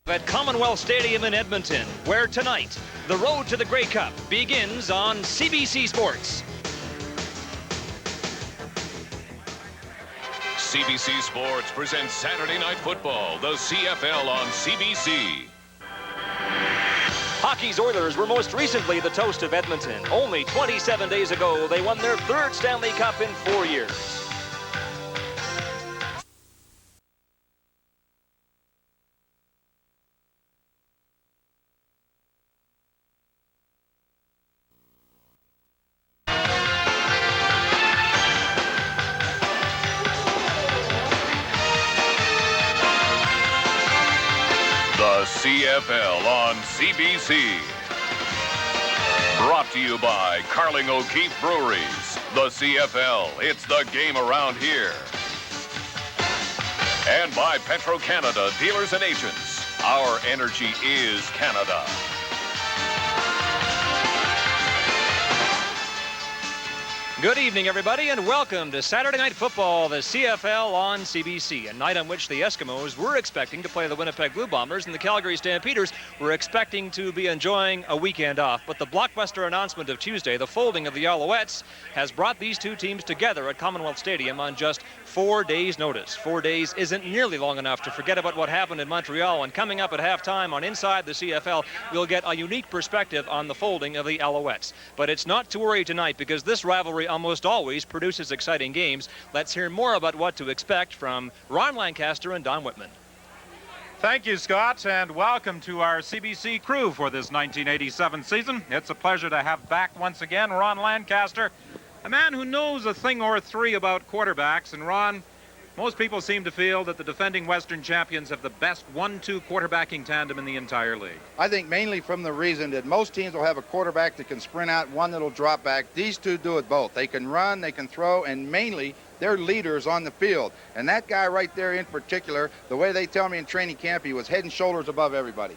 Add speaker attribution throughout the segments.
Speaker 1: At Commonwealth Stadium in Edmonton, where tonight, the road to the Grey Cup begins on CBC Sports.
Speaker 2: CBC Sports presents Saturday Night Football, the CFL on CBC.
Speaker 1: Hockey's Oilers were most recently the toast of Edmonton. Only 27 days ago, they won their third Stanley Cup in 4 years.
Speaker 2: The CFL on CBC. Brought to you by Carling O'Keefe Breweries. The CFL, it's the game around here. And by Petro-Canada Dealers and Agents. Our energy is Canada.
Speaker 1: Good evening, everybody, and welcome to Saturday Night Football, the CFL on CBC, a night on which the Eskimos were expecting to play the Winnipeg Blue Bombers, and the Calgary Stampeders were expecting to be enjoying a weekend off. But the blockbuster announcement of Tuesday, the folding of the Alouettes, has brought these two teams together at Commonwealth Stadium on just 4 days' notice. 4 days isn't nearly long enough to forget about what happened in Montreal, and coming up at halftime on Inside the CFL, we'll get a unique perspective on the folding of the Alouettes. But it's not to worry tonight, because this rivalry almost always produces exciting games. Let's hear more about what to expect from Ron Lancaster and Don Whitman.
Speaker 3: Thank you, Scott, and welcome to our CBC crew for this 1987 season. It's a pleasure to have back once again Ron Lancaster, a man who knows a thing or three about quarterbacks. And Ron, most people seem to feel that the defending Western champions have the best 1-2 quarterbacking tandem in the entire league.
Speaker 4: I think mainly from the reason that most teams will have a quarterback that can sprint out, one that'll drop back. These two do it both. They can run, they can throw, and mainly they're leaders on the field. And that guy right there in particular, the way they tell me in training camp, he was head and shoulders above everybody.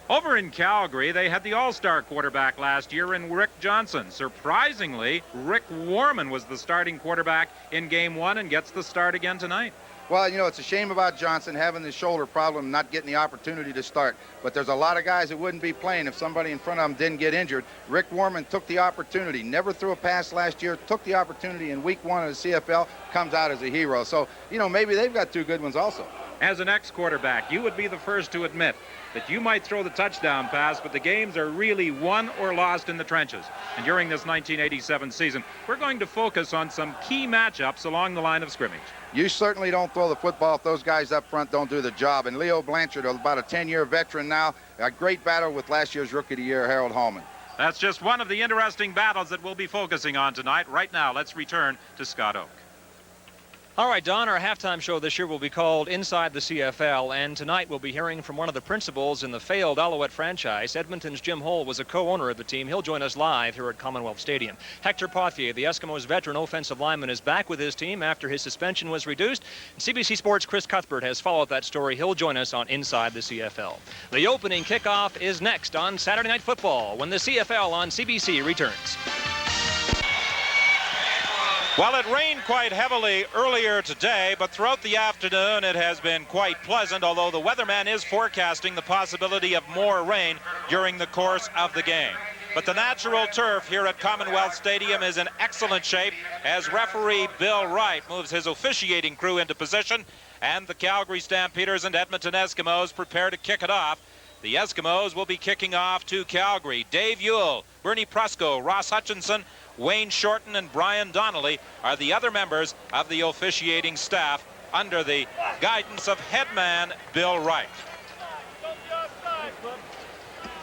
Speaker 3: Over in Calgary, they had the all-star quarterback last year in Rick Johnson. Surprisingly, Rick Warman was the starting quarterback in Game 1 and gets the start again tonight.
Speaker 4: Well, you know, it's a shame about Johnson having the shoulder problem, not getting the opportunity to start. But there's a lot of guys that wouldn't be playing if somebody in front of them didn't get injured. Rick Warman took the opportunity, never threw a pass last year, took the opportunity in week 1 of the CFL, comes out as a hero. So, you know, maybe they've got two good ones also.
Speaker 3: As an ex-quarterback, you would be the first to admit that you might throw the touchdown pass, but the games are really won or lost in the trenches. And during this 1987 season, we're going to focus on some key matchups along the line of scrimmage.
Speaker 4: You certainly don't throw the football if those guys up front don't do the job. And Leo Blanchard, about a 10-year veteran now, a great battle with last year's Rookie of the Year, Harold Hallman.
Speaker 3: That's just one of the interesting battles that we'll be focusing on tonight. Right now, let's return to Scott Oak.
Speaker 1: All right, Don, our halftime show this year will be called Inside the CFL, and tonight we'll be hearing from one of the principals in the failed Alouette franchise. Edmonton's Jim Hull was a co-owner of the team. He'll join us live here at Commonwealth Stadium. Hector Pothier, the Eskimos' veteran offensive lineman, is back with his team after his suspension was reduced. And CBC Sports' Chris Cuthbert has followed that story. He'll join us on Inside the CFL. The opening kickoff is next on Saturday Night Football when the CFL on CBC returns.
Speaker 5: Well, it rained quite heavily earlier today, but throughout the afternoon it has been quite pleasant, although the weatherman is forecasting the possibility of more rain during the course of the game. But the natural turf here at Commonwealth Stadium is in excellent shape as referee Bill Wright moves his officiating crew into position, and the Calgary Stampeders and Edmonton Eskimos prepare to kick it off. The Eskimos will be kicking off to Calgary. Dave Ewell, Bernie Prusko, Ross Hutchinson, Wayne Shorten, and Brian Donnelly are the other members of the officiating staff under the guidance of headman Bill Wright.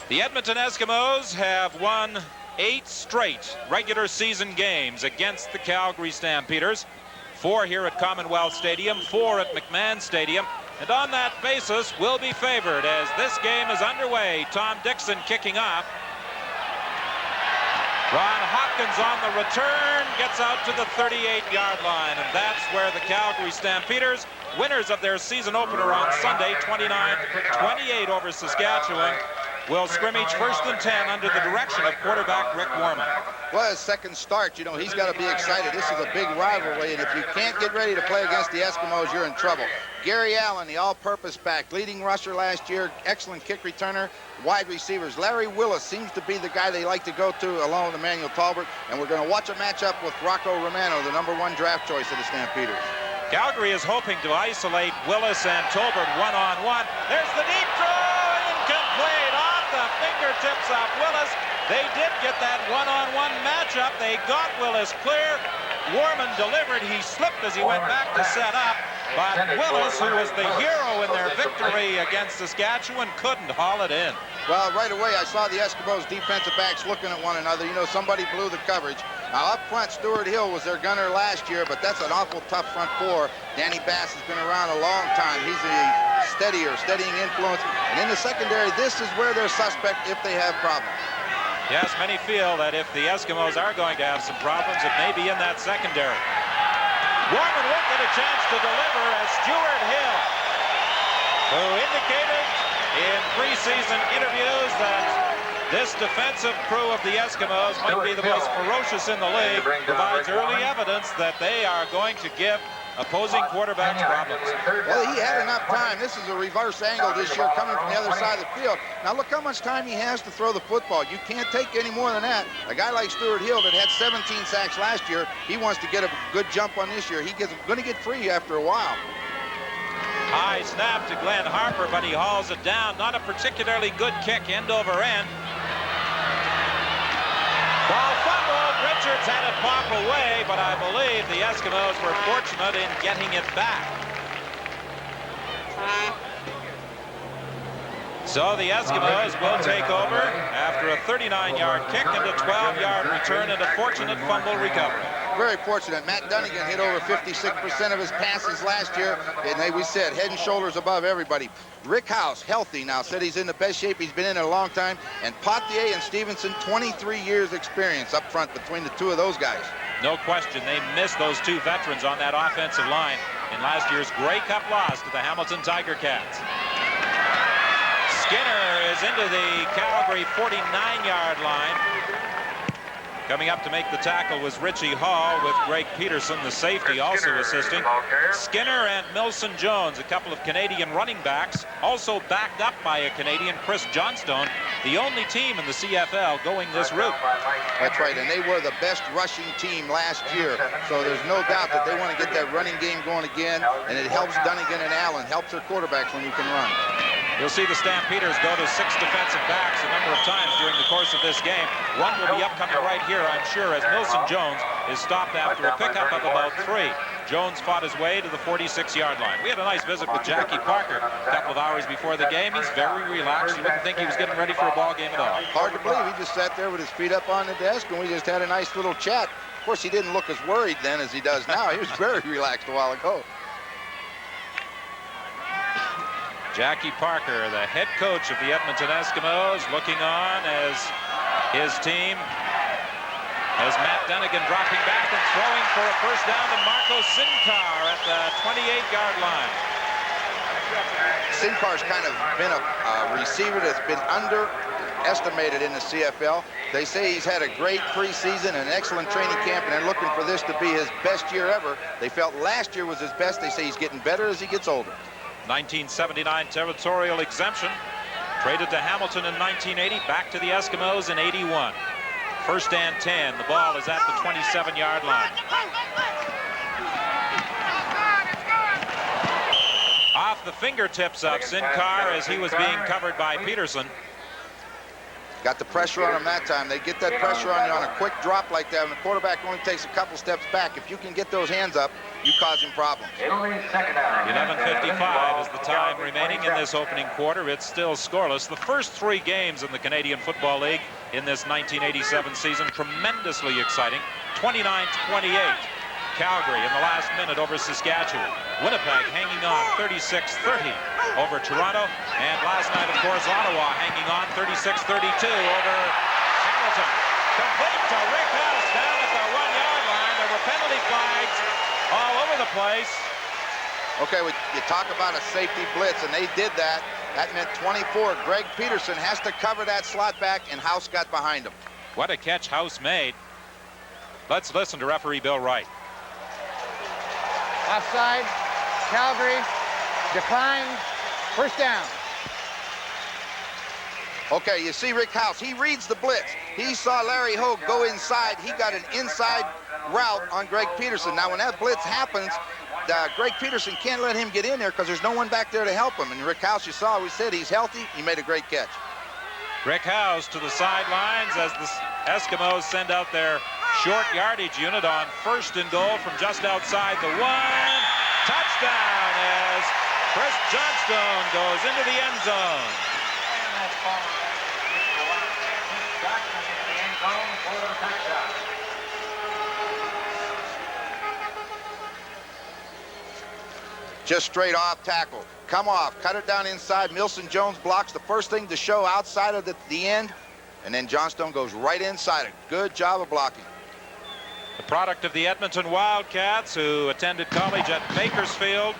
Speaker 5: The Edmonton Eskimos have won 8 straight regular season games against the Calgary Stampeders. 4 here at Commonwealth Stadium, 4 at McMahon Stadium, and on that basis will be favored as this game is underway. Tom Dixon kicking off. Ron Hopkins on the return, gets out to the 38-yard line, and that's where the Calgary Stampeders, winners of their season opener on Sunday, 29-28 over Saskatchewan, will scrimmage 1st and 10 under the direction of quarterback Rick Warman.
Speaker 4: Well, his second start, you know, he's got to be excited. This is a big rivalry, and if you can't get ready to play against the Eskimos, you're in trouble. Gary Allen, the all-purpose back, leading rusher last year, excellent kick returner, wide receivers. Larry Willis seems to be the guy they like to go to along with Emmanuel Talbot, and we're going to watch a matchup with Rocco Romano, the #1 draft choice of the Stampeders.
Speaker 5: Calgary is hoping to isolate Willis and Tolbert one-on-one. There's the deep throw, incomplete, off the fingertips of Willis. They did get that one-on-one matchup. They got Willis clear. Warman delivered. He slipped as he went back to set up. But Willis, who was the hero in their victory against Saskatchewan, couldn't haul it in.
Speaker 4: Well, right away, I saw the Eskimos defensive backs looking at one another. You know, somebody blew the coverage. Now, up front, Stuart Hill was their gunner last year, but that's an awful tough front four. Danny Bass has been around a long time. He's a steadying influence. And in the secondary, this is where they're suspect if they have problems.
Speaker 5: Yes, many feel that if the Eskimos are going to have some problems, it may be in that secondary. Warman won't get a chance to deliver as Stuart Hill, who indicated in preseason interviews that this defensive crew of the Eskimos might be the most ferocious in the league, provides early evidence that they are going to give opposing quarterbacks problems.
Speaker 4: Well, he had enough time. This is a reverse angle this year coming from the other side of the field. Now look how much time he has to throw the football. You can't take any more than that. A guy like Stuart Hill that had 17 sacks last year, he wants to get a good jump on this year. He's going to get free after a while.
Speaker 5: High snap to Glenn Harper, but he hauls it down. Not a particularly good kick, end over end. Ball fumbled. Richards had it pop away, but I believe the Eskimos were fortunate in getting it back. So the Eskimos will take over after a 39-yard kick and a 12-yard return and a fortunate fumble recovery.
Speaker 4: Very fortunate. Matt Dunnigan hit over 56% of his passes last year, and like we said, head and shoulders above everybody. Rick House, healthy now, said he's in the best shape he's been in a long time, and Potier and Stevenson, 23 years experience up front between the two of those guys.
Speaker 5: No question, they missed those two veterans on that offensive line in last year's Grey Cup loss to the Hamilton Tiger Cats. Skinner is into the Calgary 49-yard line. Coming up to make the tackle was Richie Hall, with Greg Peterson, the safety, also assisting. Skinner and Milson Jones, a couple of Canadian running backs, also backed up by a Canadian, Chris Johnstone, the only team in the CFL going this route.
Speaker 4: That's right, and they were the best rushing team last year, so there's no doubt that they want to get that running game going again, and it helps Dunnigan and Allen, helps their quarterbacks when you can run.
Speaker 5: You'll see the Stampeders go to 6 defensive backs a number of times during the course of this game. One will be upcoming right here, I'm sure, as Milson Jones is stopped after a pickup of about 3. Jones fought his way to the 46-yard line. We had a nice visit with Jackie Parker a couple of hours before the game. He's very relaxed. You wouldn't think he was getting ready for a ball game at all.
Speaker 4: Hard to believe. He just sat there with his feet up on the desk, and we just had a nice little chat. Of course, he didn't look as worried then as he does now. He was very relaxed a while ago.
Speaker 5: Jackie Parker, the head coach of the Edmonton Eskimos, looking on as his team, as Matt Dunnigan dropping back and throwing for a first down to Marco Sincar at the 28-yard line.
Speaker 4: Sincar's kind of been a receiver that's been underestimated in the CFL. They say he's had a great preseason, an excellent training camp, and they're looking for this to be his best year ever. They felt last year was his best. They say he's getting better as he gets older.
Speaker 5: 1979 territorial exemption, traded to Hamilton in 1980, back to the Eskimos in 81. First and 10, the ball is at the 27-yard line. Off the fingertips of Sincar as he was being covered by Peterson.
Speaker 4: Got the pressure on him that time. They get that pressure on you on a quick drop like that, and the quarterback only takes a couple steps back. If you can get those hands up, you cause him problems.
Speaker 5: 11:55 is the time remaining in this opening quarter. It's still scoreless. The first 3 games in the Canadian Football League in this 1987 season, tremendously exciting. 29-28. Calgary in the last minute over Saskatchewan. Winnipeg hanging on 36-30 over Toronto. And last night, of course, Ottawa hanging on 36-32 over Hamilton. Complete to Rick House down at the 1-yard line. There were penalty flags all over the place.
Speaker 4: Okay, you talk about a safety blitz, and they did that. That meant 24. Greg Peterson has to cover that slot back, and House got behind him.
Speaker 5: What a catch House made. Let's listen to referee Bill Wright.
Speaker 6: Offside, Calgary, decline, first down.
Speaker 4: Okay, you see Rick House, he reads the blitz. He saw Larry Hogue go inside. He got an inside route on Greg Peterson. Now, when that blitz happens, Greg Peterson can't let him get in there because there's no one back there to help him. And Rick House, you saw, we said he's healthy. He made a great catch.
Speaker 5: Rick House to the sidelines as the Eskimos send out their short yardage unit on 1st and goal from just outside the 1. Touchdown as Chris Johnstone goes into the end zone.
Speaker 4: Just straight off tackle. Come off, cut it down inside. Milson Jones blocks the first thing to show outside of the end, and then Johnstone goes right inside it. Good job of blocking.
Speaker 5: The product of the Edmonton Wildcats, who attended college at Bakersfield.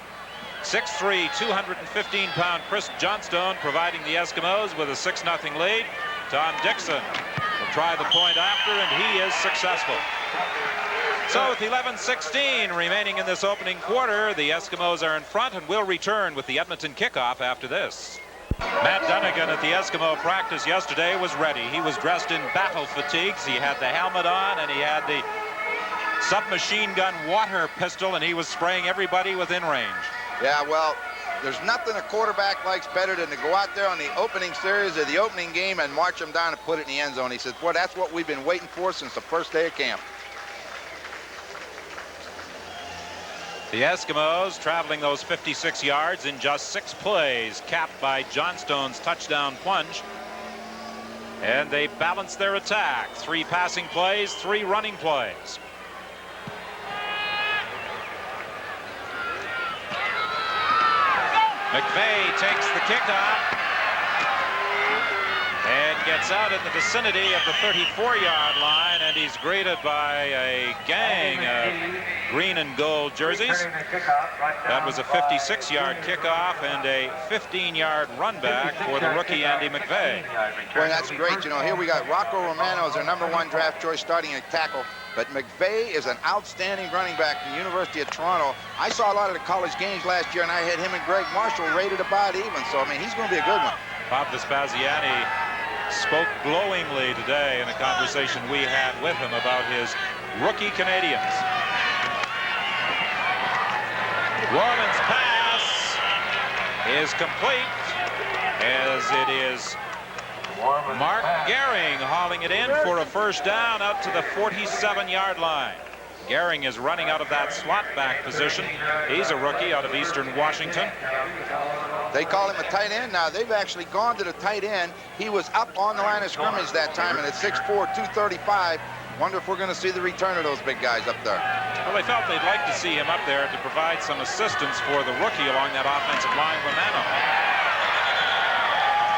Speaker 5: 6'3", 215-pound Chris Johnstone providing the Eskimos with a 6-0 lead. Tom Dixon will try the point after, and he is successful. So with 11:16 remaining in this opening quarter, the Eskimos are in front and will return with the Edmonton kickoff after this. Matt Dunnigan at the Eskimo practice yesterday was ready. He was dressed in battle fatigues. He had the helmet on and he had the submachine gun water pistol, and he was spraying everybody within range.
Speaker 4: Yeah, well, there's nothing a quarterback likes better than to go out there on the opening series of the opening game and march them down and put it in the end zone. He says, boy, that's what we've been waiting for since the first day of camp.
Speaker 5: The Eskimos traveling those 56 yards in just 6 plays, capped by Johnstone's touchdown plunge. And they balance their attack. 3 passing plays, 3 running plays. McVeigh takes the kickoff and gets out in the vicinity of the 34-yard line, and he's greeted by a gang of green and gold jerseys. That was a 56-yard kickoff and a 15-yard run back for the rookie Andy McVeigh.
Speaker 4: Boy, that's great. You know, here we got Rocco Romano as our #1 draft choice starting at tackle. But McVeigh is an outstanding running back from the University of Toronto. I saw a lot of the college games last year, and I had him and Greg Marshall rated about even. So, I mean, he's going to be a good one.
Speaker 5: Bob Vespasiani spoke glowingly today in a conversation we had with him about his rookie Canadians. Gorman's pass is complete, as it is Mark Gehring hauling it in for a first down out to the 47-yard line. Gehring is running out of that slot back position. He's a rookie out of Eastern Washington.
Speaker 4: They call him a tight end. Now, they've actually gone to the tight end. He was up on the line of scrimmage that time, and at 6'4", 235. Wonder if we're going to see the return of those big guys up there.
Speaker 5: Well, they felt they'd like to see him up there to provide some assistance for the rookie along that offensive line, Romano.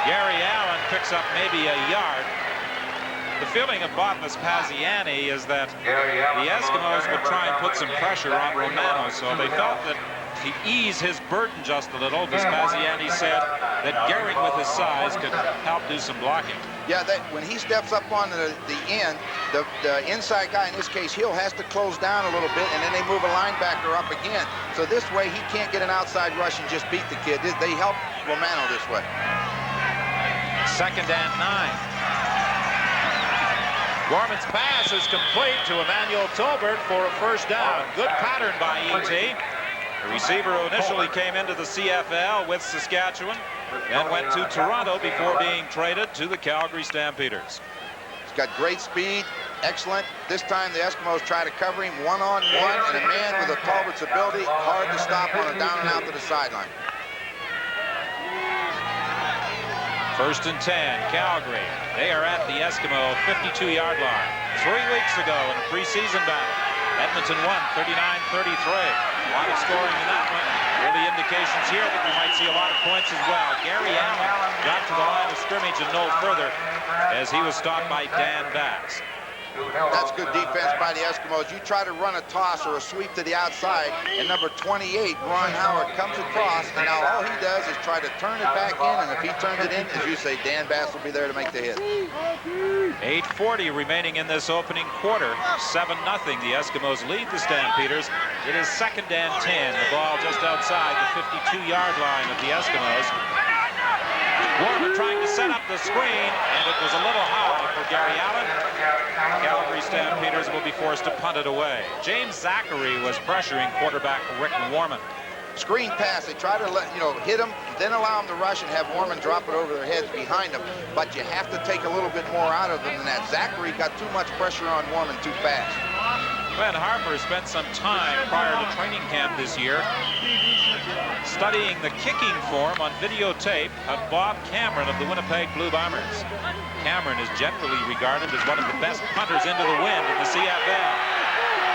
Speaker 5: Gary Allen picks up maybe a yard. The feeling of Bob Vespasiani is that the Eskimos would try and put some pressure on Romano, so they felt that to ease his burden just a little, Vespasiani said that Gehring with his size could help do some blocking.
Speaker 4: Yeah, when he steps up on the end, the inside guy, in this case Hill, has to close down a little bit, and then they move a linebacker up again. So this way he can't get an outside rush and just beat the kid. They help Romano this way.
Speaker 5: 2nd and 9. Gorman's pass is complete to Emmanuel Tolbert for a first down. Good pattern by E.T. The receiver who initially came into the CFL with Saskatchewan and went to Toronto before being traded to the Calgary Stampeders.
Speaker 4: He's got great speed, excellent. This time the Eskimos try to cover him one-on-one, and a man with a Tolbert's ability, hard to stop on a down and out to the sideline.
Speaker 5: 1st and 10, Calgary. They are at the Eskimo 52-yard line. 3 weeks ago in a preseason battle, Edmonton won 39-33. A lot of scoring in that one. Early indications here that we might see a lot of points as well. Gary Allen got to the line of scrimmage and no further as he was stopped by Dan Bass.
Speaker 4: That's good defense by the Eskimos. You try to run a toss or a sweep to the outside, and number 28, Ron Howard, comes across, and now all he does is try to turn it back in, and if he turns it in, as you say, Dan Bass will be there to make the hit.
Speaker 5: 8:40 remaining in this opening quarter. 7-0. The Eskimos lead the Stampeders. It is 2nd and 10. The ball just outside the 52-yard line of the Eskimos. Warman trying to set up the screen, and it was a little high for Gary Allen. Calgary Stampeders will be forced to punt it away. James Zachary was pressuring quarterback Rick Warman.
Speaker 4: Screen pass, they try to hit them, then allow them to rush and have Warman drop it over their heads behind them. But you have to take a little bit more out of them than that. Zachary got too much pressure on Warman too fast.
Speaker 5: Glenn Harper spent some time prior to training camp this year studying the kicking form on videotape of Bob Cameron of the Winnipeg Blue Bombers. Cameron is generally regarded as one of the best punters into the wind in the CFL.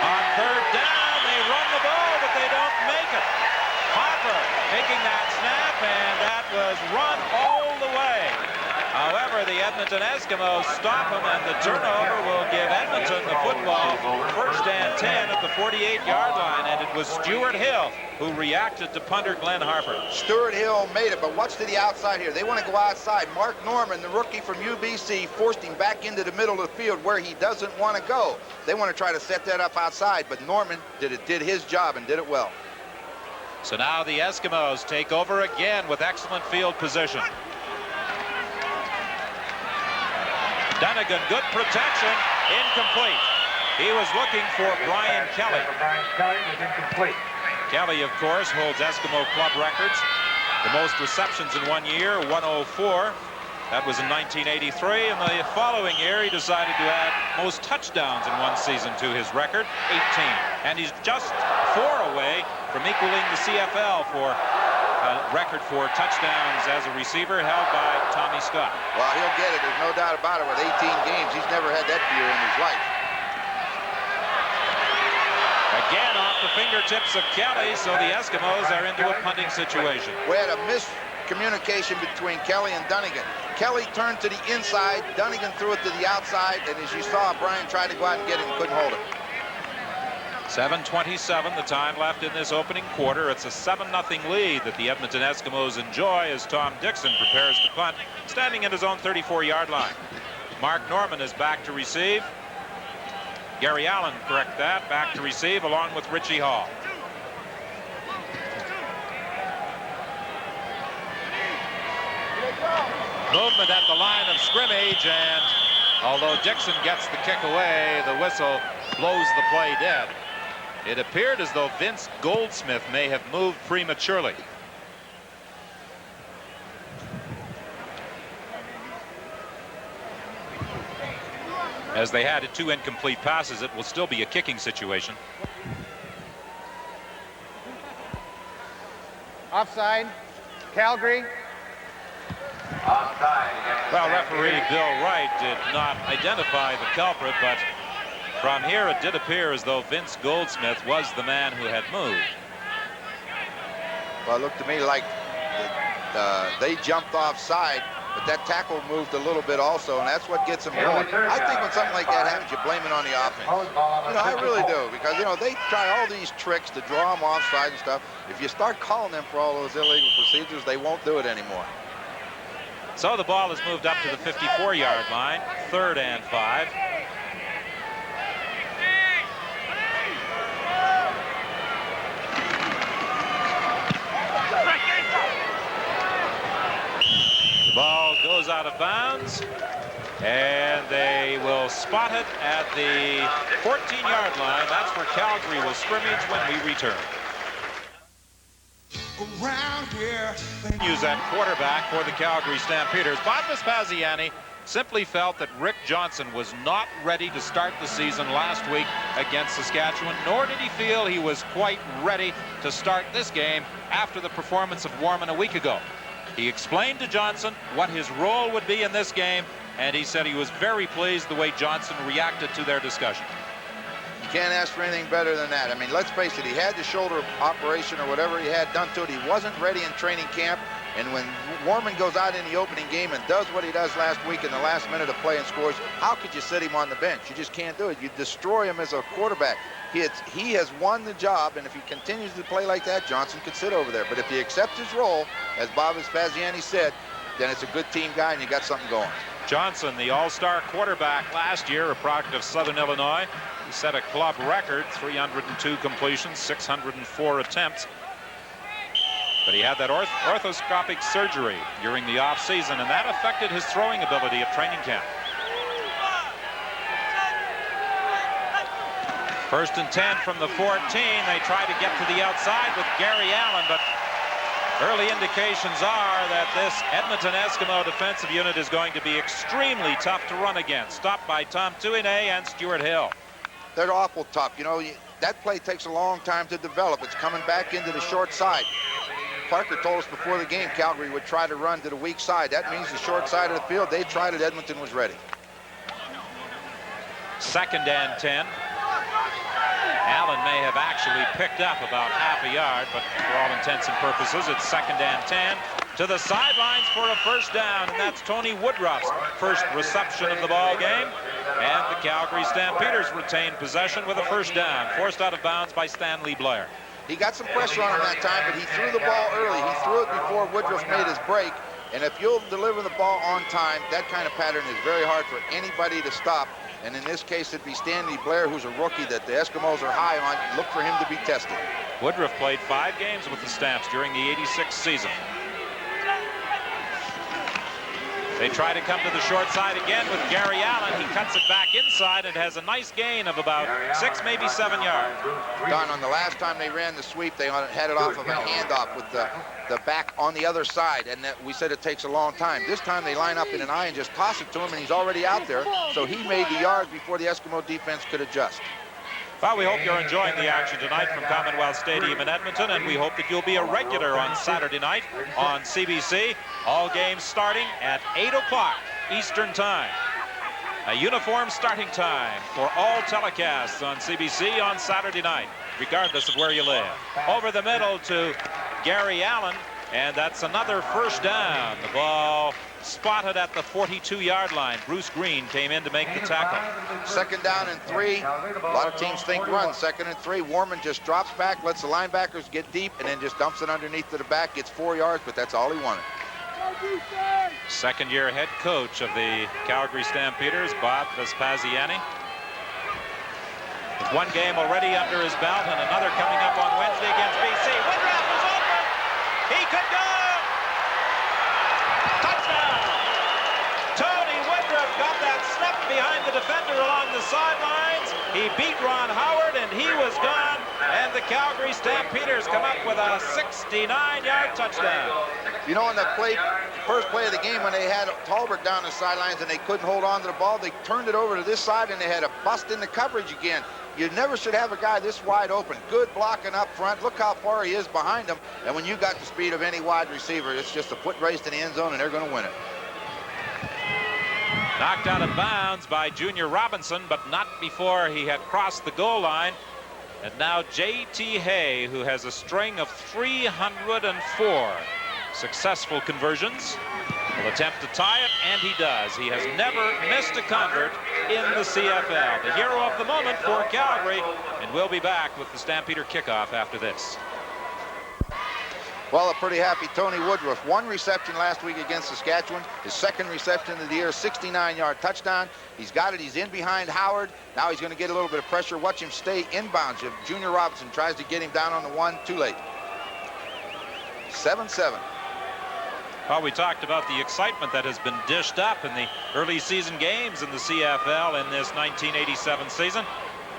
Speaker 5: On 3rd down, they run the ball, but they don't make it. Harper making that snap, and that was run all the way. However, the Edmonton Eskimos stop him, and the turnover will give Edmonton the football. 1st and 10 at the 48-yard line, and it was Stuart Hill who reacted to punter Glenn Harper.
Speaker 4: Stuart Hill made it, but watch to the outside here. They want to go outside. Mark Norman, the rookie from UBC, forced him back into the middle of the field where he doesn't want to go. They want to try to set that up outside, but Norman did his job and did it well.
Speaker 5: So now the Eskimos take over again with excellent field position. Dunnigan, good protection, incomplete. He was looking for Brian Kelly.
Speaker 6: Kelly was incomplete.
Speaker 5: Kelly, of course, holds Eskimo club records. The most receptions in one year, 104. That was in 1983, and the following year he decided to add most touchdowns in one season to his record, 18. And he's just 4 away from equaling the CFL for record for touchdowns as a receiver held by Tommy Scott.
Speaker 4: Well, he'll get it. There's no doubt about it. With 18 games, he's never had that year in his life.
Speaker 5: Again, off the fingertips of Kelly, so the Eskimos are into a punting situation.
Speaker 4: We had a miscommunication between Kelly and Dunnigan. Kelly turned to the inside, Dunnigan threw it to the outside, and as you saw, Brian tried to go out and get it and couldn't hold it.
Speaker 5: 7:27, the time left in this opening quarter. It's a 7-0 lead that the Edmonton Eskimos enjoy as Tom Dixon prepares to punt, standing at his own 34-yard line. Mark Norman is back to receive. Gary Allen, correct that, back to receive along with Richie Hall. Movement at the line of scrimmage, and although Dixon gets the kick away, the whistle blows the play dead. It appeared as though Vince Goldsmith may have moved prematurely. As they had 2 incomplete passes, it will still be a kicking situation.
Speaker 6: Offside. Calgary.
Speaker 5: Well, referee Bill Wright did not identify the culprit, but from here it did appear as though Vince Goldsmith was the man who had moved.
Speaker 4: Well, it looked to me like they jumped offside, but that tackle moved a little bit also, and that's what gets them going. I think when something like that happens, you blame it on the offense. I really do, because, they try all these tricks to draw them offside and stuff. If you start calling them for all those illegal procedures, they won't do it anymore.
Speaker 5: So the ball is moved up to the 54-yard line, 3rd and 5. The ball goes out of bounds, and they will spot it at the 14-yard line. That's where Calgary will scrimmage when we return. Use that quarterback for the Calgary Stampeders. Bob Vespasiani simply felt that Rick Johnson was not ready to start the season last week against Saskatchewan, nor did he feel he was quite ready to start this game after the performance of Warman a week ago. He explained to Johnson what his role would be in this game, and he said he was very pleased the way Johnson reacted to their discussion.
Speaker 4: You can't ask for anything better than that. I mean, let's face it, he had the shoulder operation or whatever he had done to it. He wasn't ready in training camp. And when Warman goes out in the opening game and does what he does last week in the last minute of play and scores, how could you sit him on the bench? You just can't do it. You destroy him as a quarterback. He has won the job, and if he continues to play like that, Johnson could sit over there. But if he accepts his role, as Bob Vespasiani said, then it's a good team guy and you got something going.
Speaker 5: Johnson, the all-star quarterback last year, a product of Southern Illinois. He set a club record, 302 completions, 604 attempts. But he had that orthoscopic surgery during the offseason, and that affected his throwing ability at training camp. First and 10 from the 14. They try to get to the outside with Gary Allen, but early indications are that this Edmonton Eskimo defensive unit is going to be extremely tough to run against. Stopped by Tom Tuine and Stuart Hill.
Speaker 4: They're awful tough. You know, that play takes a long time to develop. It's coming back into the short side. Parker told us before the game Calgary would try to run to the weak side. That means the short side of the field. They tried it. Edmonton was ready.
Speaker 5: Second and 10. Allen may have actually picked up about half a yard, but for all intents and purposes, it's second and 10 to the sidelines for a first down, and that's Tony Woodruff's first reception of the ball game. And the Calgary Stampeders retain possession with a first down, forced out of bounds by Stanley Blair.
Speaker 4: He got some pressure on him that time, but he threw the ball early. He threw it before Woodruff made his break. And if you'll deliver the ball on time, that kind of pattern is very hard for anybody to stop. And in this case, it'd be Stanley Blair, who's a rookie that the Eskimos are high on. Look for him to be tested.
Speaker 5: Woodruff played 5 games with the Stamps during the '86 season. They try to come to the short side again with Gary Allen. He cuts it back inside and has a nice gain of about 6, maybe 7 yards.
Speaker 4: Don, on the last time they ran the sweep, they had it off of a handoff with the back on the other side, and we said it takes a long time. This time they line up in an eye and just toss it to him, and he's already out there. So he made the yards before the Eskimo defense could adjust.
Speaker 5: Well, we hope you're enjoying the action tonight from Commonwealth Stadium in Edmonton, and we hope that you'll be a regular on Saturday night on CBC. All games starting at 8 o'clock Eastern Time. A uniform starting time for all telecasts on CBC on Saturday night, regardless of where you live. Over the middle to Gary Allen, and that's another first down. The ball spotted at the 42-yard line. Bruce Green came in to make the tackle.
Speaker 4: Second down and 3. A lot of teams think run. Second and 3. Warman just drops back, lets the linebackers get deep, and then just dumps it underneath to the back. Gets 4 yards, but that's all he wanted.
Speaker 5: Second-year head coach of the Calgary Stampeders, Bob Vespasiani. With 1 game already under his belt and another coming up on Wednesday against BC. Woodruff is open. He could go. Touchdown. Tony Woodruff got that snap behind the defender along the sidelines. He beat Ron Howard, and he was gone. And the Calgary Stampeders come up with a 69-yard touchdown.
Speaker 4: You know, in the first play of the game, when they had Talbert down the sidelines and they couldn't hold on to the ball, they turned it over to this side and they had to bust in the coverage again. You never should have a guy this wide open. Good blocking up front. Look how far he is behind him. And when you got the speed of any wide receiver, it's just a foot race to the end zone and they're going to win it.
Speaker 5: Knocked out of bounds by Junior Robinson, but not before he had crossed the goal line. And now J.T. Hay, who has a string of 304 successful conversions, will attempt to tie it, and he does. He has never missed a convert in the CFL. The hero of the moment for Calgary, and we'll be back with the Stampeder kickoff after this.
Speaker 4: Well, a pretty happy Tony Woodruff. 1 reception last week against Saskatchewan. His 2nd reception of the year, 69-yard touchdown. He's got it. He's in behind Howard. Now he's going to get a little bit of pressure. Watch him stay inbounds. If Junior Robinson tries to get him down on the 1, too late. 7-7.
Speaker 5: Well, we talked about the excitement that has been dished up in the early season games in the CFL in this 1987 season.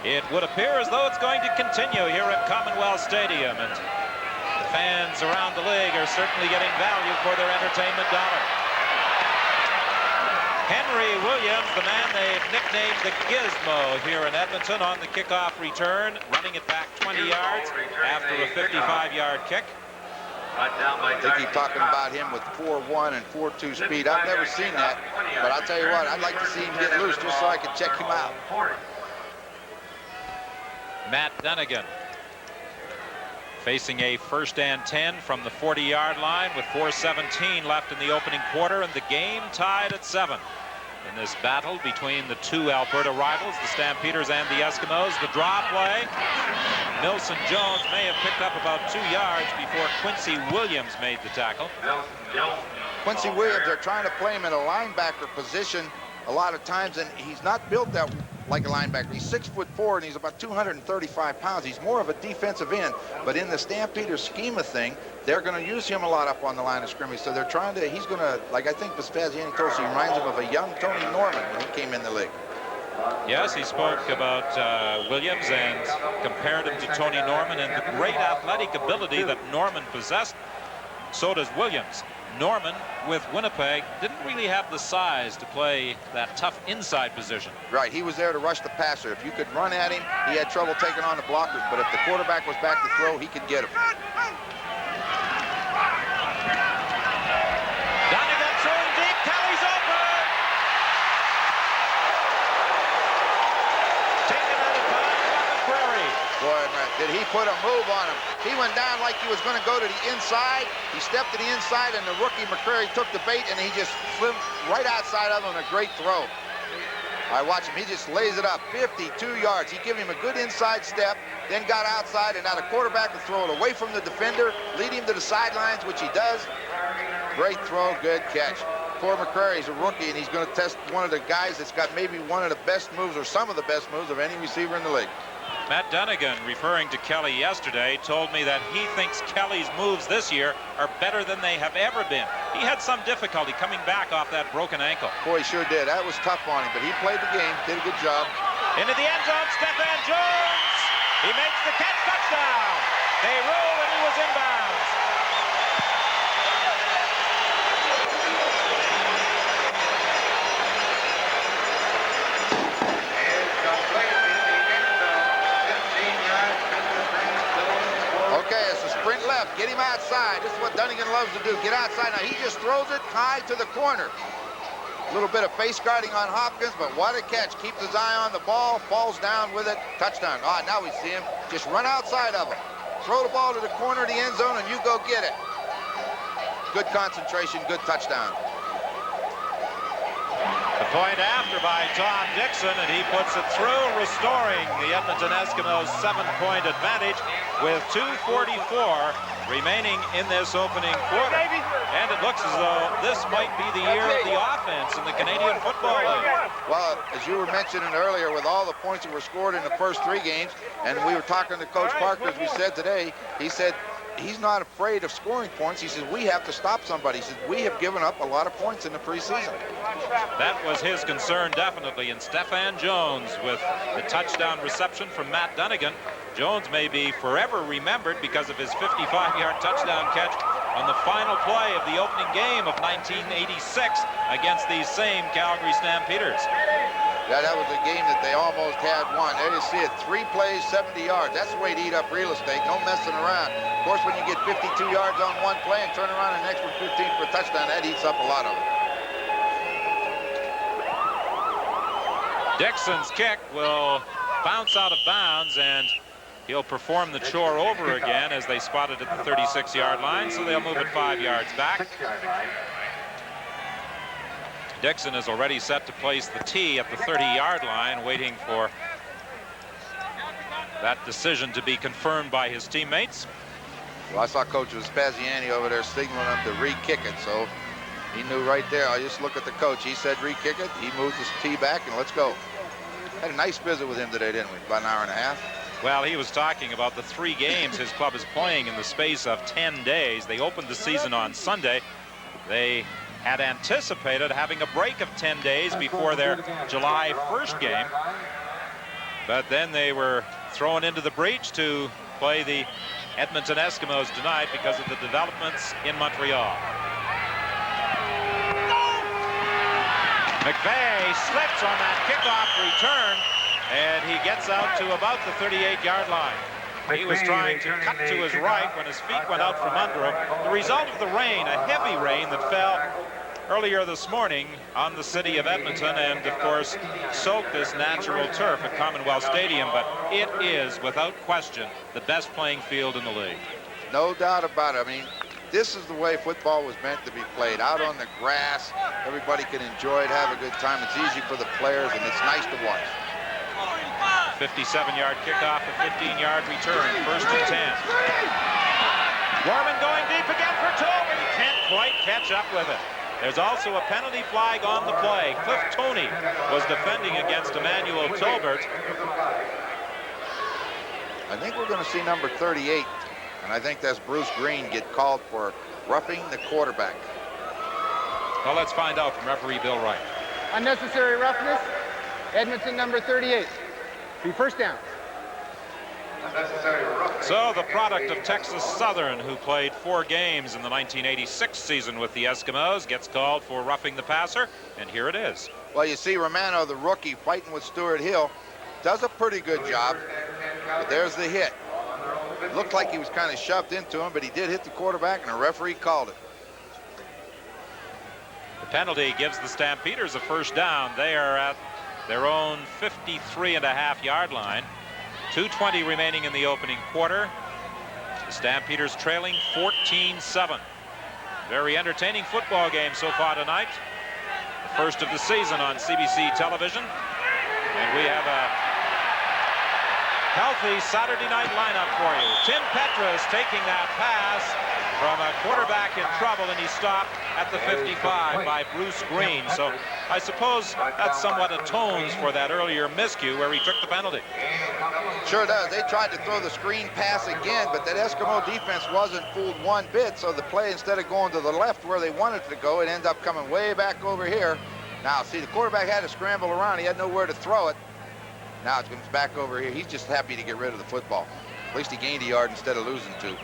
Speaker 5: It would appear as though it's going to continue here at Commonwealth Stadium, and the fans around the league are certainly getting value for their entertainment dollar. Henry Williams, the man they've nicknamed the Gizmo here in Edmonton, on the kickoff return, running it back 20 yards after a 55-yard kick.
Speaker 4: I think he's talking about him with 4.1 and 4.2 speed. I've never seen that, but I'll tell you what, I'd like to see him get loose just so I can check him out.
Speaker 5: Matt Dunnigan facing a 1st and 10 from the 40-yard line with 4:17 left in the opening quarter, and the game tied at 7. In this battle between the two Alberta rivals, the Stampeders and the Eskimos, the draw play. Milson Jones may have picked up about 2 yards before Quincy Williams made the tackle.
Speaker 4: Quincy Williams, they're trying to play him in a linebacker position a lot of times, and he's not built that like a linebacker. He's 6'4" and he's about 235 pounds. He's more of a defensive end, but in the Stampeders scheme of thing, they're going to use him a lot up on the line of scrimmage. So they're trying to, he's going to, like I think Vespasiani told us, he reminds him of a young Tony Norman when he came in the league.
Speaker 5: Yes, he spoke about Williams and compared him to Tony Norman and the great athletic ability that Norman possessed. So does Williams. Norman, with Winnipeg, didn't really have the size to play that tough inside position.
Speaker 4: Right, he was there to rush the passer. If you could run at him, he had trouble taking on the blockers, but if the quarterback was back to throw, he could get him.
Speaker 5: Donegan throwing deep, Kelly's open! Taken out of time by McCrary.
Speaker 4: Boy, man, did he put a move on him. He went down like he was going to go to the inside. He stepped to the inside, and the rookie McCrary took the bait, and he just flew right outside of him. A great throw. I watch him. He just lays it up, 52 yards. He gave him a good inside step, then got outside, and now the quarterback will throw it away from the defender, lead him to the sidelines, which he does. Great throw, good catch. Poor McCrary's a rookie, and he's going to test one of the guys that's got maybe one of the best moves, or some of the best moves of any receiver in the league.
Speaker 5: Matt Donegan, referring to Kelly yesterday, told me that he thinks Kelly's moves this year are better than they have ever been. He had some difficulty coming back off that broken ankle.
Speaker 4: Boy, he sure did. That was tough on him, but he played the game, did a good job.
Speaker 5: Into the end zone, Stephan Jones. He makes the catch, touchdown. They rolled and he was inbounds.
Speaker 4: Okay, it's a sprint left. Get him outside. This is what Donegan loves to do. Get outside. Now, he just throws it high to the corner. A little bit of face guarding on Hopkins, but what a catch. Keeps his eye on the ball, falls down with it. Touchdown. Ah, now we see him. Just run outside of him. Throw the ball to the corner of the end zone, and you go get it. Good concentration, good touchdown.
Speaker 5: The point after by Tom Dixon, and he puts it through, restoring the Edmonton Eskimos' 7-point advantage with 2:44 remaining in this opening quarter. And it looks as though this might be the year of the offense in the Canadian Football League.
Speaker 4: Well, as you were mentioning earlier, with all the points that were scored in the first 3 games, and we were talking to Coach Parker, as we said today, he said he's not afraid of scoring points. He says, we have to stop somebody. He said, we have given up a lot of points in the preseason.
Speaker 5: That was his concern, definitely. And Stephan Jones with the touchdown reception from Matt Donegan. Jones may be forever remembered because of his 55-yard touchdown catch on the final play of the opening game of 1986 against these same Calgary Stampeders.
Speaker 4: Yeah, that was a game that they almost had won. There you see it, 3 plays, 70 yards. That's the way to eat up real estate, no messing around. Of course, when you get 52 yards on one play and turn around an extra 15 for a touchdown, that eats up a lot of it.
Speaker 5: Dixon's kick will bounce out of bounds, and he'll perform the chore over again as they spot it at the 36-yard line, so they'll move it 5 yards back. Dixon is already set to place the tee at the 30-yard line, waiting for that decision to be confirmed by his teammates.
Speaker 4: Well, I saw Coach Vespasiani over there signaling him to re-kick it, so he knew right there. I just look at the coach. He said re-kick it. He moved his tee back, and let's go. Had a nice visit with him today, didn't we? About an hour and a half.
Speaker 5: Well, he was talking about the 3 games his club is playing in the space of 10 days. They opened the season on Sunday. They had anticipated having a break of 10 days before their July 1st game. But then they were thrown into the breach to play the Edmonton Eskimos tonight because of the developments in Montreal. McVeigh slips on that kickoff return, and he gets out to about the 38-yard line. He was trying to cut to his right when his feet went out from under him. The result of the rain, a heavy rain that fell earlier this morning on the city of Edmonton and, of course, soaked this natural turf at Commonwealth Stadium, but it is, without question, the best playing field in the league.
Speaker 4: No doubt about it. I mean, this is the way football was meant to be played, out on the grass. Everybody can enjoy it, have a good time. It's easy for the players, and it's nice to watch.
Speaker 5: 57-yard kickoff, a 15-yard return, 1st and 10. Gorman going deep again for Tolbert. He can't quite catch up with it. There's also a penalty flag on the play. Cliff Toney was defending against Emmanuel Tolbert.
Speaker 4: I think we're going to see number 38, and I think that's Bruce Green, get called for roughing the quarterback.
Speaker 5: Well, let's find out from referee Bill Wright.
Speaker 6: Unnecessary roughness. Edmonton number 38. Be first down.
Speaker 5: So the product of Texas Southern, who played 4 games in the 1986 season with the Eskimos, gets called for roughing the passer, and here it is.
Speaker 4: Well, you see Romano, the rookie, fighting with Stuart Hill, does a pretty good job, but there's the hit. It looked like he was kind of shoved into him, but he did hit the quarterback, and the referee called it.
Speaker 5: The penalty gives the Stampeders a first down. They are at their own 53.5-yard line. 2:20 remaining in the opening quarter. The Stampeders trailing 14-7. Very entertaining football game so far tonight. The first of the season on CBC television. And we have a healthy Saturday night lineup for you. Tim Petras taking that pass from a quarterback in trouble, and he stopped at the 55 by Bruce Green. So I suppose that somewhat atones for that earlier miscue where he took the penalty.
Speaker 4: Sure does. They tried to throw the screen pass again, but that Eskimo defense wasn't fooled one bit, so the play, instead of going to the left where they wanted it to go, it ended up coming way back over here. Now, see, the quarterback had to scramble around. He had nowhere to throw it. Now it's back over here. He's just happy to get rid of the football. At least he gained a yard instead of losing 2.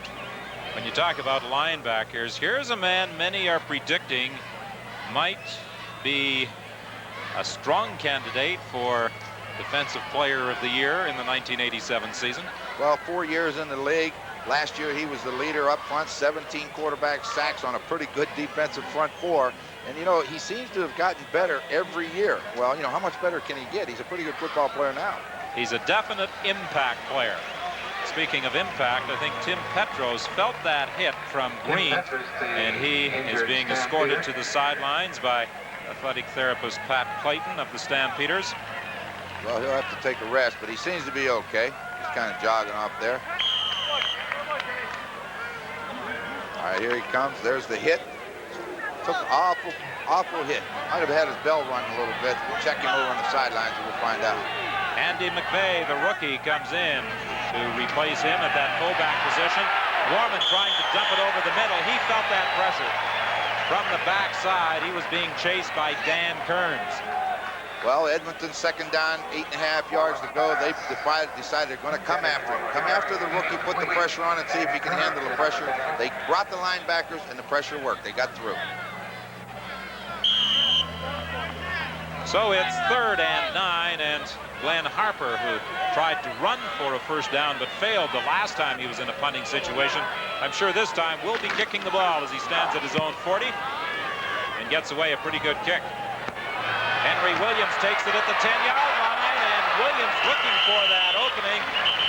Speaker 5: When you talk about linebackers, here's a man many are predicting might be a strong candidate for Defensive Player of the Year in the 1987 season.
Speaker 4: Well, 4 years in the league. Last year he was the leader up front, 17 quarterback sacks on a pretty good defensive front 4. And, you know, he seems to have gotten better every year. Well, you know, how much better can he get? He's a pretty good football player now.
Speaker 5: He's a definite impact player. Speaking of impact, I think Tim Petros felt that hit from Green, and he is being escorted to the sidelines by athletic therapist Pat Clayton of the Stampeders.
Speaker 4: Well, he'll have to take a rest, but he seems to be okay. He's kind of jogging off there. All right, here he comes. There's the hit. Took an awful hit. Might have had his bell rung a little bit. We'll check him over on the sidelines and we'll find out.
Speaker 5: Andy McVeigh, the rookie, comes in to replace him at that fullback position. Gorman trying to dump it over the middle. He felt that pressure from the backside. He was being chased by Dan Kearns.
Speaker 4: Well, Edmonton second down, 8.5 yards to go. They decided they're going to come after him. Come after the rookie, put the pressure on and see if he can handle the pressure. They brought the linebackers and the pressure worked. They got through.
Speaker 5: So it's 3rd and 9, and Glenn Harper, who tried to run for a first down but failed the last time he was in a punting situation, I'm sure this time will be kicking the ball as he stands at his own 40 and gets away a pretty good kick. Henry Williams takes it at the 10-yard line, and Williams looking for that opening.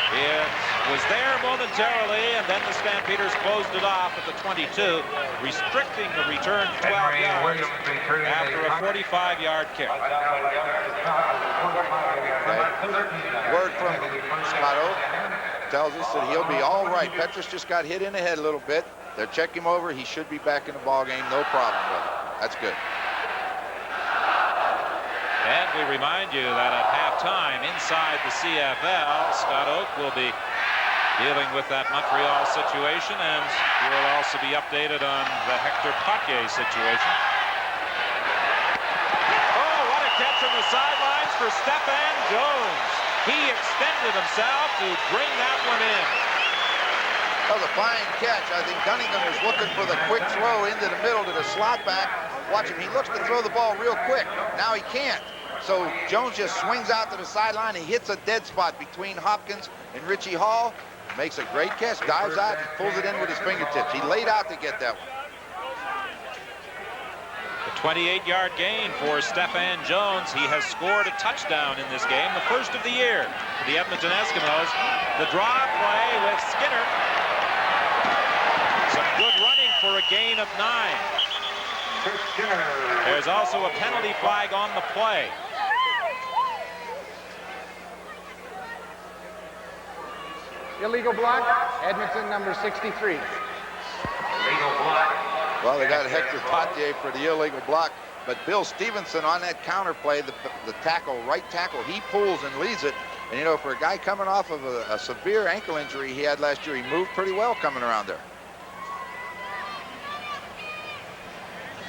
Speaker 5: It was there momentarily, and then the Stampeders closed it off at the 22, restricting the return to 12 yards after a 45-yard kick.
Speaker 4: Word from Scott Oak tells us that he'll be all right. Petras just got hit in the head a little bit. They'll check him over. He should be back in the ball game. No problem with it. That's good.
Speaker 5: And we remind you that at halftime inside the CFL, Scott Oak will be dealing with that Montreal situation, and he will also be updated on the Hector Potier situation. Oh, what a catch on the sidelines for Stephan Jones. He extended himself to bring that one in.
Speaker 4: That was a fine catch. I think Cunningham was looking for the quick throw into the middle to the slot back. Watch him. He looks to throw the ball real quick. Now he can't. So Jones just swings out to the sideline. He hits a dead spot between Hopkins and Richie Hall. Makes a great catch. Dives out and pulls it in with his fingertips. He laid out to get that one.
Speaker 5: The 28-yard gain for Stephan Jones. He has scored a touchdown in this game, the first of the year for the Edmonton Eskimos. The draw play with Skinner. Some good running for a gain of 9. There's also a penalty flag on the play.
Speaker 6: Illegal block, Edmonton number 63.
Speaker 4: Illegal block. Well, they got Hector Potier for the illegal block, but Bill Stevenson on that counter play, the tackle, right tackle, he pulls and leads it. And, you know, for a guy coming off of a severe ankle injury he had last year, he moved pretty well coming around there.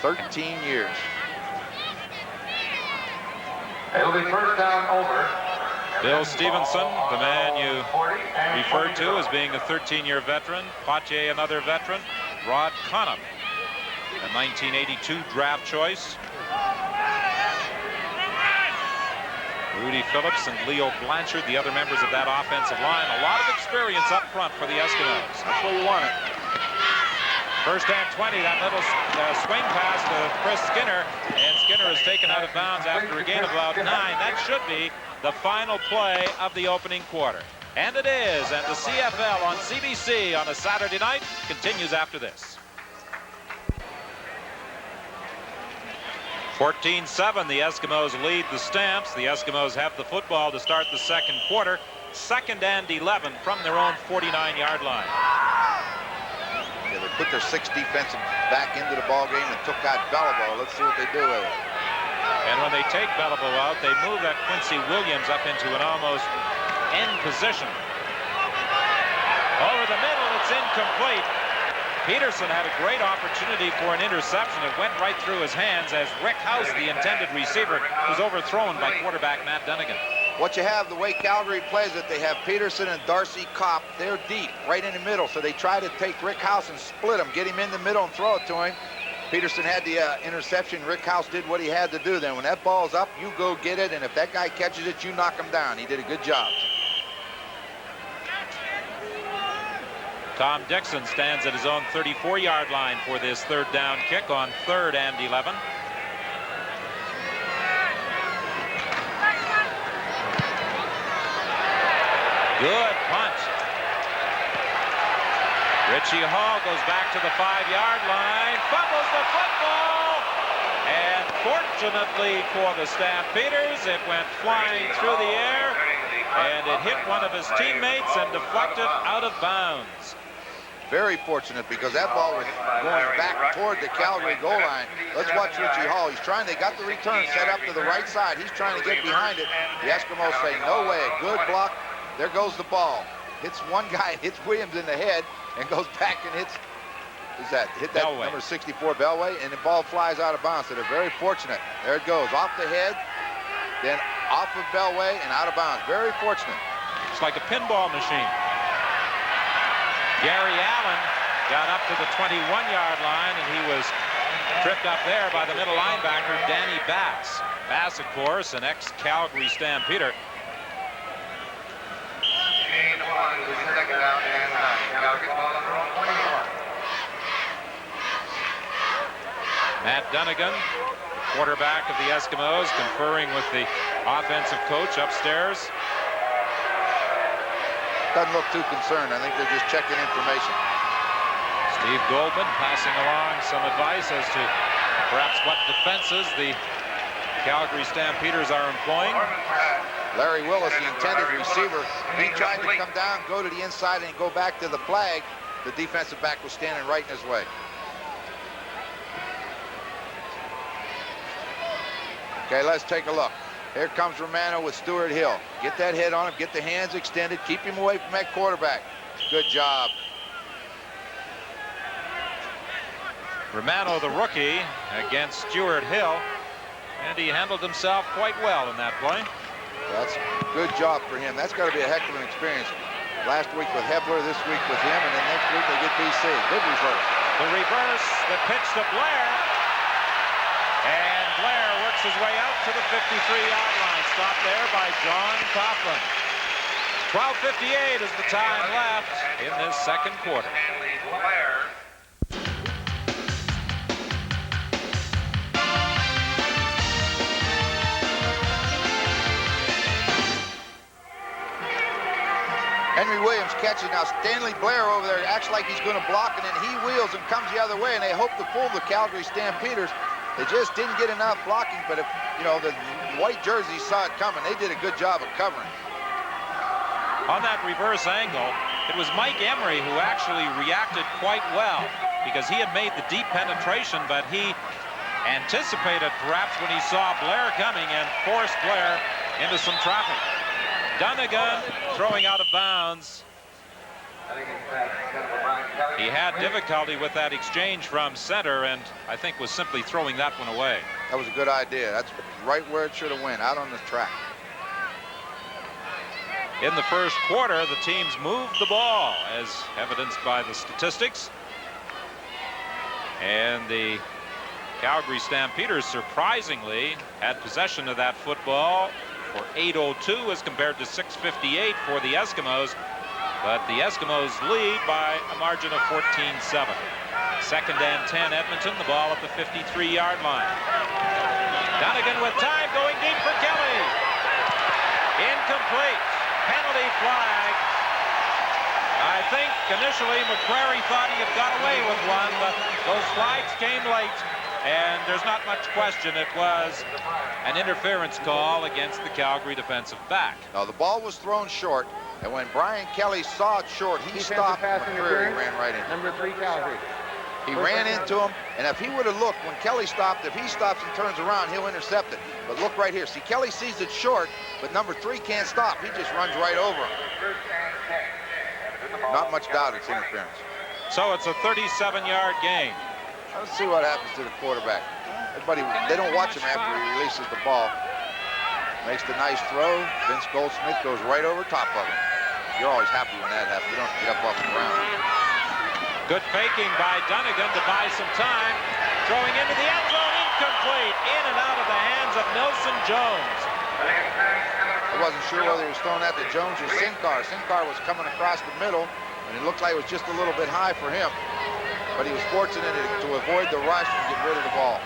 Speaker 4: 13 years.
Speaker 7: It'll be first down over.
Speaker 5: Bill Stevenson, the man you referred to as being a 13-year veteran. Potier, another veteran. Rod Connop, a 1982 draft choice. Rudy Phillips and Leo Blanchard, the other members of that offensive line. A lot of experience up front for the Eskimos.
Speaker 4: That's where you want it.
Speaker 5: First and 20, that little swing pass to Chris Skinner, and Skinner is taken out of bounds after a gain of about 9. That should be the final play of the opening quarter. And it is, and the CFL on CBC on a Saturday night continues after this. 14-7, the Eskimos lead the Stamps. The Eskimos have the football to start the second quarter. 2nd and 11 from their own 49-yard line.
Speaker 4: Yeah, they put their 6th defensive back into the ball game and took out Bellabo. Let's see what they do with it.
Speaker 5: And when they take Bellabo out, they move that Quincy Williams up into an almost end position. Over the middle, it's incomplete. Peterson had a great opportunity for an interception. It went right through his hands as Rick House, the intended receiver, was overthrown by quarterback Matt Dunnigan.
Speaker 4: What you have, the way Calgary plays it, they have Peterson and Darcy Kopp. They're deep, right in the middle. So they try to take Rick House and split him, get him in the middle and throw it to him. Peterson had the interception. Rick House did what he had to do. Then when that ball's up, you go get it. And if that guy catches it, you knock him down. He did a good job.
Speaker 5: Tom Dixon stands at his own 34-yard line for this 3rd down kick on 3rd and 11. Good punt. Richie Hall goes back to the 5-yard line, fumbles the football, and fortunately for the Stampeders, it went flying through the air, and it hit one of his teammates and deflected out of bounds.
Speaker 4: Very fortunate because that ball was going back toward the Calgary goal line. Let's watch Richie Hall. He's trying, they got the return set up to the right side. He's trying to get behind it. The Eskimos say, no way, good block. There goes the ball. Hits one guy, hits Williams in the head, and goes back and hit that
Speaker 5: Bellway.
Speaker 4: number 64 Bellway, and the ball flies out of bounds. So they're very fortunate. There it goes, off the head, then off of Bellway and out of bounds. Very fortunate.
Speaker 5: It's like a pinball machine. Gary Allen got up to the 21-yard line, and he was tripped up there by the middle linebacker, Danny Bass. Bass, of course, an ex-Calgary Stampeder. Matt Dunnigan, the quarterback of the Eskimos, conferring with the offensive coach upstairs.
Speaker 4: Doesn't look too concerned. I think they're just checking information.
Speaker 5: Steve Goldman passing along some advice as to perhaps what defenses the Calgary Stampeders are employing.
Speaker 4: Larry Willis, the intended receiver, he tried to come down, go to the inside, and go back to the flag. The defensive back was standing right in his way. Okay, let's take a look. Here comes Romano with Stuart Hill. Get that head on him, get the hands extended, keep him away from that quarterback. Good job.
Speaker 5: Romano, the rookie, against Stuart Hill, and he handled himself quite well in that play.
Speaker 4: That's a good job for him. That's got to be a heck of an experience. Last week with Hebler, this week with him, and then next week they get BC. Good reverse.
Speaker 5: The reverse, the pitch to Blair, and Blair works his way out to the 53-yard line. Stopped there by John Coughlin. 12:58 is the time left in this second quarter.
Speaker 4: Henry Williams catches. Now Stanley Blair over there acts like he's going to block, and then he wheels and comes the other way, and they hope to fool the Calgary Stampeders. They just didn't get enough blocking, but if, you know, the white jerseys saw it coming, they did a good job of covering.
Speaker 5: On that reverse angle, it was Mike Emery who actually reacted quite well, because he had made the deep penetration, but he anticipated perhaps when he saw Blair coming and forced Blair into some traffic. Dunnigan throwing out of bounds. He had difficulty with that exchange from center, and I think was simply throwing that one away.
Speaker 4: That was a good idea. That's right where it should have went, out on the track.
Speaker 5: In the first quarter, the teams moved the ball, as evidenced by the statistics. And the Calgary Stampeders surprisingly had possession of that football for 8:02 as compared to 6:58 for the Eskimos. But the Eskimos lead by a margin of 14-7. Second and 10, Edmonton, the ball at the 53-yard line. Dunnigan with time, going deep for Kelly. Incomplete. Penalty flag. I think initially McCrary thought he had got away with one, but those flags came late, and there's not much question it was an interference call against the Calgary defensive back.
Speaker 4: Now the ball was thrown short, and when Brian Kelly saw it short, he stopped. McCrary ran right in.
Speaker 6: Number 3, Calgary.
Speaker 4: He ran into him, and if he would have looked when Kelly stopped, if he stops and turns around, he'll intercept it. But look right here. See, Kelly sees it short, but number 3 can't stop. He just runs right over him. Not much doubt it's interference.
Speaker 5: So it's a 37-yard gain.
Speaker 4: Let's see what happens to the quarterback. Everybody, they don't watch him after he releases the ball. Makes the nice throw. Vince Goldsmith goes right over top of him. You're always happy when that happens. You don't have to get up off the ground.
Speaker 5: Good faking by Dunnigan to buy some time. Throwing into the end zone, incomplete. In and out of the hands of Nelson Jones.
Speaker 4: I wasn't sure whether he was throwing that to Jones or Sincar. Sincar was coming across the middle, and it looked like it was just a little bit high for him. But he was fortunate to avoid the rush and get rid of the ball.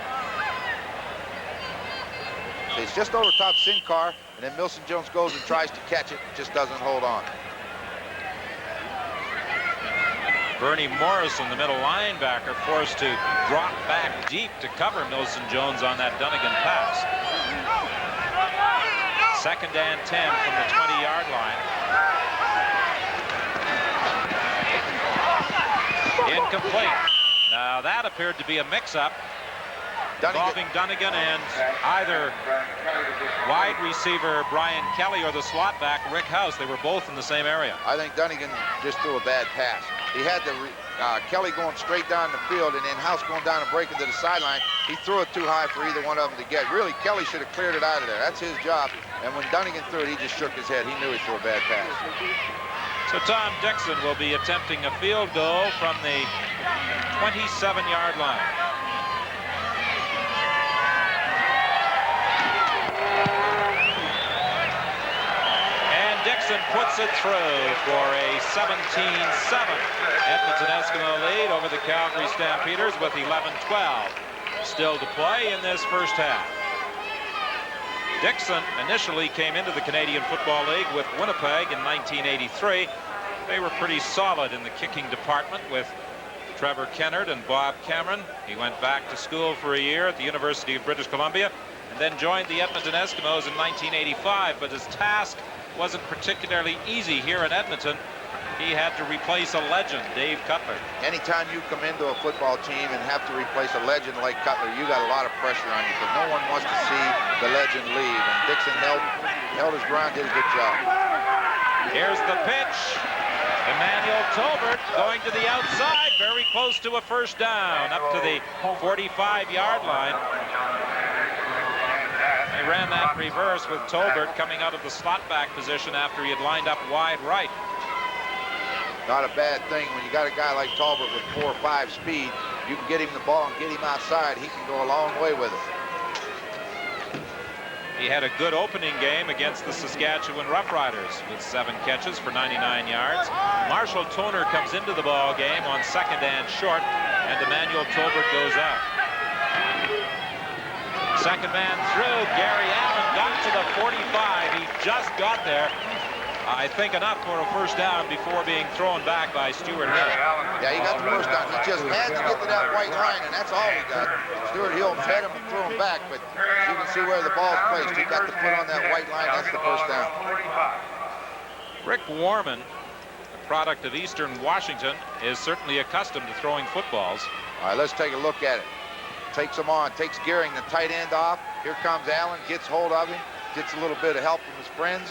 Speaker 4: So it's just over top Sincar, and then Milson Jones goes and tries to catch it, just doesn't hold on.
Speaker 5: Bernie Morrison, the middle linebacker, forced to drop back deep to cover Milson Jones on that Dunnigan pass. Second and 10 from the 20-yard line. Incomplete. Now that appeared to be a mix-up involving Dunnigan and either wide receiver Brian Kelly or the slot back Rick House. They were both in the same area.
Speaker 4: I think Dunnigan just threw a bad pass. He had Kelly going straight down the field, and then House going down and breaking to the sideline. He threw it too high for either one of them to get. Really, Kelly should have cleared it out of there. That's his job. And when Dunnigan threw it, he just shook his head. He knew he threw a bad pass.
Speaker 5: So Tom Dixon will be attempting a field goal from the 27-yard line. Dixon puts it through for a 17-7 Edmonton Eskimo lead over the Calgary Stampeders with 11-12 still to play in this first half. Dixon initially came into the Canadian Football League with Winnipeg in 1983. They were pretty solid in the kicking department with Trevor Kennard and Bob Cameron. He went back to school for a year at the University of British Columbia and then joined the Edmonton Eskimos in 1985, but his task wasn't particularly easy here in Edmonton. He had to replace a legend, Dave Cutler.
Speaker 4: Anytime you come into a football team and have to replace a legend like Cutler, you got a lot of pressure on you because no one wants to see the legend leave. And Dixon held his ground, did a good job.
Speaker 5: Here's the pitch. Emmanuel Tolbert going to the outside, very close to a first down, up to the 45-yard line. They ran that reverse with Tolbert coming out of the slot back position after he had lined up wide right.
Speaker 4: Not a bad thing when you got a guy like Tolbert with 4 or 5 speed. You can get him the ball and get him outside. He can go a long way with it.
Speaker 5: He had a good opening game against the Saskatchewan Roughriders with 7 catches for 99 yards. Marshall Toner comes into the ball game on second and short, and Emmanuel Tolbert goes out. Second man through. Gary Allen got to the 45. He just got there. I think enough for a first down before being thrown back by Stuart Hill.
Speaker 4: Yeah, he got the first down. He just had to get to that white line, and that's all he got. Stuart Hill met him and threw him back, but as you can see where the ball's placed, he got to put on that white line. That's the first down.
Speaker 5: Rick Warman, a product of Eastern Washington, is certainly accustomed to throwing footballs.
Speaker 4: All right, let's take a look at it. Takes him on, takes Gearing, the tight end, off. Here comes Allen, gets hold of him, gets a little bit of help from his friends,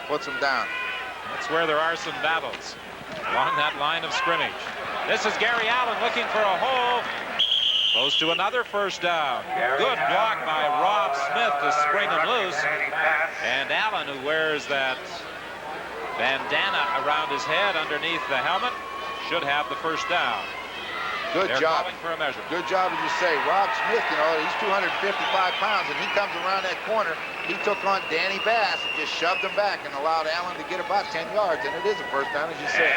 Speaker 4: puts him down.
Speaker 5: That's where there are some battles along that line of scrimmage. This is Gary Allen looking for a hole. Close to another first down. Good block by Rob Smith to spring him loose. And Allen, who wears that bandana around his head underneath the helmet, should have the first down.
Speaker 4: Good
Speaker 5: They're
Speaker 4: job.
Speaker 5: calling for a measure.
Speaker 4: Good job, as you say. Rob Smith, you know, he's 255 pounds, and he comes around that corner. He took on Danny Bass and just shoved him back and allowed Allen to get about 10 yards, and it is a first down, as you said.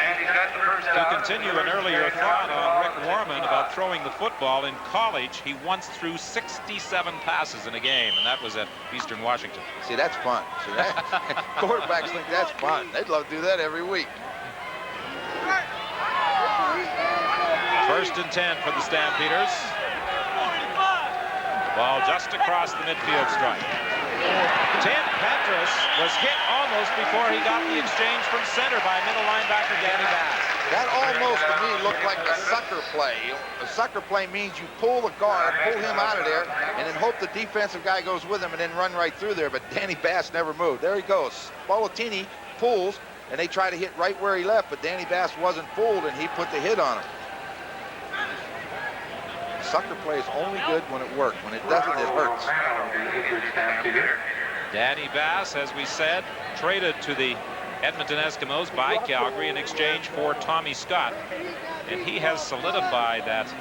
Speaker 5: To continue an earlier thought on Rick Warman about throwing the football, in college, he once threw 67 passes in a game, and that was at Eastern Washington.
Speaker 4: See, that's fun. See, that? Quarterbacks think that's fun. They'd love to do that every week.
Speaker 5: First and 10 for the Stampeders. Ball just across the midfield stripe. Tim Petras was hit almost before he got the exchange from center by middle linebacker Danny Bass.
Speaker 4: That almost, to me, looked like a sucker play. A sucker play means you pull the guard, pull him out of there, and then hope the defensive guy goes with him and then run right through there. But Danny Bass never moved. There he goes. Spolatini pulls, and they try to hit right where he left, but Danny Bass wasn't fooled, and he put the hit on him. Sucker play is only good when it works. When it doesn't, it hurts.
Speaker 5: Danny Bass, as we said, traded to the Edmonton Eskimos by Calgary in exchange for Tommy Scott. And he has solidified that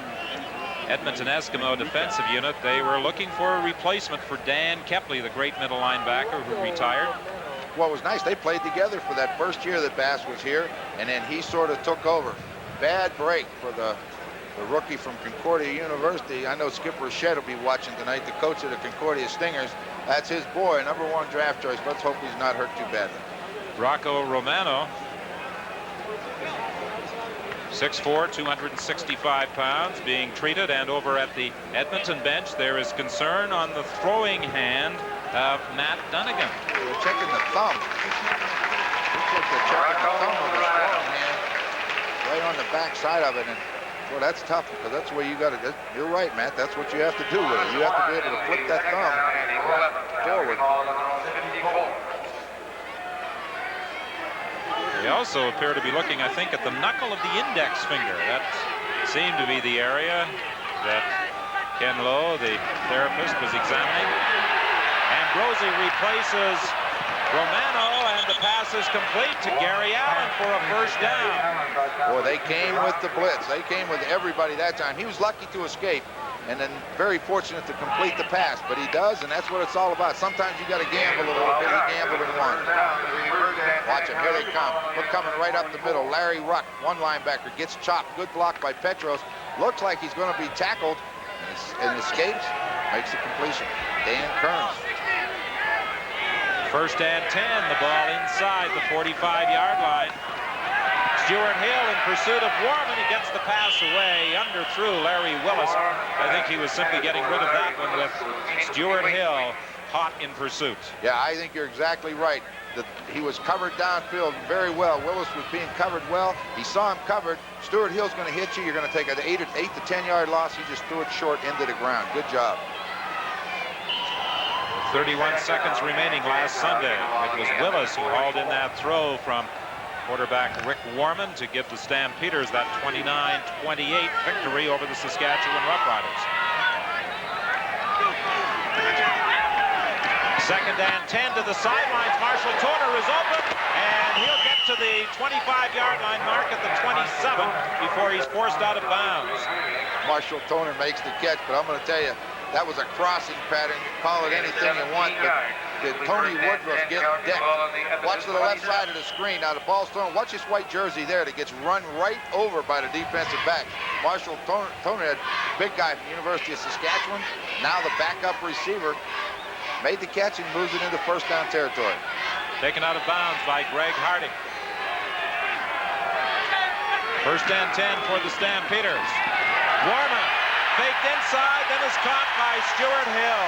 Speaker 5: Edmonton Eskimo defensive unit. They were looking for a replacement for Dan Kepley, the great middle linebacker who retired.
Speaker 4: What was nice, they played together for that first year that Bass was here, and then he sort of took over. Bad break for the rookie from Concordia University. I know Skipper Shedd will be watching tonight, the coach of the Concordia Stingers. That's his boy, #1 draft choice. Let's hope he's not hurt too badly.
Speaker 5: Rocco Romano, 6'4", 265 pounds, being treated. And over at the Edmonton bench, there is concern on the throwing hand of Matt Dunnigan.
Speaker 4: They're checking the thumb. Looks like they're checking the thumb of his throwing hand right on the back side of it. And well, that's tough, because that's where you got to. You're right, Matt. That's what you have to do with it. You have to be able to flip that thumb forward.
Speaker 5: They also appear to be looking, I think, at the knuckle of the index finger. That seemed to be the area that Ken Lowe, the therapist, was examining. Ambrosi replaces Romano, and the pass is complete to Gary Allen for a first down.
Speaker 4: Boy, they came with the blitz. They came with everybody that time. He was lucky to escape, and then very fortunate to complete the pass. But he does, and that's what it's all about. Sometimes you got to gamble a little bit. He gambled and won. Watch them. Here they come. Look, coming right up the middle. Larry Ruck, one linebacker, gets chopped. Good block by Petros. Looks like he's going to be tackled and escapes. Makes the completion. Dan Kearns.
Speaker 5: First and 10, the ball inside the 45-yard line. Stuart Hill in pursuit of Warman. He gets the pass away, underthrew Larry Willis. I think he was simply getting rid of that one with Stuart Hill hot in pursuit.
Speaker 4: Yeah, I think you're exactly right. He was covered downfield very well. Willis was being covered well. He saw him covered. Stuart Hill's going to hit you. You're going to take an 8 to 10 yard loss. He just threw it short into the ground. Good job.
Speaker 5: 31 seconds remaining last Sunday. It was Willis who hauled in that throw from quarterback Rick Warman to give the Stampeders that 29-28 victory over the Saskatchewan Roughriders. Second and 10 to the sidelines. Marshall Toner is open, and he'll get to the 25-yard line mark at the 27 before he's forced out of bounds.
Speaker 4: Marshall Toner makes the catch, but I'm going to tell you, that was a crossing pattern. Call it anything you want, but did Tony Woodruff get decked? Watch to the left side of the screen. Now the ball's thrown. Watch his white jersey there that gets run right over by the defensive back. Marshall Toner had big guy from the University of Saskatchewan. Now the backup receiver made the catch and moves it into first down territory.
Speaker 5: Taken out of bounds by Greg Harding. First and 10 for the Stampeders. Warman faked inside, then is caught by Stuart Hill.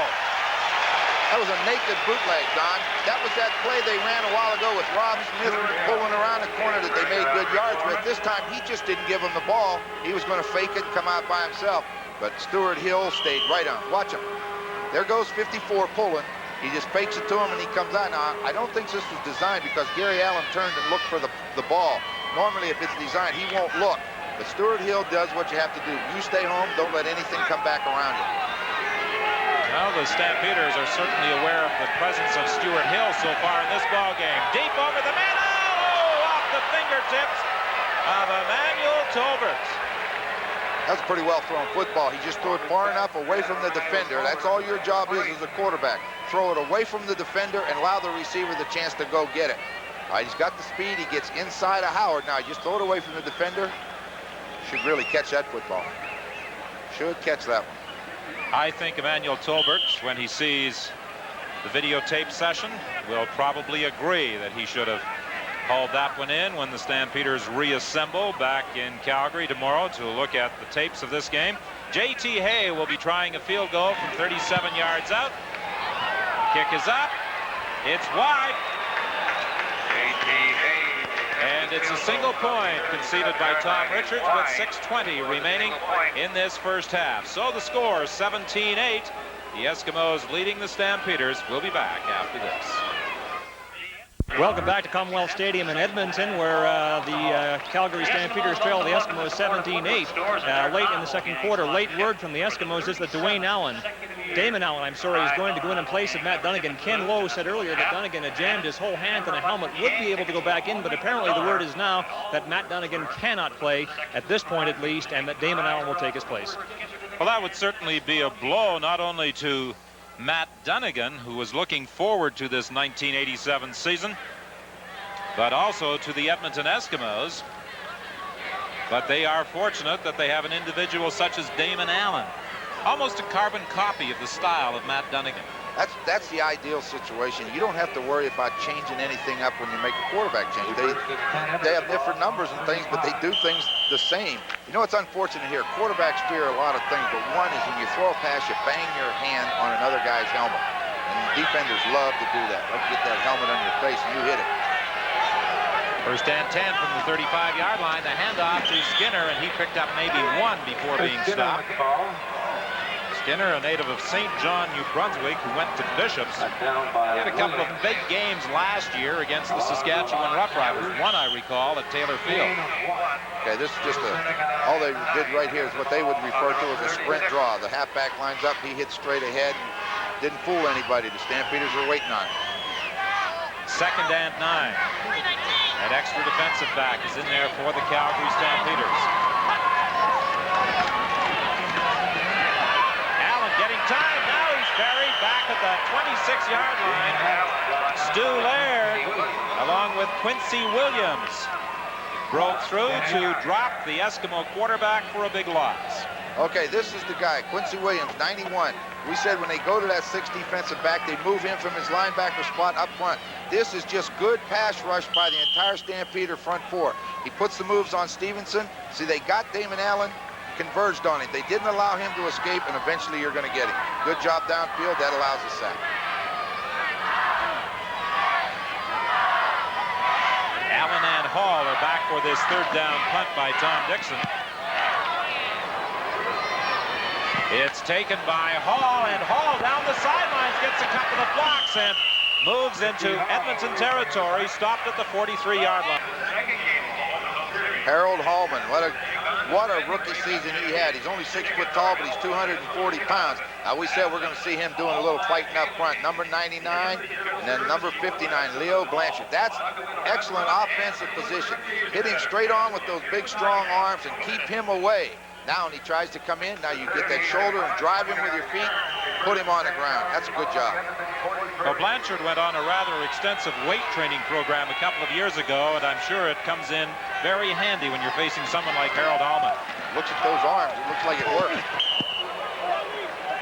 Speaker 4: That was a naked bootleg, Don. That was that play they ran a while ago with Rob Smith pulling around the corner that they made good yards with. This time, he just didn't give him the ball. He was going to fake it and come out by himself. But Stuart Hill stayed right on. Watch him. There goes 54 pulling. He just fakes it to him, and he comes out. Now, I don't think this was designed because Gary Allen turned and looked for the ball. Normally, if it's designed, he won't look. But Stuart Hill does what you have to do. You stay home. Don't let anything come back around you.
Speaker 5: Well, the Stampeders are certainly aware of the presence of Stuart Hill so far in this ball game. Deep over the man. Oh, off the fingertips of Emmanuel Tolbert.
Speaker 4: That's pretty well thrown football. He just threw it far enough away from the defender. That's all your job is as a quarterback. Throw it away from the defender and allow the receiver the chance to go get it. All right, he's got the speed. He gets inside of Howard. Now, just throw it away from the defender. Should really catch that football. Should catch that one.
Speaker 5: I think Emmanuel Tolbert, when he sees the videotape session, will probably agree that he should have hauled that one in when the Stampeders reassemble back in Calgary tomorrow to look at the tapes of this game. J.T. Hay will be trying a field goal from 37 yards out. Kick is up. It's wide.
Speaker 7: J.T. Hay.
Speaker 5: And it's a single point conceded by Tom Richards with 6:20 remaining in this first half. So the score 17-8. The Eskimos leading the Stampeders. We'll be back after this.
Speaker 1: Welcome back to Commonwealth Stadium in Edmonton, where the Calgary Stampeders trail the Eskimos 17-8 late in the second quarter. Late word from the Eskimos is that Damon Allen, is going to go in place of Matt Dunnigan. Ken Lowe said earlier that Dunnigan had jammed his whole hand in a helmet, would be able to go back in, but apparently the word is now that Matt Dunnigan cannot play, at this point at least, and that Damon Allen will take his place.
Speaker 5: Well, that would certainly be a blow not only to Matt Dunnigan, who was looking forward to this 1987 season, but also to the Edmonton Eskimos. But they are fortunate that they have an individual such as Damon Allen, almost a carbon copy of the style of Matt Dunnigan.
Speaker 4: That's the ideal situation. You don't have to worry about changing anything up when you make a quarterback change. They have different numbers and things, but they do things the same. You know what's unfortunate here? Quarterbacks fear a lot of things, but one is when you throw a pass, you bang your hand on another guy's helmet. And defenders love to do that. Love to get that helmet on your face and you hit it.
Speaker 5: First and 10 from the 35-yard line. The handoff to Skinner, and he picked up maybe one before being stopped. Skinner, a native of St. John, New Brunswick, who went to Bishops. He had a couple of big games last year against the Saskatchewan Roughriders. One, I recall, at Taylor Field.
Speaker 4: Okay, this is just all they did right here is what they would refer to as a sprint draw. The halfback lines up, he hits straight ahead, and didn't fool anybody. The Stampeders were waiting on him.
Speaker 5: Second and 9. That extra defensive back is in there for the Calgary Stampeders. Getting time. Now he's buried back at the 26-yard line. Stu Laird, along with Quincy Williams, broke through to drop the Eskimo quarterback for a big loss.
Speaker 4: Okay, this is the guy, Quincy Williams, 91. We said when they go to that 6 defensive back, they move him from his linebacker spot up front. This is just good pass rush by the entire Stampeder front four. He puts the moves on Stevenson. See, they got Damon Allen, converged on it. They didn't allow him to escape, and eventually you're going to get him. Good job downfield. That allows a sack.
Speaker 5: Allen and Hall are back for this third down punt by Tom Dixon. It's taken by Hall, and Hall down the sidelines gets a couple of blocks and moves into Edmonton territory, stopped at the 43-yard line.
Speaker 4: Harold Hallman, what a rookie season he had. He's only 6 foot tall, but he's 240 pounds. Now, we said we're going to see him doing a little fighting up front. Number 99, and then number 59, Leo Blanchard. That's excellent offensive position. Hit him straight on with those big, strong arms and keep him away. Now, when he tries to come in, now you get that shoulder and drive him with your feet, put him on the ground. That's a good job.
Speaker 5: Well, Blanchard went on a rather extensive weight training program a couple of years ago, and I'm sure it comes in very handy when you're facing someone like Harold Hallman.
Speaker 4: Looks at those arms. It looks like it worked.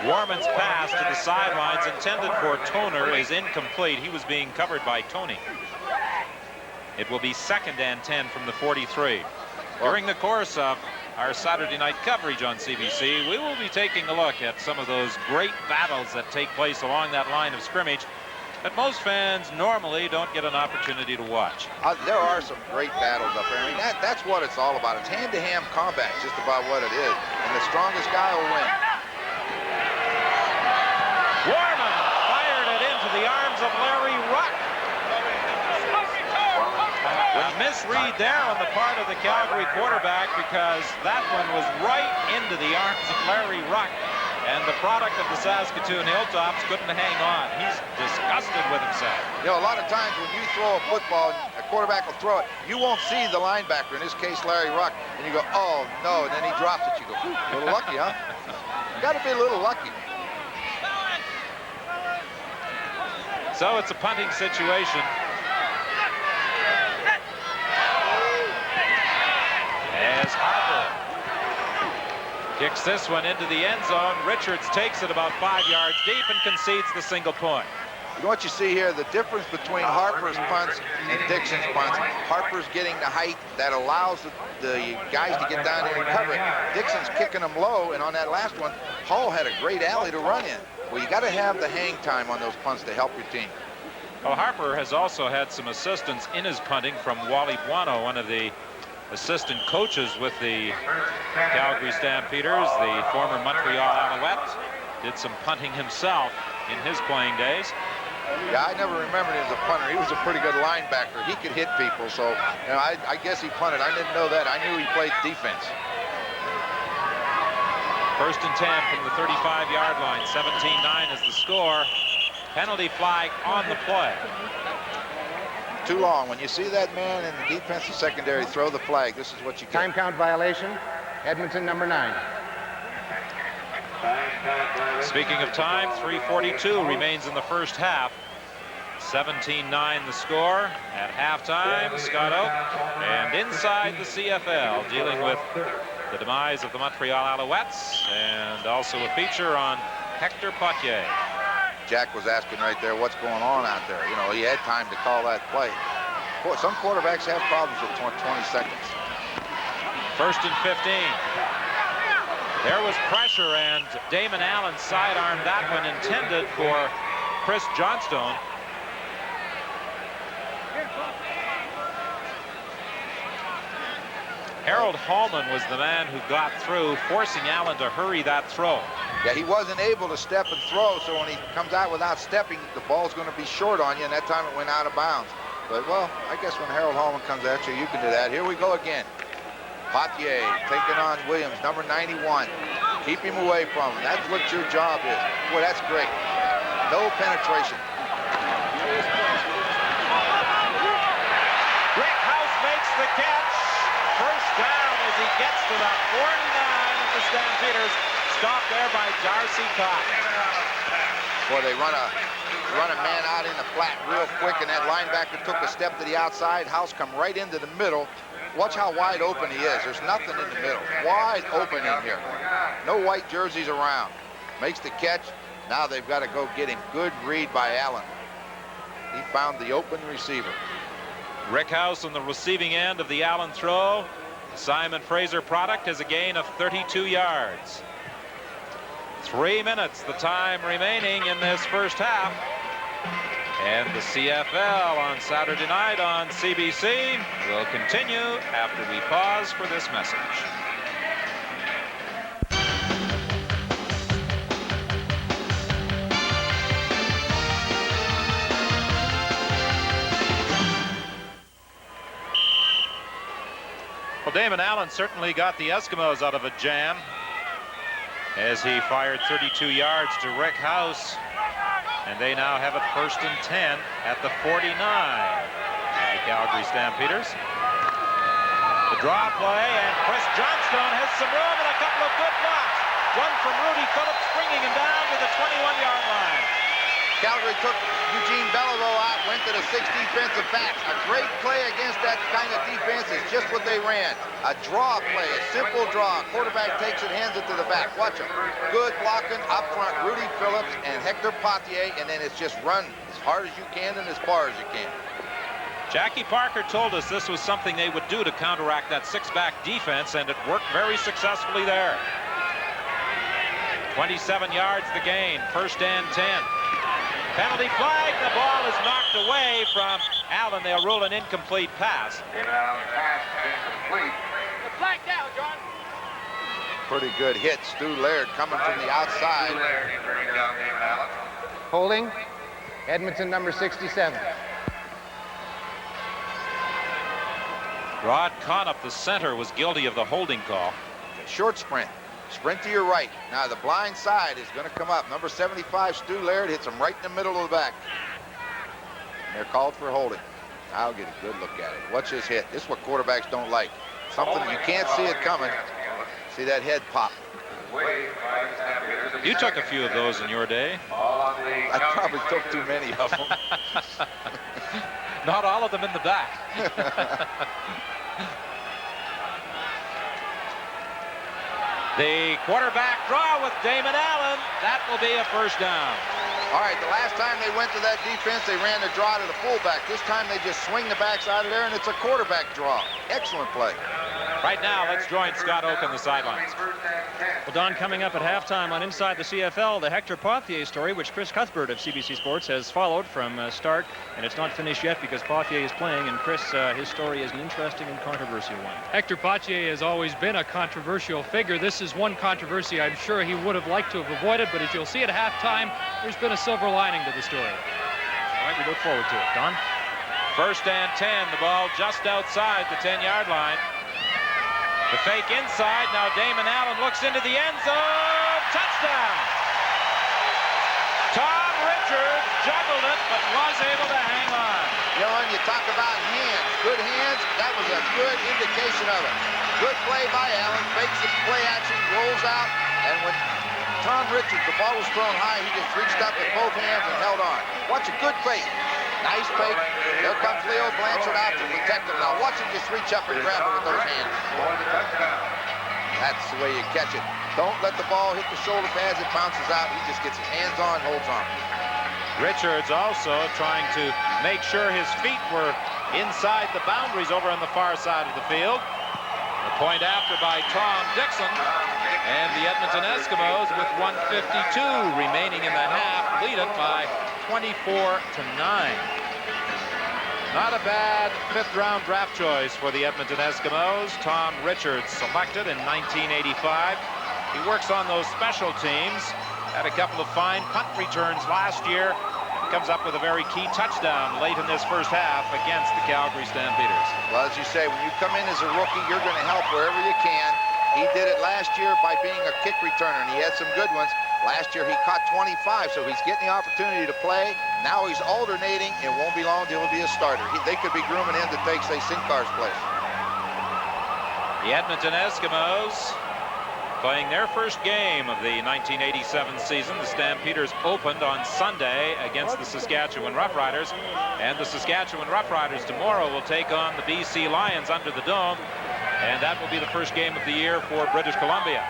Speaker 5: Warman's pass to the sidelines intended for Toner is incomplete. He was being covered by Tony. It will be 2nd and 10 from the 43. During the course of our Saturday night coverage on CBC, we will be taking a look at some of those great battles that take place along that line of scrimmage that most fans normally don't get an opportunity to watch.
Speaker 4: There are some great battles up there. I mean, that's what it's all about. It's hand-to-hand combat, just about what it is. And the strongest guy will win.
Speaker 5: Warman fired it into the arms of Larry Ruck. A misread there on the part of the Calgary quarterback, because that one was right into the arms of Larry Ruck. And the product of the Saskatoon Hilltops couldn't hang on. He's disgusted with himself.
Speaker 4: You know, a lot of times when you throw a football, a quarterback will throw it, you won't see the linebacker, in this case Larry Ruck, and you go, oh no, and then he drops it. You go, a little lucky, huh? You got to be a little lucky.
Speaker 5: So it's a punting situation. As Harper kicks this one into the end zone, Richards takes it about 5 yards deep and concedes the single point.
Speaker 4: You know what you see here, the difference between Harper's punts and Dixon's punts. Harper's getting the height that allows the guys to get down there and cover it. Dixon's kicking them low, and on that last one, Hull had a great alley to run in. Well, you got to have the hang time on those punts to help your team.
Speaker 5: Well, Harper has also had some assistance in his punting from Wally Buono, one of the assistant coaches with the Calgary Stampeders, the former Montreal Alouette. Did some punting himself in his playing days.
Speaker 4: Yeah, I never remembered him as a punter. He was a pretty good linebacker. He could hit people, so you know, I guess he punted. I didn't know that. I knew he played defense.
Speaker 5: 1st and 10 from the 35-yard line. 17-9 is the score. Penalty flag on the play.
Speaker 4: Too long. When you see that man in the defensive secondary throw the flag, this is what you get.
Speaker 6: Time count violation, Edmonton number 9.
Speaker 5: Speaking of time, 3:42 remains in the first half. 17-9 the score at halftime. Scott Oak, and inside the CFL, dealing with the demise of the Montreal Alouettes, and also a feature on Hector Potier.
Speaker 4: Jack was asking right there what's going on out there. You know, he had time to call that play. Boy, some quarterbacks have problems with 20 seconds.
Speaker 5: 1st and 15. There was pressure, and Damon Allen sidearmed that one, intended for Chris Johnstone. Harold Hallman was the man who got through, forcing Allen to hurry that throw.
Speaker 4: Yeah, he wasn't able to step and throw, so when he comes out without stepping, the ball's going to be short on you, and that time it went out of bounds. But, well, I guess when Harold Hallman comes at you, you can do that. Here we go again. Potier taking on Williams, number 91. Keep him away from him. That's what your job is. Boy, that's great. No penetration.
Speaker 5: Rick House makes the catch. First down as he gets to the 49 of the Stampeders. Stopped there by Darcy Cox.
Speaker 4: Boy, they run a man out in the flat real quick, and that linebacker took a step to the outside. House come right into the middle. Watch how wide open he is. There's nothing in the middle. Wide open in here. No white jerseys around. Makes the catch. Now they've got to go get him. Good read by Allen. He found the open receiver.
Speaker 5: Rick House on the receiving end of the Allen throw. Simon Fraser product has a gain of 32 yards. 3 minutes, the time remaining in this first half. And the CFL on Saturday night on CBC will continue after we pause for this message. Well, Damon Allen certainly got the Eskimos out of a jam as he fired 32 yards to Rick House. And they now have it 1st and 10 at the 49. The Calgary Stampeders. The draw play, and Chris Johnstone has some room and a couple of good blocks. One from Rudy Phillips, bringing him down to the 21-yard line.
Speaker 4: Calgary took Eugene Beliveau out, went to the 6 defensive backs. A great play against that kind of defense is just what they ran. A draw play, a simple draw. Quarterback takes it, hands it to the back. Watch him. Good blocking up front, Rudy Phillips and Hector Potier, and then it's just run as hard as you can and as far as you can.
Speaker 5: Jackie Parker told us this was something they would do to counteract that 6-back defense, and it worked very successfully there. 27 yards the gain, 1st and 10. Penalty flag, the ball is knocked away from Allen. They'll rule an incomplete pass.
Speaker 7: Pass incomplete.
Speaker 6: The flag down, John.
Speaker 4: Pretty good hit. Stu Laird coming from the outside.
Speaker 6: Holding. Edmonton number 67.
Speaker 5: Rod Conop, the center, was guilty of the holding call.
Speaker 4: Short sprint. Sprint to your right. Now the blind side is going to come up. Number 75, Stu Laird, hits him right in the middle of the back. And they're called for holding. I'll get a good look at it. Watch this hit. This is what quarterbacks don't like. Something you can't see it coming. See that head pop.
Speaker 5: You took a few of those in your day.
Speaker 4: I probably took too many of them.
Speaker 5: Not all of them in the back. The quarterback draw with Damon Allen. That will be a 1st down.
Speaker 4: All right, the last time they went to that defense, they ran the draw to the fullback. This time they just swing the backs out of there, and it's a quarterback draw. Excellent play.
Speaker 5: Right now, let's join Scott Oak on the sidelines.
Speaker 1: Well, Don, coming up at halftime on Inside the CFL, the Hector Potier story, which Chris Cuthbert of CBC Sports has followed from start, and it's not finished yet because Potier is playing, and Chris, his story is an interesting and controversial one.
Speaker 8: Hector Potier has always been a controversial figure. This is one controversy I'm sure he would have liked to have avoided, but as you'll see at halftime, there's been a silver lining to the story.
Speaker 1: All right, we look forward to it. Don?
Speaker 5: 1st and 10, the ball just outside the 10-yard line. The fake inside, now Damon Allen looks into the end zone, touchdown! Tom Richards juggled it, but was able to hang on.
Speaker 4: You know, when you talk about hands, good hands, that was a good indication of it. Good play by Allen, fakes the play action, rolls out, and when Tom Richards, the ball was thrown high, he just reached up with both hands and held on. Watch a good fake. Nice fake. There comes Leo Blanchard out to protect him. Now watch him just reach up and grab it with those hands. That's the way you catch it. Don't let the ball hit the shoulder pads. It bounces out. He just gets his hands on, holds on.
Speaker 5: Richards also trying to make sure his feet were inside the boundaries over on the far side of the field. The point after by Tom Dixon. And the Edmonton Eskimos with 1:52 remaining in the half lead it by 24-9. Not a bad 5th-round draft choice for the Edmonton Eskimos. Tom Richards selected in 1985. He works on those special teams. Had a couple of fine punt returns last year. Comes up with a very key touchdown late in this 1st half against the Calgary Stampeders.
Speaker 4: Well, as you say, when you come in as a rookie, you're going to help wherever you can. He did it last year by being a kick returner, and he had some good ones. Last year he caught 25, so he's getting the opportunity to play. Now he's alternating. It won't be long till he'll be a starter. They could be grooming him to take, say, Sincar's place.
Speaker 5: The Edmonton Eskimos playing their 1st game of the 1987 season. The Stampeders opened on Sunday against the Saskatchewan Roughriders, and the Saskatchewan Roughriders tomorrow will take on the BC Lions under the dome, and that will be the 1st game of the year for British Columbia.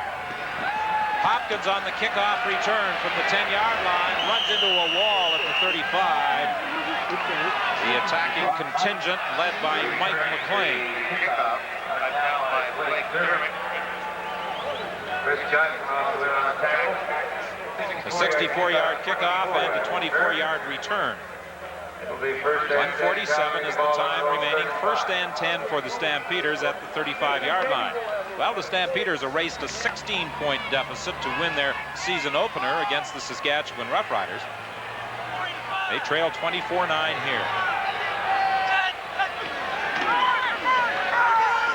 Speaker 5: Hopkins on the kickoff return from the 10-yard line, runs into a wall at the 35. The attacking contingent led by Mike McLean. A 64-yard kickoff and a 24-yard return. 1:47 is the time remaining. 1st and 10 for the Stampeders at the 35-yard line. Well, the Stampeders erased a 16-point deficit to win their season opener against the Saskatchewan Roughriders. They trail 24-9 here.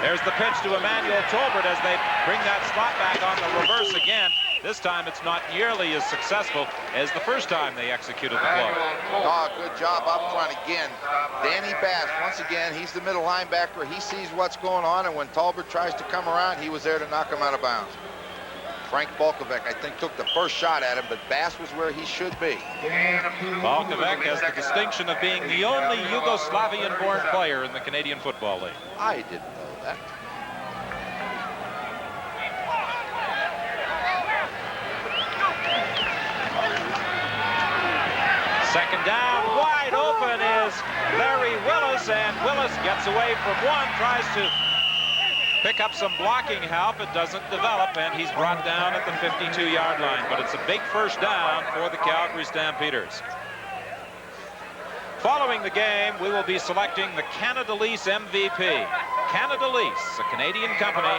Speaker 5: There's the pitch to Emmanuel Tolbert as they bring that slot back on the reverse again. This time it's not nearly as successful as the 1st time they executed the play.
Speaker 4: Oh, good job up front again. Danny Bass, once again, he's the middle linebacker. He sees what's going on, and when Tolbert tries to come around, he was there to knock him out of bounds. Frank Balkovec, I think, took the first shot at him, but Bass was where he should be.
Speaker 5: Balkovec has the distinction of being the only Yugoslavian-born player in the Canadian Football League.
Speaker 4: I didn't know that.
Speaker 5: Second down, wide open is Larry Willis, and Willis gets away from one, tries to pick up some blocking help. It doesn't develop, and he's brought down at the 52-yard line. But it's a big first down for the Calgary Stampeders. Following the game, we will be selecting the Canada Lease MVP. Canada Lease, a Canadian company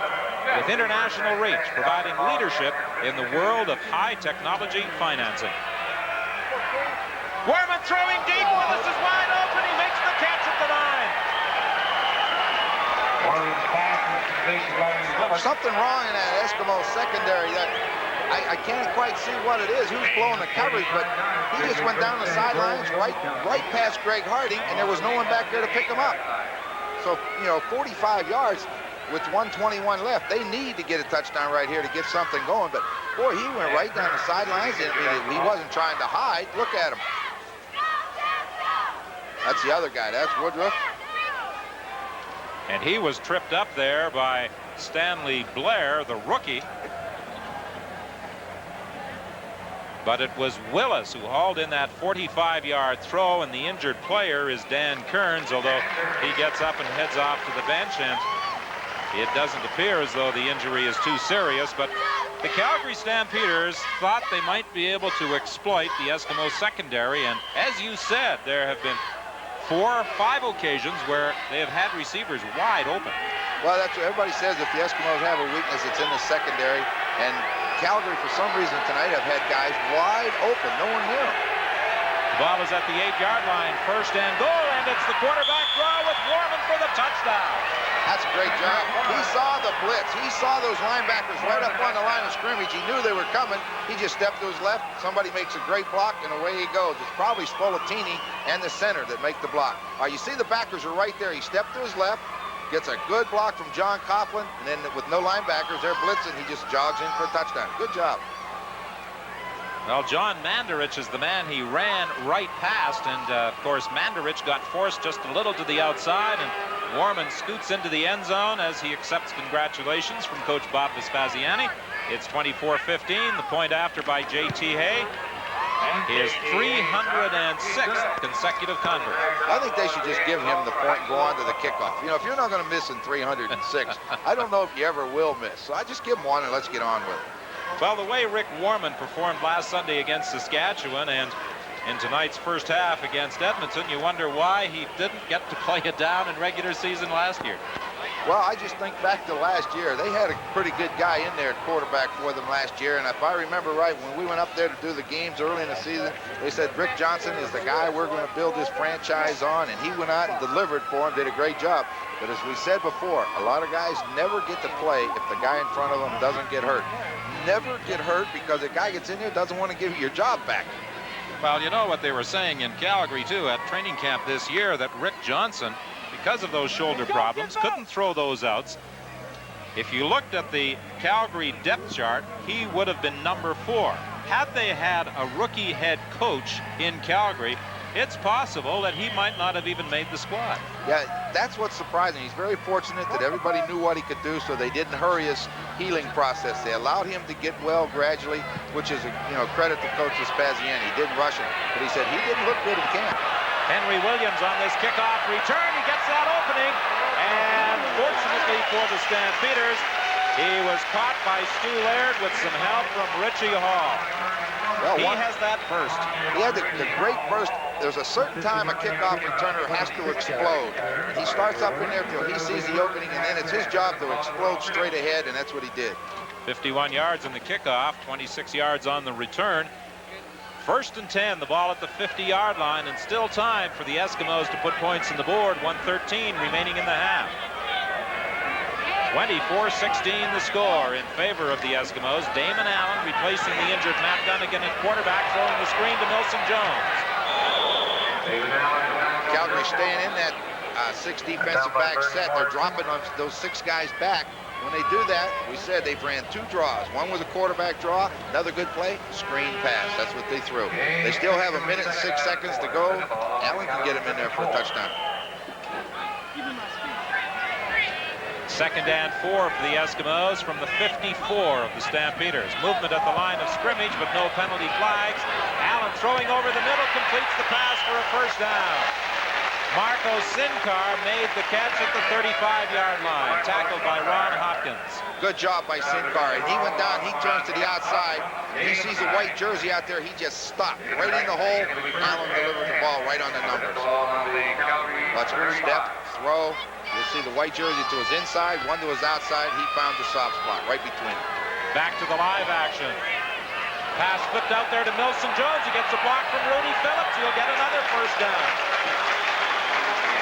Speaker 5: with international reach, providing leadership in the world of high technology financing. Werman throwing deep. Willis is wide open. He makes the catch at the line.
Speaker 4: Something wrong in that Eskimo secondary. I can't quite see what it is. Who's blowing the coverage, but he just went down the sidelines right past Greg Harding, and there was no one back there to pick him up. So, 45 yards with 1:21 left. They need to get a touchdown right here to get something going. But, boy, he went right down the sidelines, and he wasn't trying to hide. Look at him. That's the other guy. That's Woodruff.
Speaker 5: And he was tripped up there by Stanley Blair, the rookie. But it was Willis who hauled in that 45-yard throw, and the injured player is Dan Kearns, although he gets up and heads off to the bench, and it doesn't appear as though the injury is too serious. But the Calgary Stampeders thought they might be able to exploit the Eskimo secondary, and as you said, there have been 4 or 5 occasions where they have had receivers wide open.
Speaker 4: Well, that's what everybody says. If the Eskimos have a weakness, it's in the secondary. And Calgary, for some reason tonight, have had guys wide open. No one near them.
Speaker 5: The ball is at the 8-yard line. First and goal, and it's the quarterback draw with Warman for the touchdown.
Speaker 4: That's a great job. He saw the blitz. He saw those linebackers right up on the line of scrimmage. He knew they were coming. He just stepped to his left. Somebody makes a great block, and away he goes. It's probably Spolatini and the center that make the block. You see the backers are right there. He stepped to his left, gets a good block from John Coughlin, and then with no linebackers, they're blitzing. He just jogs in for a touchdown. Good job.
Speaker 5: Well, John Mandarich is the man he ran right past, and of course Mandarich got forced just a little to the outside, and Warman scoots into the end zone as he accepts congratulations from Coach Bob Vespasiani. It's 24-15, the point after by J.T. Hay. His 306th consecutive convert.
Speaker 4: I think they should just give him the point and go on to the kickoff. If you're not going to miss in 306, I don't know if you ever will miss. So I just give him one and let's get on with it.
Speaker 5: Well, the way Rick Warman performed last Sunday against Saskatchewan and in tonight's first half against Edmonton, you wonder why he didn't get to play it down in regular season last year.
Speaker 4: Well, I just think back to last year. They had a pretty good guy in there at quarterback for them last year, and if I remember right, when we went up there to do the games early in the season, they said Rick Johnson is the guy we're going to build this franchise on, and he went out and delivered for him, did a great job. But as we said before, a lot of guys never get to play if the guy in front of them doesn't get hurt. Never get hurt because the guy gets in there doesn't want to give you your job back.
Speaker 5: Well, you know what they were saying in Calgary, too, at training camp this year, that Rick Johnson, because of those shoulder problems, couldn't throw those outs. If you looked at the Calgary depth chart, he would have been number 4. Had they had a rookie head coach in Calgary, it's possible that he might not have even made the squad.
Speaker 4: Yeah, that's what's surprising. He's very fortunate that everybody knew what he could do, so they didn't hurry his healing process. They allowed him to get well gradually, which is, credit to Coach Vespasiani. He didn't rush him, but he said he didn't look good in camp.
Speaker 5: Henry Williams on this kickoff return. He gets that opening, and fortunately for the Stampeders, he was caught by Stu Laird with some help from Richie Hall. Well, he has that burst.
Speaker 4: He had the great burst. There's a certain time a kickoff returner has to explode. He starts up in there till he sees the opening, and then it's his job to explode straight ahead, and that's what he did. 51
Speaker 5: yards in the kickoff, 26 yards on the return. First and 10, the ball at the 50-yard line, and still time for the Eskimos to put points on the board. 1:13 remaining in the half. 24-16 the score in favor of the Eskimos. Damon Allen replacing the injured Matt Dunnigan at quarterback, throwing the screen to Milson Jones.
Speaker 4: Calgary staying in that 6 defensive back set. They're dropping those 6 guys back. when they do that, we said they've ran 2 draws. One was a quarterback draw, another good play, screen pass. That's what they threw. They still have 1 minute and 6 seconds to go. Allen can get him in there for a touchdown.
Speaker 5: 2nd and 4 for the Eskimos from the 54 of the Stampeders. Movement at the line of scrimmage, but no penalty flags. Allen throwing over the middle, completes the pass for a first down. Marco Sinkar made the catch at the 35-yard line, tackled by Ron Hopkins.
Speaker 4: Good job by Sinkar. And he went down, he turns to the outside, and he sees a white jersey out there. He just stopped right in the hole. Allen delivered the ball right on the numbers. Watch him step, throw. You'll see the white jersey to his inside, one to his outside. He found the soft spot right between them.
Speaker 5: Back to the live action. Pass flipped out there to Milson Jones. He gets a block from Rudy Phillips. He'll get another first down.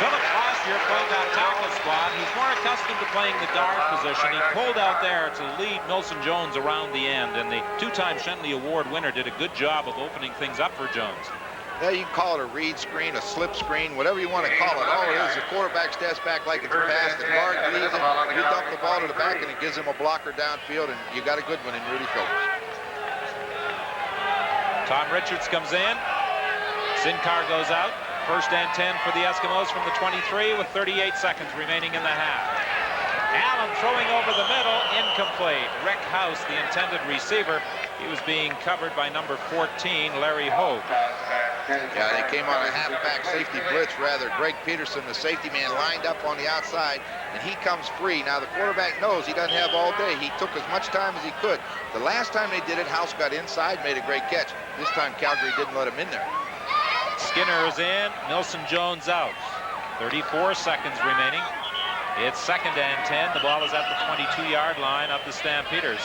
Speaker 5: Phillips last year played that tackle spot. He's more accustomed to playing the guard position. He pulled out there to lead Milson Jones around the end, and the 2-time Shenley Award winner did a good job of opening things up for Jones.
Speaker 4: Yeah, you can call it a read screen, a slip screen, whatever you want to call it. All it is, the quarterback steps back like it's a pass, the guard leads it, you dump the ball to the back, and it gives him a blocker downfield, and you got a good one in Rudy Phillips.
Speaker 5: Tom Richards comes in. Sinkar goes out. 1st and 10 for the Eskimos from the 23 with 38 seconds remaining in the half. Allen throwing over the middle, incomplete. Rick House, the intended receiver, he was being covered by number 14, Larry Hogue.
Speaker 4: Yeah, they came on a halfback safety blitz, rather. Greg Peterson, the safety man, lined up on the outside, and he comes free. Now, the quarterback knows he doesn't have all day. He took as much time as he could. The last time they did it, House got inside, made a great catch. This time, Calgary didn't let him in there.
Speaker 5: Skinner is in, Milson Jones out. 34 seconds remaining. It's 2nd and 10. The ball is at the 22-yard line of the Stampeders.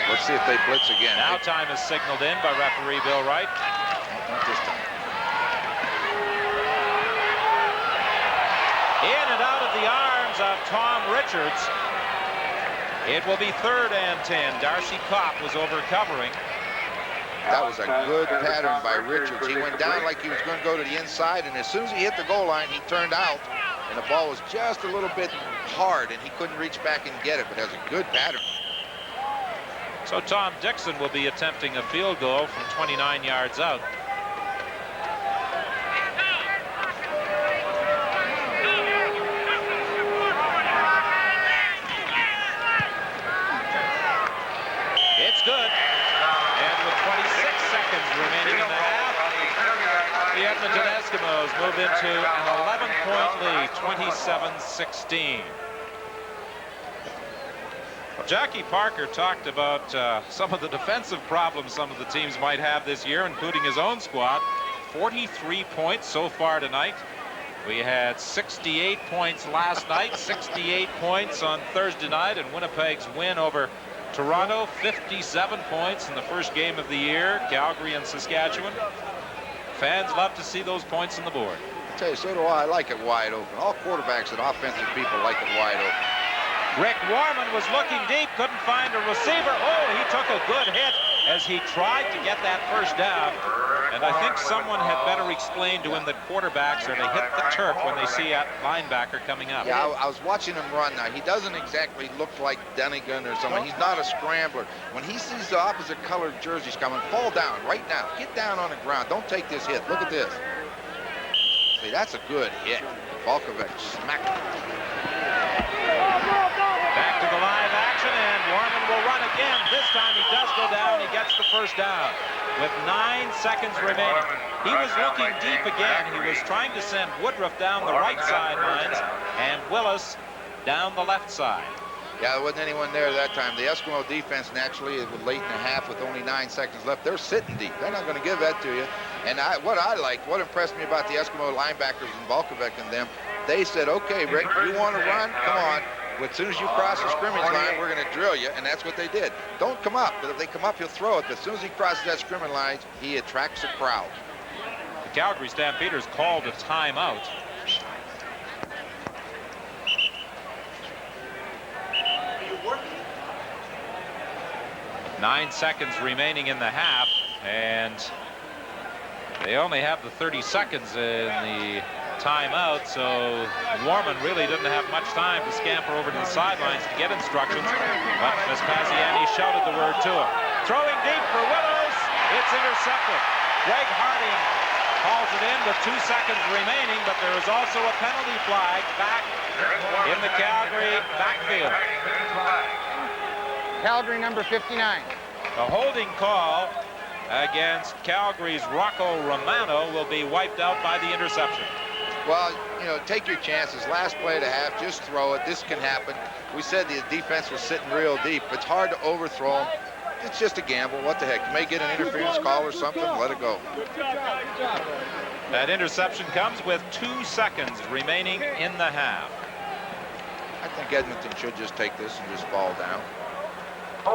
Speaker 4: Let's see if they blitz again.
Speaker 5: Now time is signaled in by referee Bill Wright.
Speaker 4: Not this time.
Speaker 5: In and out of the arms of Tom Richards. It will be 3rd and 10. Darcy Kopp was over covering.
Speaker 4: That was a good pattern by Richards. He went down like he was going to go to the inside, and as soon as he hit the goal line, he turned out, and the ball was just a little bit hard, and he couldn't reach back and get it, but that was a good pattern.
Speaker 5: So Tom Dixon will be attempting a field goal from 29 yards out. It's good. And with 26 seconds remaining in the half, the Edmonton Eskimos move into an 11-point lead, 27-16. Well, Jackie Parker talked about some of the defensive problems some of the teams might have this year, including his own squad. 43 points so far tonight. We had 68 points last night, 68 points on Thursday night, and Winnipeg's win over Toronto, 57 points in the first game of the year, Calgary and Saskatchewan. Fans love to see those points on the board.
Speaker 4: I tell you, so do I. I like it wide open. All quarterbacks and offensive people like it wide open.
Speaker 5: Rick Warman was looking deep, couldn't find a receiver. Oh, he took a good hit as he tried to get that first down. And I think someone had better explain to him that quarterbacks are to hit the turf when they see a linebacker coming up.
Speaker 4: Yeah, I was watching him run now. He doesn't exactly look like Dunnigan or someone. He's not a scrambler. When he sees the opposite colored jerseys coming, fall down right now. Get down on the ground. Don't take this hit. Look at this. See, that's a good hit. Volkovich smacked him.
Speaker 5: Back to the live action, and Warman will run again. This time he does go down. He gets the first down with 9 seconds remaining. He was looking deep again. He was trying to send Woodruff down the right sidelines and Willis down the left side.
Speaker 4: Yeah, there wasn't anyone there that time. The Eskimo defense, naturally, it was late in the half with only 9 seconds left. They're sitting deep. They're not going to give that to you. And what impressed me about the Eskimo linebackers and Volkovich and them, they said, okay, Rick, you want to run? Come on. As soon as you cross the scrimmage line, we're going to drill you, and that's what they did. Don't come up, but if they come up, he'll throw it. But as soon as he crosses that scrimmage line, he attracts a crowd.
Speaker 5: The Calgary Stampeders called a timeout. 9 seconds remaining in the half, and they only have the 30 seconds in the timeout, so Warman really didn't have much time to scamper over to the sidelines to get instructions, but Vespasiani shouted the word to him. Throwing deep for Willows, it's intercepted. Greg Harding calls it in with 2 seconds remaining, but there is also a penalty flag back in the Calgary backfield.
Speaker 6: Calgary number 59.
Speaker 5: The holding call against Calgary's Rocco Romano will be wiped out by the interception.
Speaker 4: Well, you know, take your chances. Last play of the half, just throw it. This can happen. We said the defense was sitting real deep. It's hard to overthrow them. It's just a gamble. What the heck? You may get an interference call or something. Let it go.
Speaker 5: That interception comes with 2 seconds remaining in the half.
Speaker 4: I think Edmonton should just take this and just fall down. You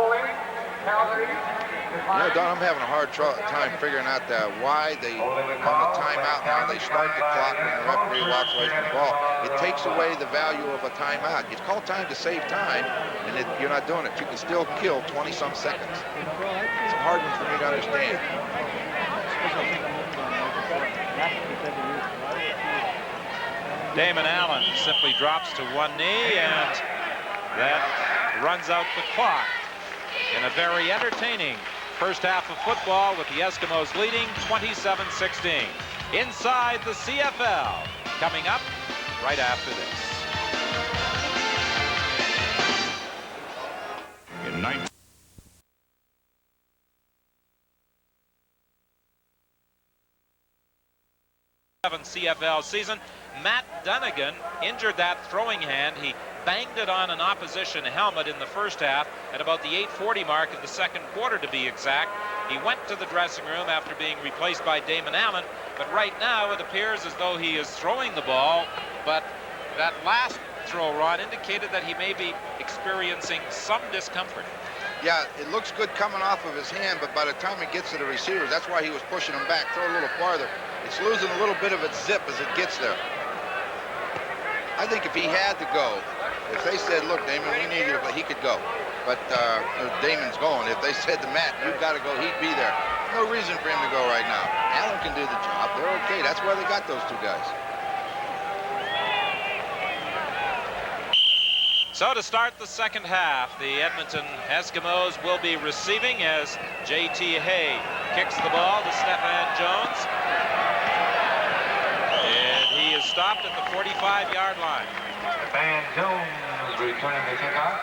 Speaker 4: know, Don, I'm having a hard time figuring out why they, on the timeout now, they start the clock when the referee walks away from the ball. It takes away the value of a timeout. It's called time to save time, and you're not doing it. You can still kill 20-some seconds. It's a hard one for me to understand.
Speaker 5: Damon Allen simply drops to one knee, and that runs out the clock in a very entertaining first half of football, with the Eskimos leading 27-16. Inside the CFL, coming up right after this.
Speaker 2: In 19
Speaker 5: CFL season, Matt Dunnigan injured that throwing hand. He banged it on an opposition helmet in the first half at about the 8:40 mark of the second quarter, to be exact. He went to the dressing room after being replaced by Damon Allen, but right now it appears as though he is throwing the ball, but that last throw, Ron, indicated that he may be experiencing some discomfort.
Speaker 4: Yeah, it looks good coming off of his hand, but by the time it gets to the receivers, that's why he was pushing him back. Throw a little farther. It's losing a little bit of its zip as it gets there. I think if he had to go, if they said, look, Damon, we need you to play, he could go. But Damon's going. If they said to Matt, you've got to go, he'd be there. No reason for him to go right now. Allen can do the job. They're okay. That's why they got those two guys.
Speaker 5: So to start the second half, the Edmonton Eskimos will be receiving as J.T. Hay kicks the ball to Stephan Jones. And he is stopped at the 45-yard line.
Speaker 7: Stephan Jones returning the kickoff.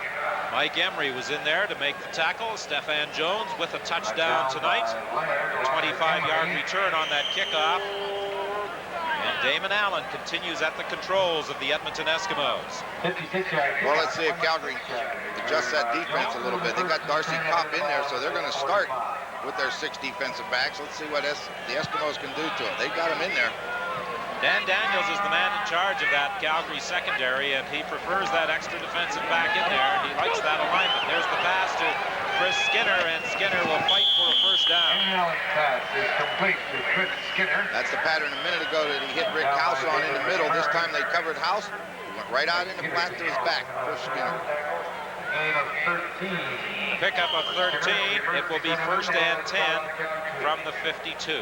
Speaker 5: Mike Emery was in there to make the tackle. Stephan Jones with a touchdown tonight. 25-yard return on that kickoff. And Damon Allen continues at the controls of the Edmonton Eskimos.
Speaker 4: Well, let's see if Calgary adjusts that defense a little bit. They got Darcy Kopp in there, so they're going to start with their 6 defensive backs. Let's see what the Eskimos can do to it. They've got him in there.
Speaker 5: Dan Daniels is the man in charge of that Calgary secondary, and he prefers that extra defensive back in there, and he likes that alignment. There's the pass to Chris Skinner, and Skinner will fight for a first down.
Speaker 7: Pass is complete to Chris Skinner.
Speaker 4: That's the pattern a minute ago that he hit Rick House on in the middle. This time they covered House. He went right out in the flat to his back. Chris Skinner.
Speaker 7: Gain of 13.
Speaker 5: Pickup of 13. It will be first and 10 from the 52.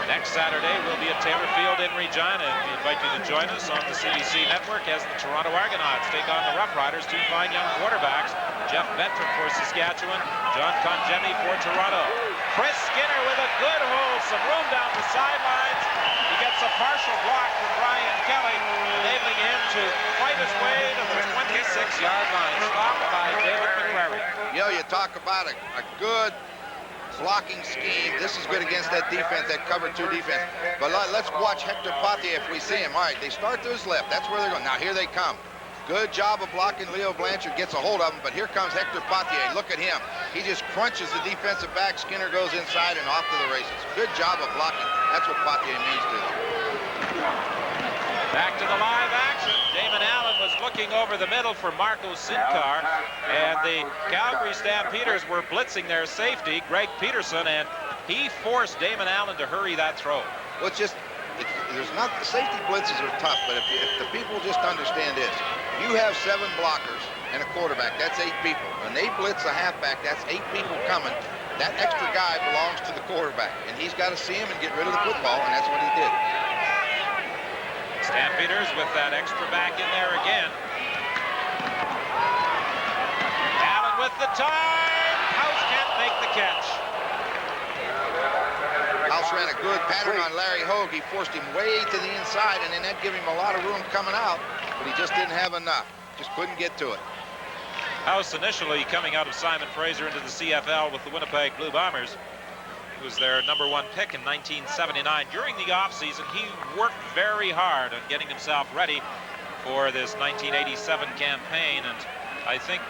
Speaker 5: Next Saturday, we'll be at Taylor Field in Regina, and we invite you to join us on the CBC network as the Toronto Argonauts take on the Rough Riders, 2 fine young quarterbacks, Jeff Bentram for Saskatchewan, John Conjemi for Toronto. Chris Skinner with a good hold, some room down the sidelines. He gets a partial block from Brian Kelly, enabling him to fight his way to the 26-yard line, stopped by David McCrary.
Speaker 4: You know, you talk about a good blocking scheme. This is good against that defense, that cover 2 defense. But let's watch Hector Pothier if we see him. All right, they start to his left. That's where they're going. Now, here they come. Good job of blocking. Leo Blanchard gets a hold of him, but here comes Hector Pothier. Look at him. He just crunches the defensive back. Skinner goes inside and off to the races. Good job of blocking. That's what Pothier means to them.
Speaker 5: Back to the live action. Damon Allen was looking over the middle for Marco Sinkar, and the Calgary Stampeders were blitzing their safety, Greg Peterson, and he forced Damon Allen to hurry that throw.
Speaker 4: Well, it's there's not, the safety blitzes are tough, but if the people just understand this, you have 7 blockers and a quarterback, that's 8 people. When they blitz a halfback, that's 8 people coming. That extra guy belongs to the quarterback, and he's got to see him and get rid of the football, and that's what he did.
Speaker 5: Stampeders with that extra back in there again. Allen with the time. House can't make the catch.
Speaker 4: House ran a good pattern on Larry Hogue. He forced him way to the inside, and then that gave him a lot of room coming out, but he just didn't have enough. Just couldn't get to it.
Speaker 5: House initially coming out of Simon Fraser into the CFL with the Winnipeg Blue Bombers. He was their #1 pick in 1979. During the offseason, he worked very hard on getting himself ready for this 1987 campaign, and I think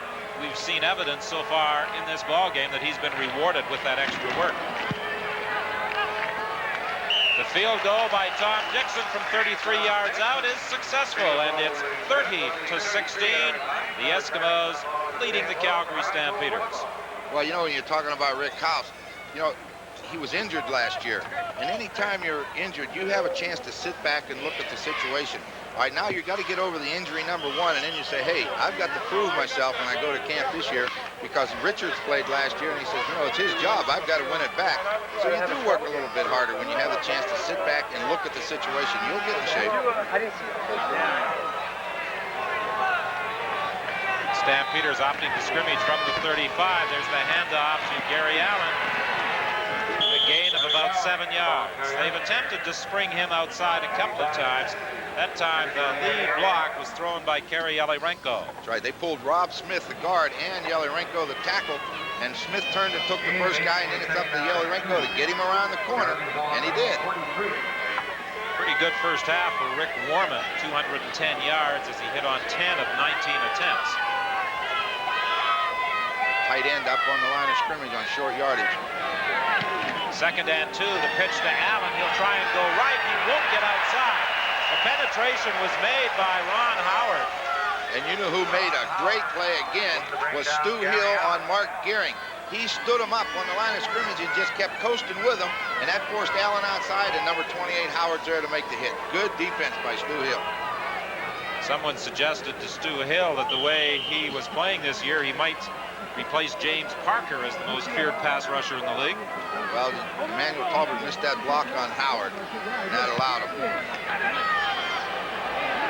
Speaker 5: we've seen evidence so far in this ball game that he's been rewarded with that extra work. The field goal by Tom Dixon from 33 yards out is successful, and it's 30-16. The Eskimos leading the Calgary Stampeders.
Speaker 4: Well, you know, when you're talking about Rick House, you know, he was injured last year, and anytime you're injured, you have a chance to sit back and look at the situation. All right, now you've got to get over the injury #1, and then you say, hey, I've got to prove myself when I go to camp this year, because Richards played last year, and he says, you know, it's his job. I've got to win it back. So you do work a little bit harder when you have the chance to sit back and look at the situation. You'll get in shape.
Speaker 5: Stampeders opting to scrimmage from the 35. There's the handoff to Gary Allen. A gain of about 7 yards. They've attempted to spring him outside a couple of times. That time, the lead block was thrown by Kerry Yelerenko.
Speaker 4: That's right. They pulled Rob Smith, the guard, and Yelerenko, the tackle, and Smith turned and took the first guy, and then it's up to Yelerenko to get him around the corner, and he did.
Speaker 5: Pretty good first half for Rick Warman, 210 yards as he hit on 10 of 19 attempts.
Speaker 4: Tight end up on the line of scrimmage on short yardage.
Speaker 5: 2nd and 2, the pitch to Allen. He'll try and go right. He won't get outside. The penetration was made by Ron Howard.
Speaker 4: And you know who made a great play again was Stu Hill on Mark Gearing. He stood him up on the line of scrimmage and just kept coasting with him, and that forced Allen outside, and number 28 Howard's there to make the hit. Good defense by Stu Hill.
Speaker 5: Someone suggested to Stu Hill that the way he was playing this year, he might replace James Parker as the most feared pass rusher in the league.
Speaker 4: Well, Emmanuel Talbot missed that block on Howard, and that allowed him.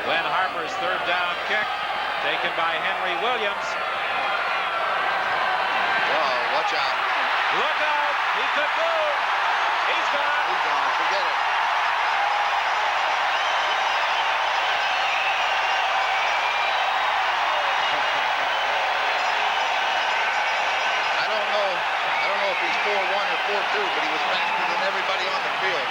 Speaker 5: Glenn Harper's 3rd down kick, taken by Henry Williams.
Speaker 4: Whoa, watch out.
Speaker 5: Look out, he could move. He's gone.
Speaker 4: He's gone, forget it. I don't know if he's 4-1 or 4-2, but he was faster than everybody on the field.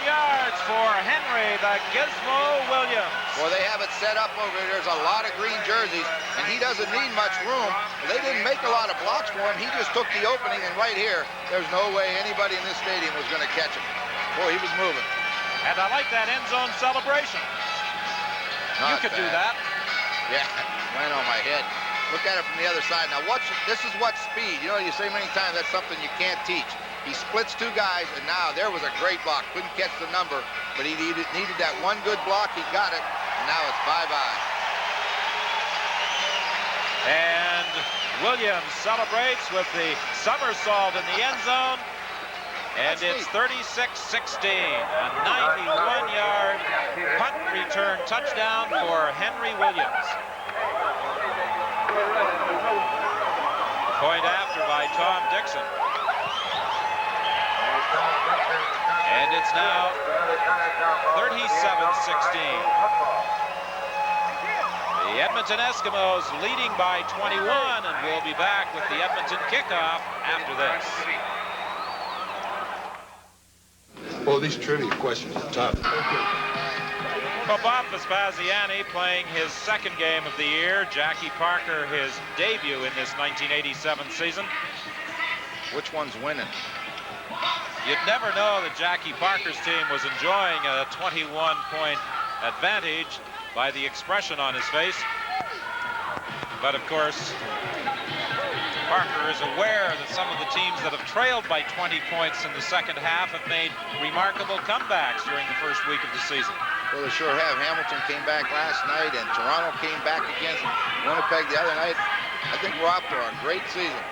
Speaker 5: Yards for Henry, the Gizmo Williams.
Speaker 4: Well, they have it set up over there. There's a lot of green jerseys, and he doesn't need much room. They didn't make a lot of blocks for him. He just took the opening, and right here, there's no way anybody in this stadium was going to catch him. Boy, he was moving.
Speaker 5: And I like that end zone celebration. You could do that.
Speaker 4: Yeah, right on my head. Look at it from the other side. Now, this is what speed. You know, you say many times that's something you can't teach. He splits 2 guys, and now there was a great block. Couldn't catch the number, but he needed that one good block. He got it, and now it's bye-bye.
Speaker 5: And Williams celebrates with the somersault in the end zone, and it's 36-16, a 91-yard punt return touchdown for Henry Williams. Point after by Tom Dixon. And it's now 37-16. The Edmonton Eskimos leading by 21, and we'll be back with the Edmonton kickoff after this.
Speaker 9: Well, these trivia questions are tough.
Speaker 5: Well, Bob Vespasiani playing his 2nd game of the year. Jackie Parker his debut in this 1987 season.
Speaker 4: Which one's winning?
Speaker 5: You'd never know that Jackie Parker's team was enjoying a 21-point advantage by the expression on his face. But of course, Parker is aware that some of the teams that have trailed by 20 points in the second half have made remarkable comebacks during the first week of the season.
Speaker 4: Well, they sure have. Hamilton came back last night, and Toronto came back against Winnipeg the other night. I think we're off to a great season.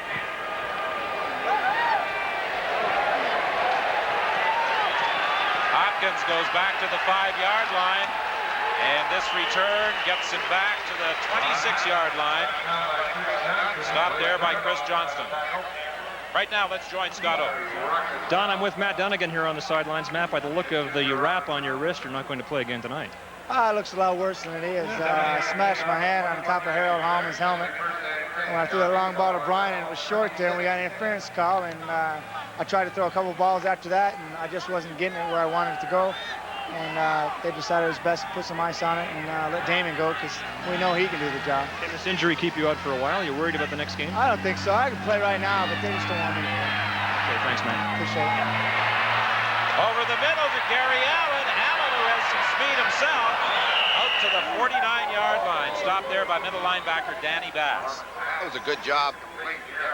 Speaker 5: Hopkins goes back to the 5-yard line, and this return gets him back to the 26-yard line. Stopped there by Chris Johnston. Right now, let's join Scott O.
Speaker 1: Don, I'm with Matt Dunnigan here on the sidelines. Matt, by the look of the wrap on your wrist, you're not going to play again tonight.
Speaker 6: It looks a lot worse than it is. I smashed my hand on top of Harold Hallman's helmet when I threw a long ball to Brian, and it was short there, and we got an interference call, and I tried to throw a couple balls after that, and I just wasn't getting it where I wanted it to go. And they decided it was best to put some ice on it and let Damon go, because we know he can do the job.
Speaker 1: Can this injury keep you out for a while? You're worried about the next game?
Speaker 6: I don't think so. I can play right now, but they just don't want me to play.
Speaker 1: Okay, thanks, man.
Speaker 6: Appreciate it.
Speaker 5: Over the middle to Gary Allen. Allen, who has some speed himself, out to the 49-yard line. Stopped there by middle linebacker Danny Bass.
Speaker 4: That was a good job.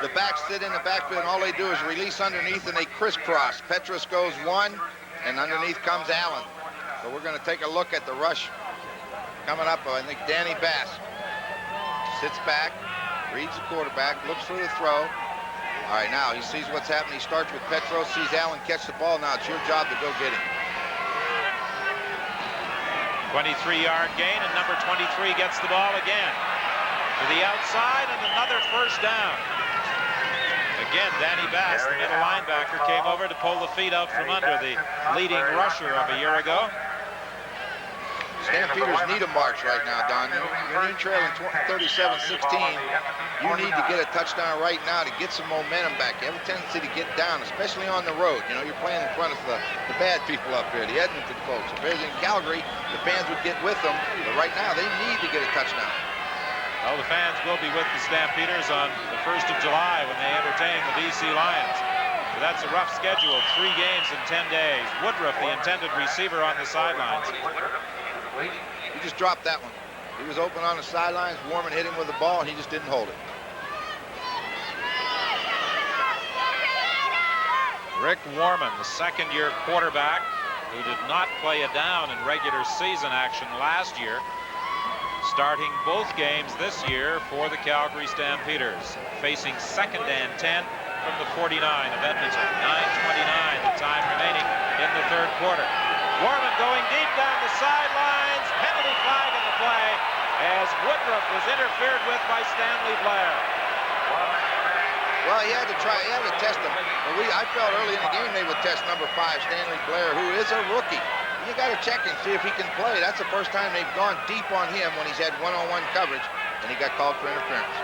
Speaker 4: The backs sit in the backfield, and all they do is release underneath, and they crisscross. Petrus goes one, and underneath comes Allen. So we're going to take a look at the rush coming up. I think Danny Bass sits back, reads the quarterback, looks for the throw. All right, now he sees what's happening. He starts with Petros, sees Allen catch the ball. Now it's your job to go get him.
Speaker 5: 23-yard gain, and number 23 gets the ball again. To the outside, and another first down. Again, Danny Bass, the middle linebacker, came over to pull the feet out from under the leading rusher of a year ago.
Speaker 4: Stampeders need a march right now, Don. When you're trailing 37-16, you need to get a touchdown right now to get some momentum back. You have a tendency to get down, especially on the road. You know, you're playing in front of the bad people up here, the Edmonton folks. If they're in Calgary, the fans would get with them. But right now, they need to get a touchdown.
Speaker 5: Well, the fans will be with the Stampeders on the 1st of July when they entertain the BC Lions. But that's a rough schedule, 3 games in 10 days. Woodruff, the intended receiver, on the sidelines.
Speaker 4: He just dropped that one. He was open on the sidelines. Warman hit him with the ball, and he just didn't hold it.
Speaker 5: Rick Warman, the second-year quarterback who did not play a down in regular season action last year, starting both games this year for the Calgary Stampeders, facing 2nd and 10 from the 49 of Edmonton. 9:29, the time remaining in the third quarter. Warman going deep down the sidelines. Penalty flag in the play as Woodruff was interfered with by Stanley Blair.
Speaker 4: Well, he had to test him. But I felt early in the game they would test number 5, Stanley Blair, who is a rookie. You got to check him, see if he can play. That's the first time they've gone deep on him when he's had one-on-one coverage, and he got called for interference.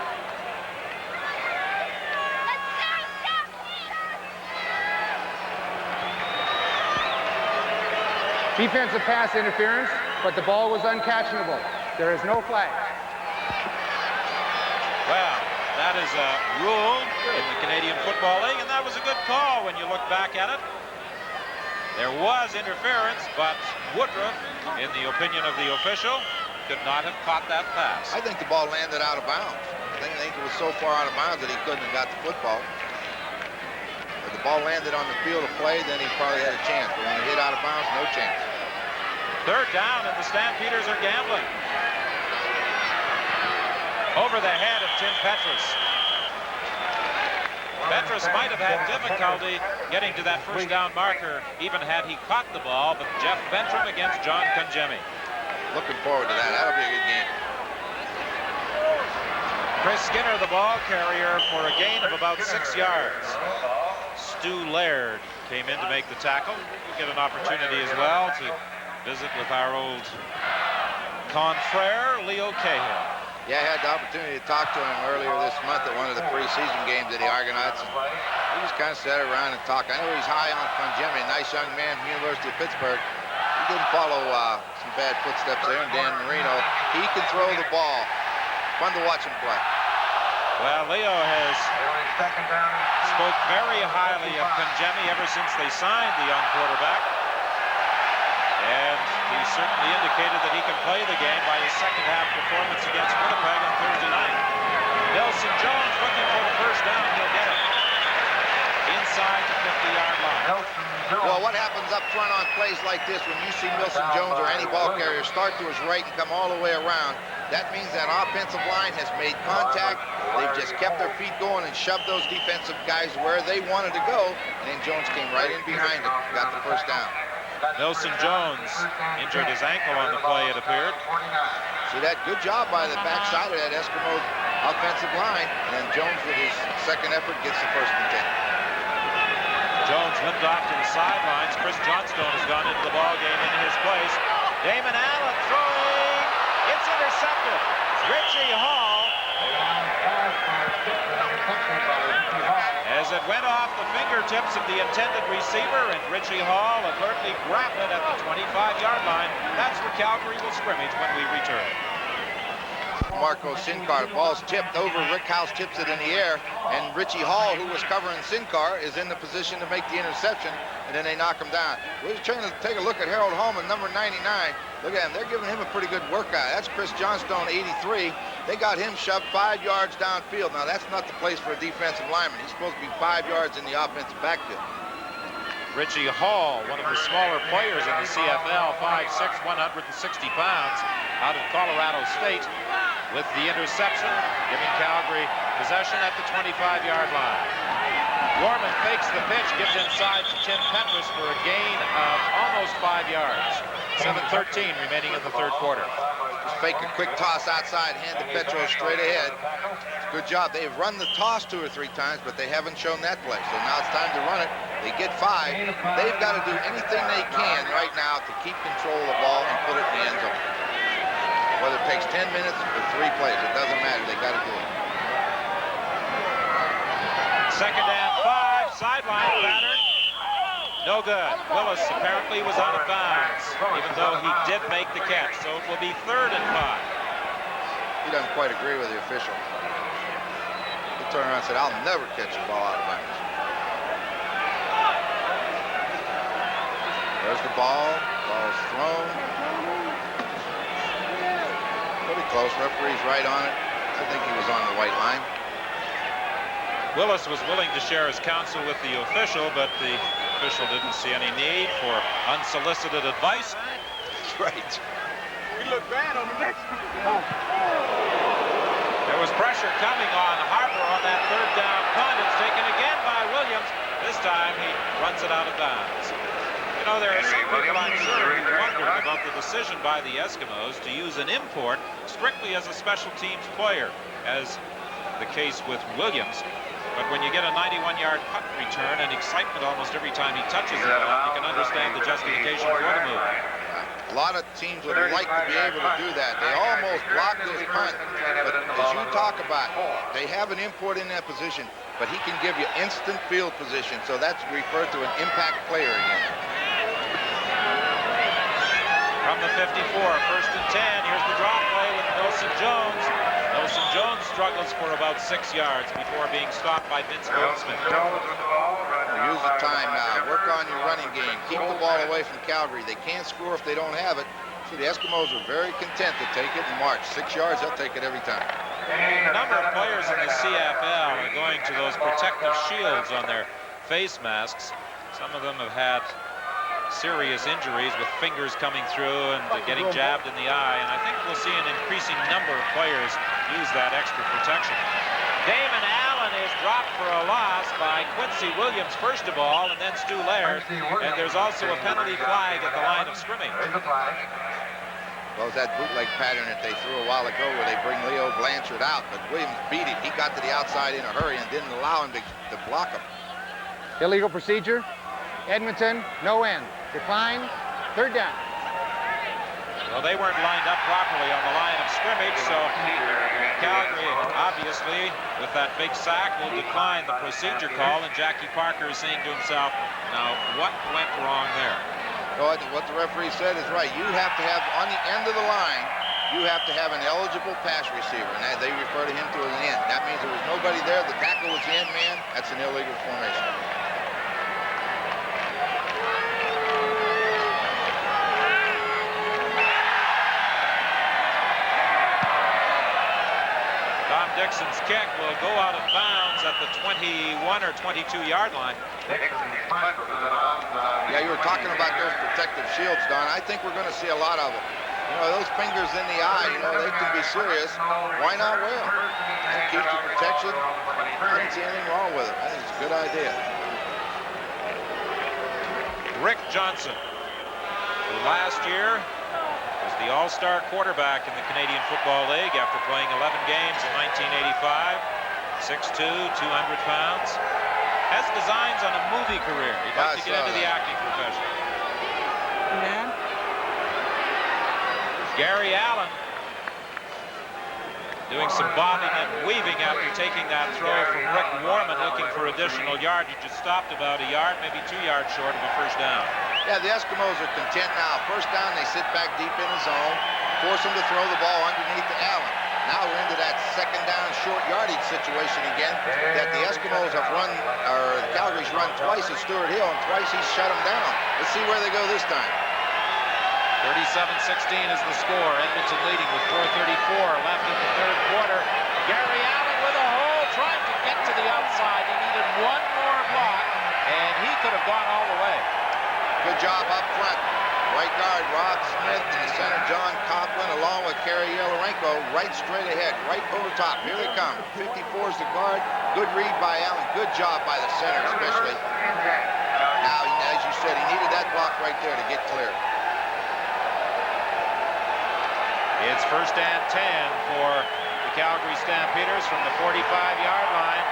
Speaker 6: Defensive pass interference, but the ball was uncatchable. There is no flag.
Speaker 5: Well, that is a rule in the Canadian Football League, and that was a good call when you look back at it. There was interference, but Woodruff, in the opinion of the official, could not have caught that pass.
Speaker 4: I think the ball landed out of bounds. I think it was so far out of bounds that he couldn't have got the football. If the ball landed on the field of play, then he probably had a chance. But when it hit out of bounds, no chance.
Speaker 5: Third down, and the Stampeders are gambling. Over the head of Tim Petrus. Petrus might have had difficulty getting to that first down marker, even had he caught the ball, but Jeff Bentram against John Conjemi.
Speaker 4: Looking forward to that. That'll be a good game.
Speaker 5: Chris Skinner, the ball carrier, for a gain of about 6 yards. Stu Laird came in to make the tackle. We'll get an opportunity as well to visit with our old confrere, Leo Cahill.
Speaker 4: Yeah, I had the opportunity to talk to him earlier this month at one of the preseason games at the Argonauts. He just kind of sat around and talked. I know he's high on Conjemi, a nice young man from the University of Pittsburgh. He didn't follow some bad footsteps there, and Dan Marino. He can throw the ball. Fun to watch him play.
Speaker 5: Well, Leo has spoke very highly of Conjemi ever since they signed the young quarterback. And He certainly indicated that he can play the game by his second half performance against Winnipeg on Thursday night. Nelson Jones looking for the first down. He'll get it. Inside the 50-yard line.
Speaker 4: Well, what happens up front on plays like this when you see Nelson Jones or any ball carrier start to his right and come all the way around? That means that offensive line has made contact. They've just kept their feet going and shoved those defensive guys where they wanted to go. And then Jones came right in behind him, got the first down.
Speaker 5: Nelson Jones injured his ankle on the play, it appeared.
Speaker 4: See that? Good job by the backside of that Eskimo offensive line. And then Jones, with his second effort, gets the first and 10.
Speaker 5: Jones limped off to the sidelines. Chris Johnstone has gone into the ball game in his place. Damon Allen throwing. It's intercepted. Richie Hall. As it went off the fingertips of the intended receiver, and Richie Hall alertly grabbed it at the 25-yard line. That's where Calgary will scrimmage when we return.
Speaker 4: Marco Sincar, the ball's tipped over. Rick House tips it in the air, and Richie Hall, who was covering Sincar, is in the position to make the interception, and then they knock him down. We're just trying to take a look at Harold Holman, number 99. Look at him. They're giving him a pretty good workout. That's Chris Johnstone, 83. They got him shoved 5 yards downfield. Now, that's not the place for a defensive lineman. He's supposed to be 5 yards in the offensive backfield.
Speaker 5: Richie Hall, one of the smaller players in the CFL, 5'6", 160 pounds, out of Colorado State, with the interception, giving Calgary possession at the 25-yard line. Gorman fakes the pitch, gives inside to Tim Penrith for a gain of almost 5 yards. 7:13 remaining in the third quarter.
Speaker 4: Just fake a quick toss outside, hand to Petro straight ahead. Good job. They've run the toss 2 or 3 times, but they haven't shown that play. So now it's time to run it. They get 5. They've got to do anything they can right now to keep control of the ball and put it in the end zone. Whether it takes 10 minutes or 3 plays, it doesn't matter. They got to do it.
Speaker 5: Second and 5, sideline pattern. No good. Willis apparently was out of bounds, even though he did make the catch. So it will be 3rd and 5.
Speaker 4: He doesn't quite agree with the official. He turned around and said, "I'll never catch a ball out of bounds." There's the ball. Ball's thrown. Pretty close. Referee's right on it. I think he was on the white line.
Speaker 5: Willis was willing to share his counsel with the official, but the official didn't see any need for unsolicited advice.
Speaker 4: That's right.
Speaker 7: We look bad on the next one.
Speaker 5: There was pressure coming on Harper on that 3rd down punt. It's taken again by Williams. This time he runs it out of bounds. You know, there are some people, I'm sure, who wondered about the decision by the Eskimos to use an import strictly as a special teams player, as the case with Williams. But when you get a 91-yard punt return and excitement almost every time he touches the ball, you can understand the justification for the move.
Speaker 4: A lot of teams would like to be able to do that. They almost blocked his punt. But as you talk about, they have an import in that position, but he can give you instant field position. So that's referred to an impact player again.
Speaker 5: From the 54, 1st and 10. Here's the drop play with Nelson Jones. Nelson Jones struggles for about 6 yards before being stopped by Vince Goldsmith.
Speaker 4: Use the time now. Work on your running game. Keep the ball away from Calgary. They can't score if they don't have it. See, the Eskimos are very content to take it and march. 6 yards, they'll take it every time.
Speaker 5: A number of players in the CFL are going to those protective shields on their face masks. Some of them have had serious injuries with fingers coming through and getting jabbed in the eye, and I think we'll see an increasing number of players use that extra protection. Damon Allen is dropped for a loss by Quincy Williams first of all, and then Stu Laird, and there's also a penalty flag at the line of scrimmage.
Speaker 4: Well, it was that bootleg pattern that they threw a while ago where they bring Leo Blanchard out, but Williams beat him. He got to the outside in a hurry and didn't allow him to block him.
Speaker 10: Illegal procedure. Edmonton, no end. Decline, 3rd down.
Speaker 5: Well, they weren't lined up properly on the line of scrimmage, so Calgary, obviously, with that big sack, will decline the procedure call, and Jackie Parker is saying to himself, now, what went wrong there?
Speaker 4: Well, what the referee said is right. You have to have, on the end of the line, you have to have an eligible pass receiver, and they refer to him to as an end. That means there was nobody there. The tackle was the end man. That's an illegal formation.
Speaker 5: Dixon's kick will go out of bounds at the 21 or 22-yard line.
Speaker 4: Yeah, you were talking about those protective shields, Don. I think we're going to see a lot of them. You know, those fingers in the eye, you know, they can be serious. Why not wear them? And keep the protection. I don't see anything wrong with it. I think it's a good idea.
Speaker 5: Rick Johnson, who last year was the all-star quarterback in the Canadian Football League after playing 11 games in 1985, 6'2", 200 pounds. Has designs on a movie career. He'd like to get into the acting profession.
Speaker 11: Yeah.
Speaker 5: Gary Allen doing some bobbing and weaving after taking that throw from Rick Warman, looking for additional yard. He just stopped about a yard, maybe 2 yards short of a first down.
Speaker 4: Yeah, the Eskimos are content now. First down, they sit back deep in the zone, force them to throw the ball underneath to Allen. Now we're into that second down short yardage situation again that the Eskimos have run, or Calgary's run twice at Stuart Hill, and twice he's shut them down. Let's see where they go this time.
Speaker 5: 37-16 is the score. Edmonton leading with 4:34 left in the third quarter. Gary Allen with a hole, trying to get to the outside. He needed one more block, and he could have gone all the way.
Speaker 4: Good job up front. Right guard Rob Smith and the center John Coughlin along with Kerry Yelarenko right straight ahead, right over top. Here they come. 54 is the guard. Good read by Allen. Good job by the center especially. Now, as you said, he needed that block right there to get clear.
Speaker 5: It's first and 10 for the Calgary Stampeders from the 45-yard line.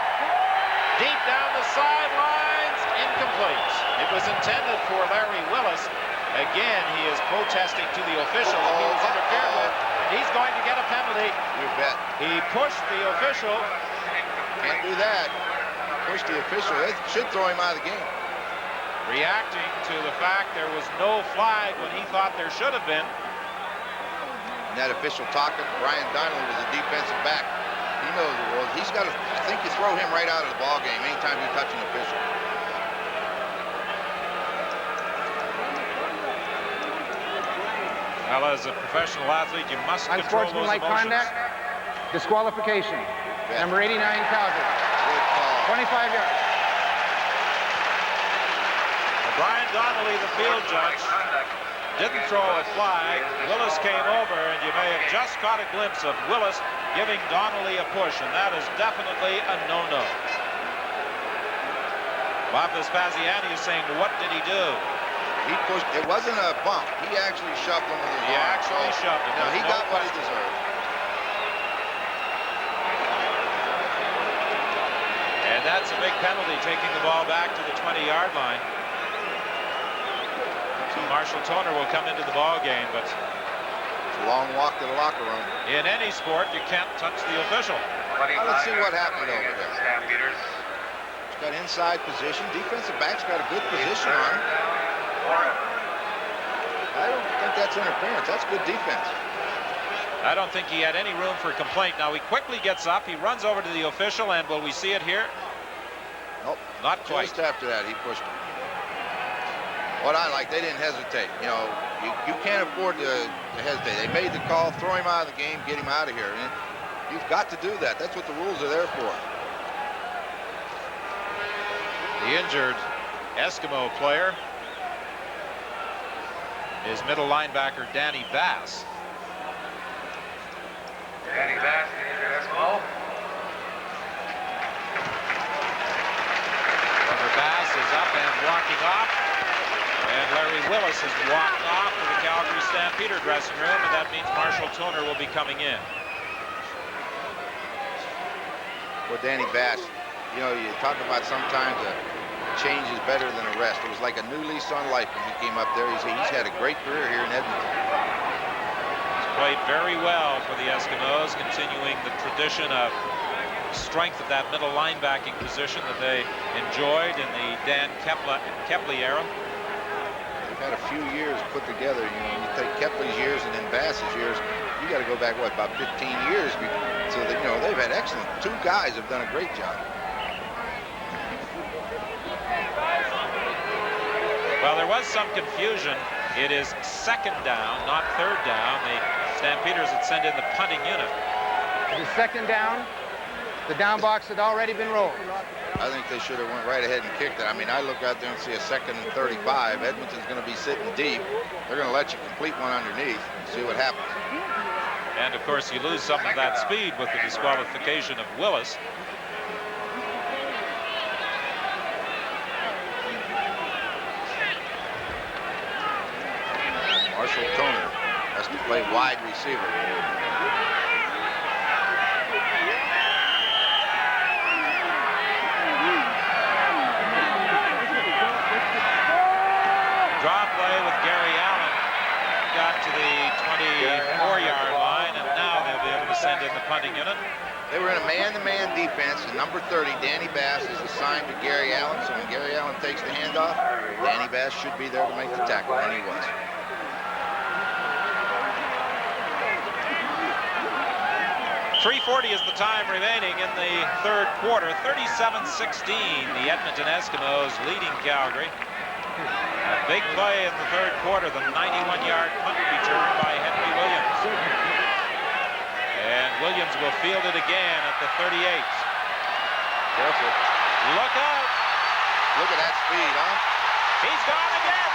Speaker 5: Deep down the sidelines, incomplete. It was intended for Larry Willis. Again, he is protesting to the official that he was interfered with. He's going to get a penalty.
Speaker 4: You bet.
Speaker 5: He pushed the official.
Speaker 4: Can't do that. Push the official. It should throw him out of the game.
Speaker 5: Reacting to the fact there was no flag when he thought there should have been.
Speaker 4: And that official talking, Brian Donnelly was a defensive back. He knows the rules. He's got to, I think you throw him right out of the ball game anytime you touch an official.
Speaker 5: Well, as a professional athlete, you must control those emotions.
Speaker 10: Unsportsmanlike conduct, disqualification.
Speaker 4: Yeah.
Speaker 10: Number 89, Calgary.
Speaker 4: Good call.
Speaker 10: 25 yards.
Speaker 5: Brian Donnelly, the field judge, didn't throw a flag. Willis came over, and you may have just caught a glimpse of Willis giving Donnelly a push, and that is definitely a no-no. Bob Vespasiani is saying, what did he do?
Speaker 4: He pushed. It wasn't a bump. He actually shoved him with his arm.
Speaker 5: He actually shoved him.
Speaker 4: No, he got what he deserved.
Speaker 5: And that's a big penalty, taking the ball back to the 20-yard line. So Marshall Toner will come into the ball game, but
Speaker 4: it's a long walk to the locker room.
Speaker 5: In any sport, you can't touch the official.
Speaker 4: Well, let's see what happened over there. Stampeders. He's got inside position. Defensive back's got a good position on him. I don't think that's interference. That's good defense.
Speaker 5: I don't think he had any room for complaint. Now he quickly gets up. He runs over to the official, and will we see it here?
Speaker 4: Nope.
Speaker 5: Not quite.
Speaker 4: Just after that, he pushed him. What I like, they didn't hesitate. You know, you can't afford to hesitate. They made the call, throw him out of the game, get him out of here. And you've got to do that. That's what the rules are there for.
Speaker 5: The injured Eskimo player is middle linebacker Danny Bass.
Speaker 7: Danny Bass, the injured Eskimo.
Speaker 5: Rubber Bass is up and walking off. And Larry Willis has walked off to the Calgary Stampeder dressing room, and that means Marshall Toner will be coming in.
Speaker 4: Well, Danny Bass, you know, you talk about sometimes a change is better than a rest. It was like a new lease on life when he came up there. He's had a great career here in Edmonton.
Speaker 5: He's played very well for the Eskimos, continuing the tradition of strength of that middle linebacking position that they enjoyed in the Dan Kepley era.
Speaker 4: They've had a few years put together. You know, you take Kepley's years and then Bass's years. You got to go back, what, about 15 years. So that, you know, they've had excellent. Two guys have done a great job.
Speaker 5: Well, there was some confusion. It is second down, not third down. The Stampeders had sent in the punting unit.
Speaker 10: It is second down, The down box had already been rolled.
Speaker 4: I think they should have went right ahead and kicked it. I mean, I look out there and see a 2nd and 35. Edmonton's going to be sitting deep. They're going to let you complete one underneath and see what happens.
Speaker 5: And, of course, you lose some of that speed with the disqualification of Willis.
Speaker 4: Marshall Toner has to play wide receiver.
Speaker 5: Draw play with Gary Allen. Got to the 24-yard line, and now they'll be able to send in the punting unit.
Speaker 4: They were in a man-to-man defense, and number 30, Danny Bass, is assigned to Gary Allen. So when Gary Allen takes the handoff, Danny Bass should be there to make the tackle, and he was.
Speaker 5: .340 is the time remaining in the third quarter. 37-16, the Edmonton Eskimos leading Calgary. A big play in the third quarter, the 91-yard punt return by Henry Williams. And Williams will field it again at the 38.
Speaker 4: Careful.
Speaker 5: Look out.
Speaker 4: Look at that speed, huh?
Speaker 5: He's gone again.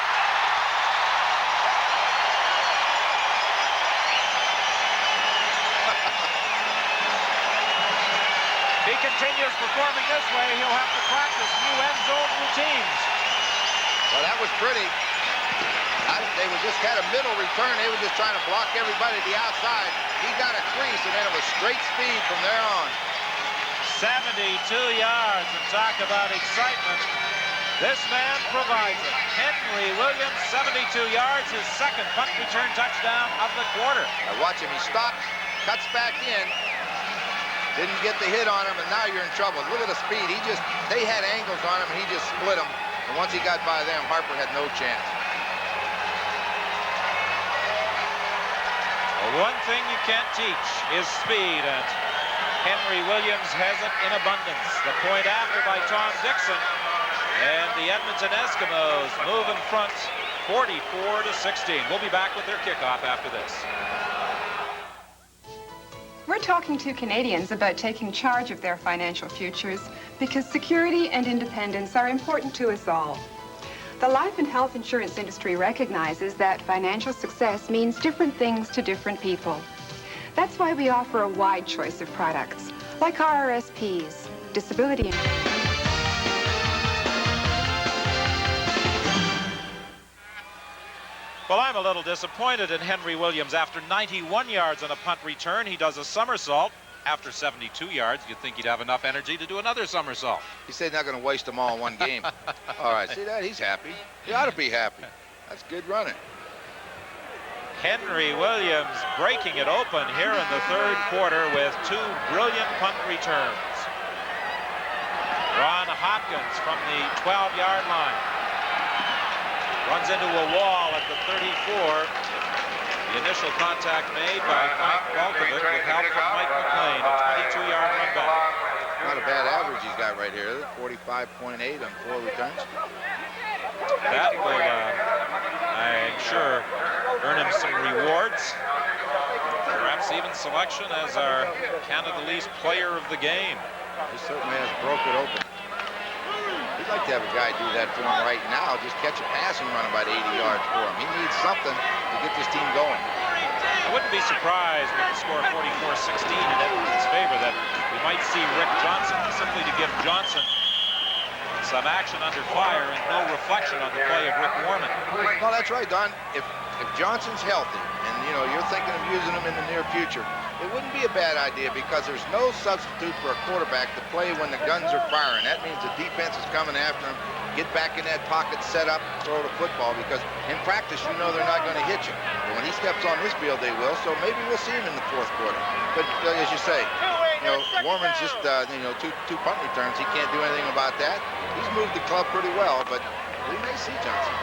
Speaker 5: If he continues performing this way, he'll have to practice new end zone routines.
Speaker 4: Well, that was pretty. They were just had a middle return. They were just trying to block everybody to the outside. He got a crease, and then it was straight speed from there on.
Speaker 5: 72 yards, and talk about excitement. This man provides it. Henry Williams, 72 yards, his second punt return touchdown of the quarter.
Speaker 4: Now watch him. He stopped, cuts back in, didn't get the hit on him, and now you're in trouble. Look at the speed. They had angles on him, and he just split them. And once he got by them, Harper had no chance.
Speaker 5: Well, one thing you can't teach is speed, and Henry Williams has it in abundance. The point after by Tom Dixon, and the Edmonton Eskimos move in front 44-16. We'll be back with their kickoff after this.
Speaker 12: We're talking to Canadians about taking charge of their financial futures because security and independence are important to us all. The life and health insurance industry recognizes that financial success means different things to different people. That's why we offer a wide choice of products, like RRSPs, disability insurance.
Speaker 5: Well, I'm a little disappointed in Henry Williams. After 91 yards on a punt return, he does a somersault. After 72 yards, you'd think he'd have enough energy to do another somersault.
Speaker 4: He said not going to waste them all in one game. All right, see that? He's happy. He ought to be happy. That's good running.
Speaker 5: Henry Williams breaking it open here in the third quarter with two brilliant punt returns. Ron Hopkins from the 12-yard line runs into a wall at the 34. The initial contact made by Mike Balkovic with help from Mike McLean, a 22-yard run back.
Speaker 4: Not a bad average he's got right here, 45.8 on 4 returns.
Speaker 5: That will, I'm sure, earn him some rewards. Perhaps even selection as our Canada Least player of the game.
Speaker 4: He certainly has broke it open. He'd like to have a guy do that for him right now. Just catch a pass and run about 80 yards for him. He needs something to get this team going.
Speaker 5: I wouldn't be surprised with the score 44-16 in Edmonton's favor that we might see Rick Johnson, simply to give Johnson some action under fire and no reflection on the play of Rick Warman.
Speaker 4: No, that's right, Don. If Johnson's healthy and, you're thinking of using him in the near future, it wouldn't be a bad idea because there's no substitute for a quarterback to play when the guns are firing. That means the defense is coming after him. Get back in that pocket, set up, throw the football, because in practice, they're not going to hit you. But when he steps on this field, they will. So maybe we'll see him in the fourth quarter. But as you say, Warman's just, two punt returns. He can't do anything about that. He's moved the club pretty well, but we may see Johnson.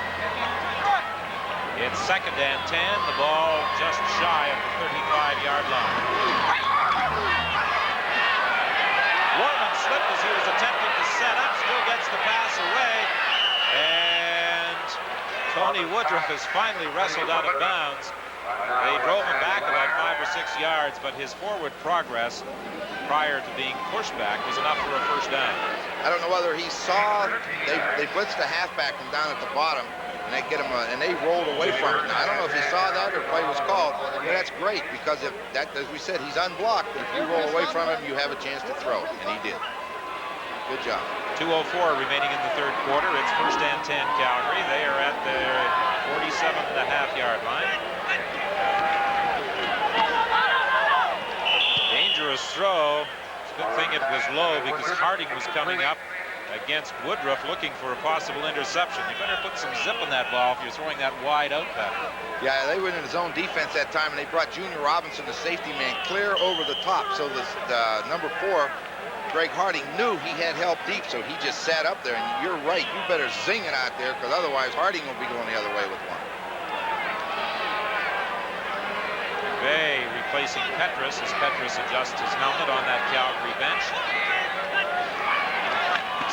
Speaker 5: It's 2nd and 10. The ball just shy of the 35-yard line. Warman slipped as he was attempting to set up, still gets the pass away, and Tony Woodruff is finally wrestled out of bounds. They drove him back about 5 or 6 yards, but his forward progress prior to being pushed back was enough for a first down.
Speaker 4: I don't know whether he saw, they blitzed the halfback from down at the bottom, and they get him, and they rolled away from him. Now, I don't know if he saw that or play was called, but that's great because if that, as we said, he's unblocked. If you roll away from him, you have a chance to throw, and he did. Good job.
Speaker 5: 2:04 remaining in the third quarter. It's 1st and 10 Calgary. They are at their 47.5-yard line. Dangerous throw. It's a good thing it was low because Harding was coming up against Woodruff looking for a possible interception. You better put some zip on that ball if you're throwing that wide out pattern.
Speaker 4: Yeah, they went in his own defense that time, and they brought Junior Robinson, the safety man, clear over the top. So the number 4, Greg Harding, knew he had help deep, so he just sat up there. And you're right, you better zing it out there, because otherwise Harding will be going the other way with one.
Speaker 5: Bay replacing Petrus as Petrus adjusts his helmet on that Calgary bench.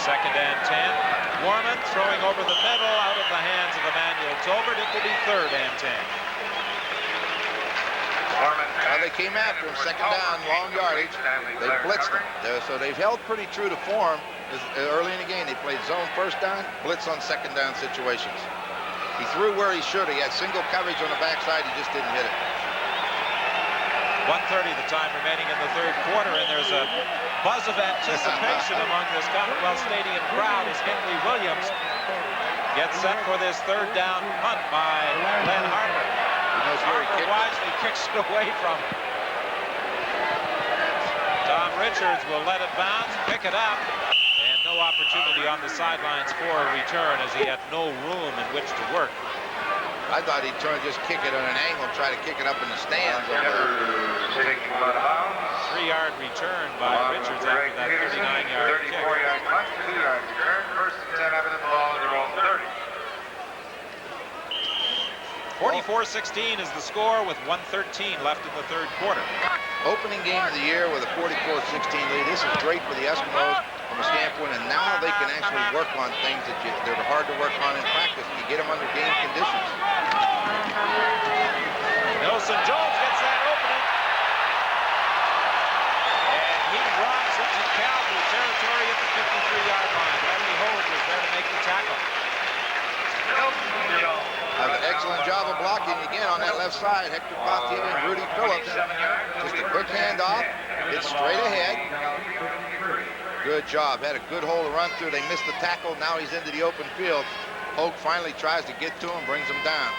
Speaker 5: 2nd and 10. Warman throwing over the middle out of the hands of Emmanuel Tolbert. It will be 3rd and 10.
Speaker 4: They came after him, 2nd down, long yardage. They blitzed him. So they've held pretty true to form early in the game. They played zone 1st down, blitz on 2nd down situations. He threw where he should. He had single coverage on the backside. He just didn't hit it.
Speaker 5: 1:30 the time remaining in the third quarter, and there's a buzz of anticipation among this Commonwealth Stadium crowd as Henry Williams gets set for this 3rd down punt by Len Harper. Harper wisely kicks it away from him. Tom Richards will let it bounce, pick it up, and no opportunity on the sidelines for a return as he had no room in which to work.
Speaker 4: I thought he'd try to just kick it on an angle, try to kick it up in the stands.
Speaker 5: 3-yard return by Richards after that 39-yard kick.
Speaker 7: 34-yard punt, 2-yard return, 1st and 10 after the ball at their own 30.
Speaker 5: 44-16 is the score with 1:13 left in the third quarter.
Speaker 4: Opening game of the year with a 44-16 lead. This is great for the Eskimos from a standpoint, and now they can actually work on things that they're hard to work on in practice. You get them under game conditions.
Speaker 5: Nelson Jones gets that opening. And he drops into Calgary territory at the 53-yard line. Larry Hogue was there to make the tackle.
Speaker 4: Does an excellent job of blocking again on that left side. Hector Patier and Rudy Phillips. Just a quick handoff. It's straight ahead. Good job. Had a good hole to run through. They missed the tackle. Now he's into the open field. Hogue finally tries to get to him, brings him down.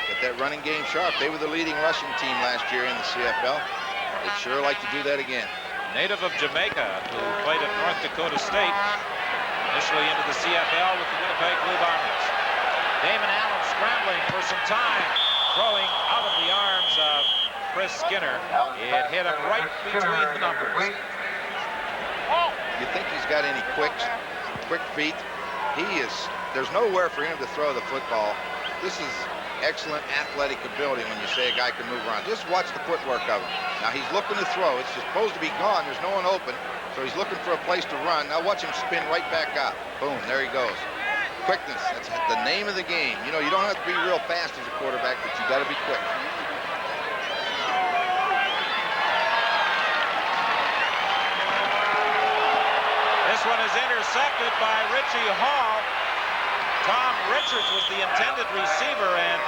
Speaker 4: Get that running game sharp. They were the leading rushing team last year in the CFL. They'd sure like to do that again.
Speaker 5: Native of Jamaica, who played at North Dakota State. Initially into the CFL with the Winnipeg Blue Bombers. Damon Allen scrambling for some time, throwing out of the arms of Chris Skinner. It hit him right between the numbers.
Speaker 4: You think he's got any quick feet? There's nowhere for him to throw the football. This is excellent athletic ability when you say a guy can move around. Just watch the footwork of him. Now he's looking to throw. It's supposed to be gone. There's no one open. So he's looking for a place to run. Now watch him spin right back up. Boom, there he goes. Quickness, that's the name of the game. You know, you don't have to be real fast as a quarterback, but you got to be quick.
Speaker 5: This one is intercepted by Richie Hall. Tom Richards was the intended receiver, and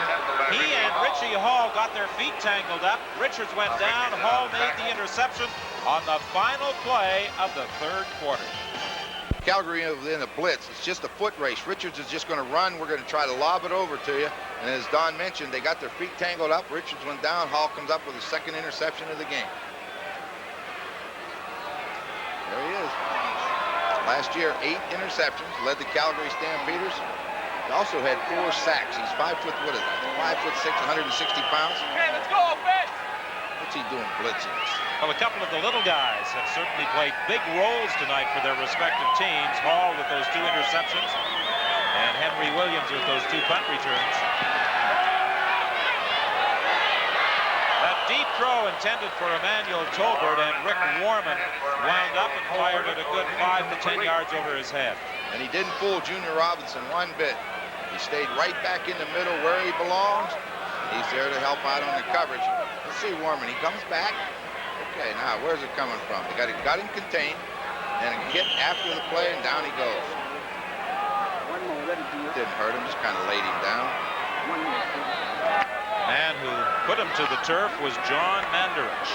Speaker 5: he and Richie Hall got their feet tangled up. Richards went down. Hall made the interception on the final play of the third quarter.
Speaker 4: Calgary in a blitz. It's just a foot race. Richards is just going to run. We're going to try to lob it over to you. And as Don mentioned, they got their feet tangled up. Richards went down. Hall comes up with his 2nd interception of the game. There he is. Last year, 8 interceptions, led the Calgary Stampeders. He also had 4 sacks. He's 5'6", 160 pounds.
Speaker 13: Okay, let's go, Ben.
Speaker 4: What's he doing blitzing?
Speaker 5: Well, a couple of the little guys have certainly played big roles tonight for their respective teams. Hall with those 2 interceptions, and Henry Williams with those 2 punt returns. That deep throw intended for Emmanuel Tolbert, and Rick Warman wound up and fired it a good 5 to 10 yards over his head.
Speaker 4: And he didn't fool Junior Robinson one bit. He stayed right back in the middle where he belongs. He's there to help out on the coverage. Let's see Warman. He comes back. Okay, now where's it coming from? They got him contained. And a hit after the play, and down he goes. Didn't hurt him, just kind of laid him down.
Speaker 5: The man who put him to the turf was John Mandarich.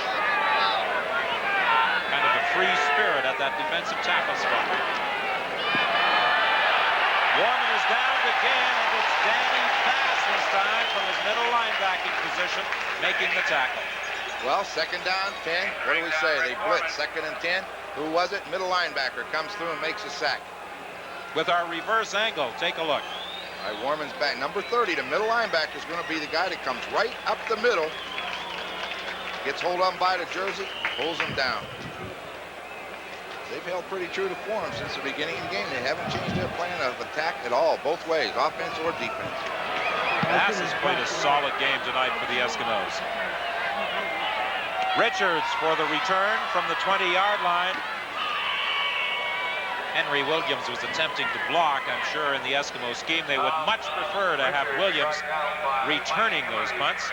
Speaker 5: Kind of a free spirit at that defensive tackle spot. Warman is down again, and it's Danny Bass this time from his middle linebacking position, making the tackle.
Speaker 4: Well, second down, 10. What do we say? They blitz, second and 10. Who was it? Middle linebacker comes through and makes a sack.
Speaker 5: With our reverse angle, take a look.
Speaker 4: All right, Warman's back. Number 30, the middle linebacker, is going to be the guy that comes right up the middle, gets hold of him by the jersey, pulls him down. They've held pretty true to form since the beginning of the game. They haven't changed their plan of attack at all, both ways, offense or defense.
Speaker 5: Bass has played a solid game tonight for the Eskimos. Richards for the return from the 20-yard line. Henry Williams was attempting to block. I'm sure in the Eskimo scheme they would much prefer to have Williams returning those punts.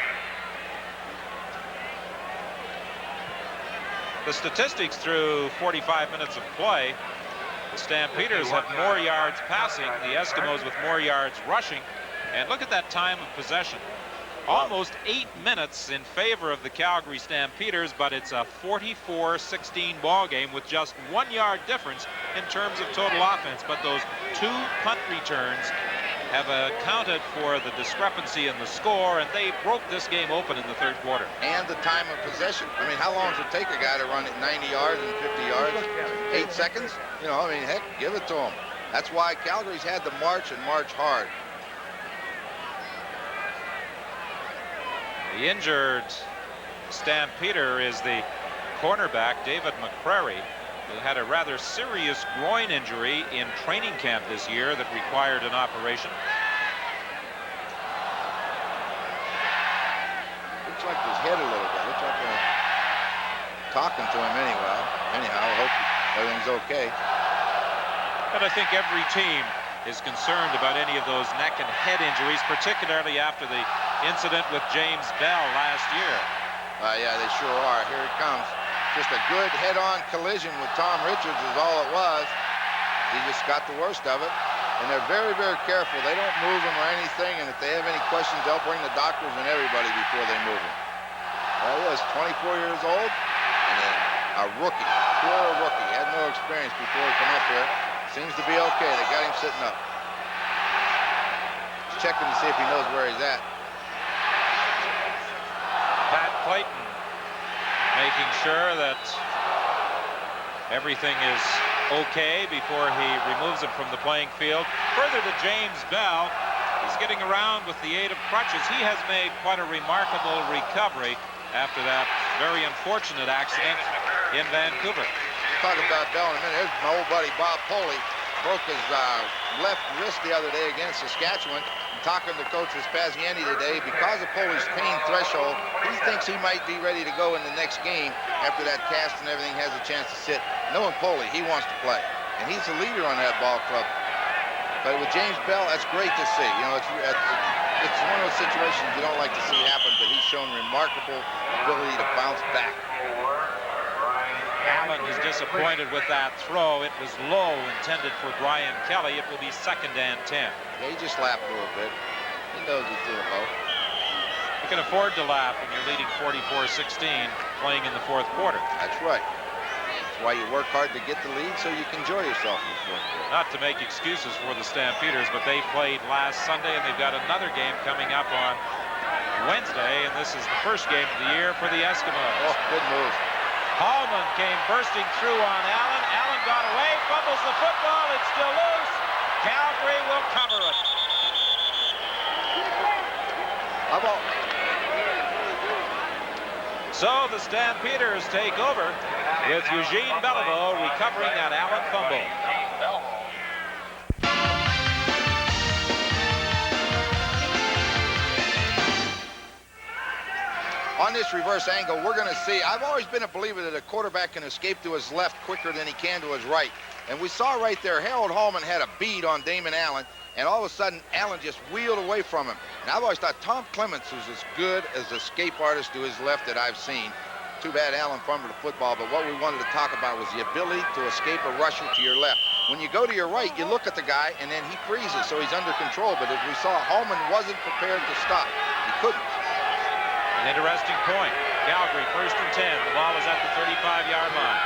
Speaker 5: The statistics through 45 minutes of play, the Stampeders have more yards passing, the Eskimos with more yards rushing. And look at that time of possession. Almost 8 minutes in favor of the Calgary Stampeders, but it's a 44-16 ball game with just 1 yard difference in terms of total offense. But those 2 punt returns have accounted for the discrepancy in the score, and they broke this game open in the third quarter.
Speaker 4: And the time of possession. I mean, how long does it take a guy to run it 90 yards and 50 yards? 8 seconds? You know, I mean, heck, give it to him. That's why Calgary's had to march and march hard.
Speaker 5: The injured Stampeder is the cornerback, David McCrary, who had a rather serious groin injury in training camp this year that required an operation.
Speaker 4: Looks like his head a little bit. Looks like they're talking to him anyway. Anyhow, I hope everything's okay.
Speaker 5: But I think every team is concerned about any of those neck and head injuries, particularly after the incident with James Bell last year.
Speaker 4: Yeah, they sure are. Here it comes. Just a good head-on collision with Tom Richards is all it was. He just got the worst of it. And they're very, very careful. They don't move him or anything, and if they have any questions, they'll bring the doctors and everybody before they move him. There he is, 24 years old, and then a rookie, pure rookie. Had no experience before he came up here. Seems to be okay. They got him sitting up. Just checking to see if he knows where he's at.
Speaker 5: Pat Clayton making sure that everything is okay before he removes him from the playing field. Further to James Bell, he's getting around with the aid of crutches. He has made quite a remarkable recovery after that very unfortunate accident in Vancouver.
Speaker 4: We'll talk about Bell in a minute. There's my old buddy Bob Poley. Broke his left wrist the other day against Saskatchewan. Talking to Coach Vespasiani today, because of Poley's pain threshold, he thinks he might be ready to go in the next game after that cast and everything has a chance to sit. Knowing Poley, he wants to play, and he's the leader on that ball club. But with James Bell, that's great to see. You know, it's one of those situations you don't like to see happen, but he's shown remarkable ability to bounce back.
Speaker 5: Allen is disappointed with that throw. It was low, intended for Brian Kelly. It will be 2nd and 10.
Speaker 4: Yeah, he just laughed a little bit. He knows he's doing low.
Speaker 5: You can afford to laugh when you're leading 44-16 playing in the fourth quarter.
Speaker 4: That's right. That's why you work hard to get the lead so you can enjoy yourself in the fourth quarter.
Speaker 5: Not to make excuses for the Stampeders, but they played last Sunday, and they've got another game coming up on Wednesday, and this is the first game of the year for the Eskimos.
Speaker 4: Oh, good move.
Speaker 5: Hallman came bursting through on Allen. Allen got away, fumbles the football. It's still loose. Calgary will cover it.
Speaker 4: How about?
Speaker 5: So the Stampeders take over with Eugene Beliveau recovering that Allen fumble.
Speaker 4: On this reverse angle, we're going to see, I've always been a believer that a quarterback can escape to his left quicker than he can to his right. And we saw right there, Harold Hallman had a bead on Damon Allen, and all of a sudden, Allen just wheeled away from him. And I've always thought Tom Clements was as good as an escape artist to his left that I've seen. Too bad Allen fumbled the football, but what we wanted to talk about was the ability to escape a rusher to your left. When you go to your right, you look at the guy, and then he freezes, so he's under control. But as we saw, Hallman wasn't prepared to stop. He couldn't.
Speaker 5: An interesting point. Calgary, 1st and 10. The ball is at the 35-yard line.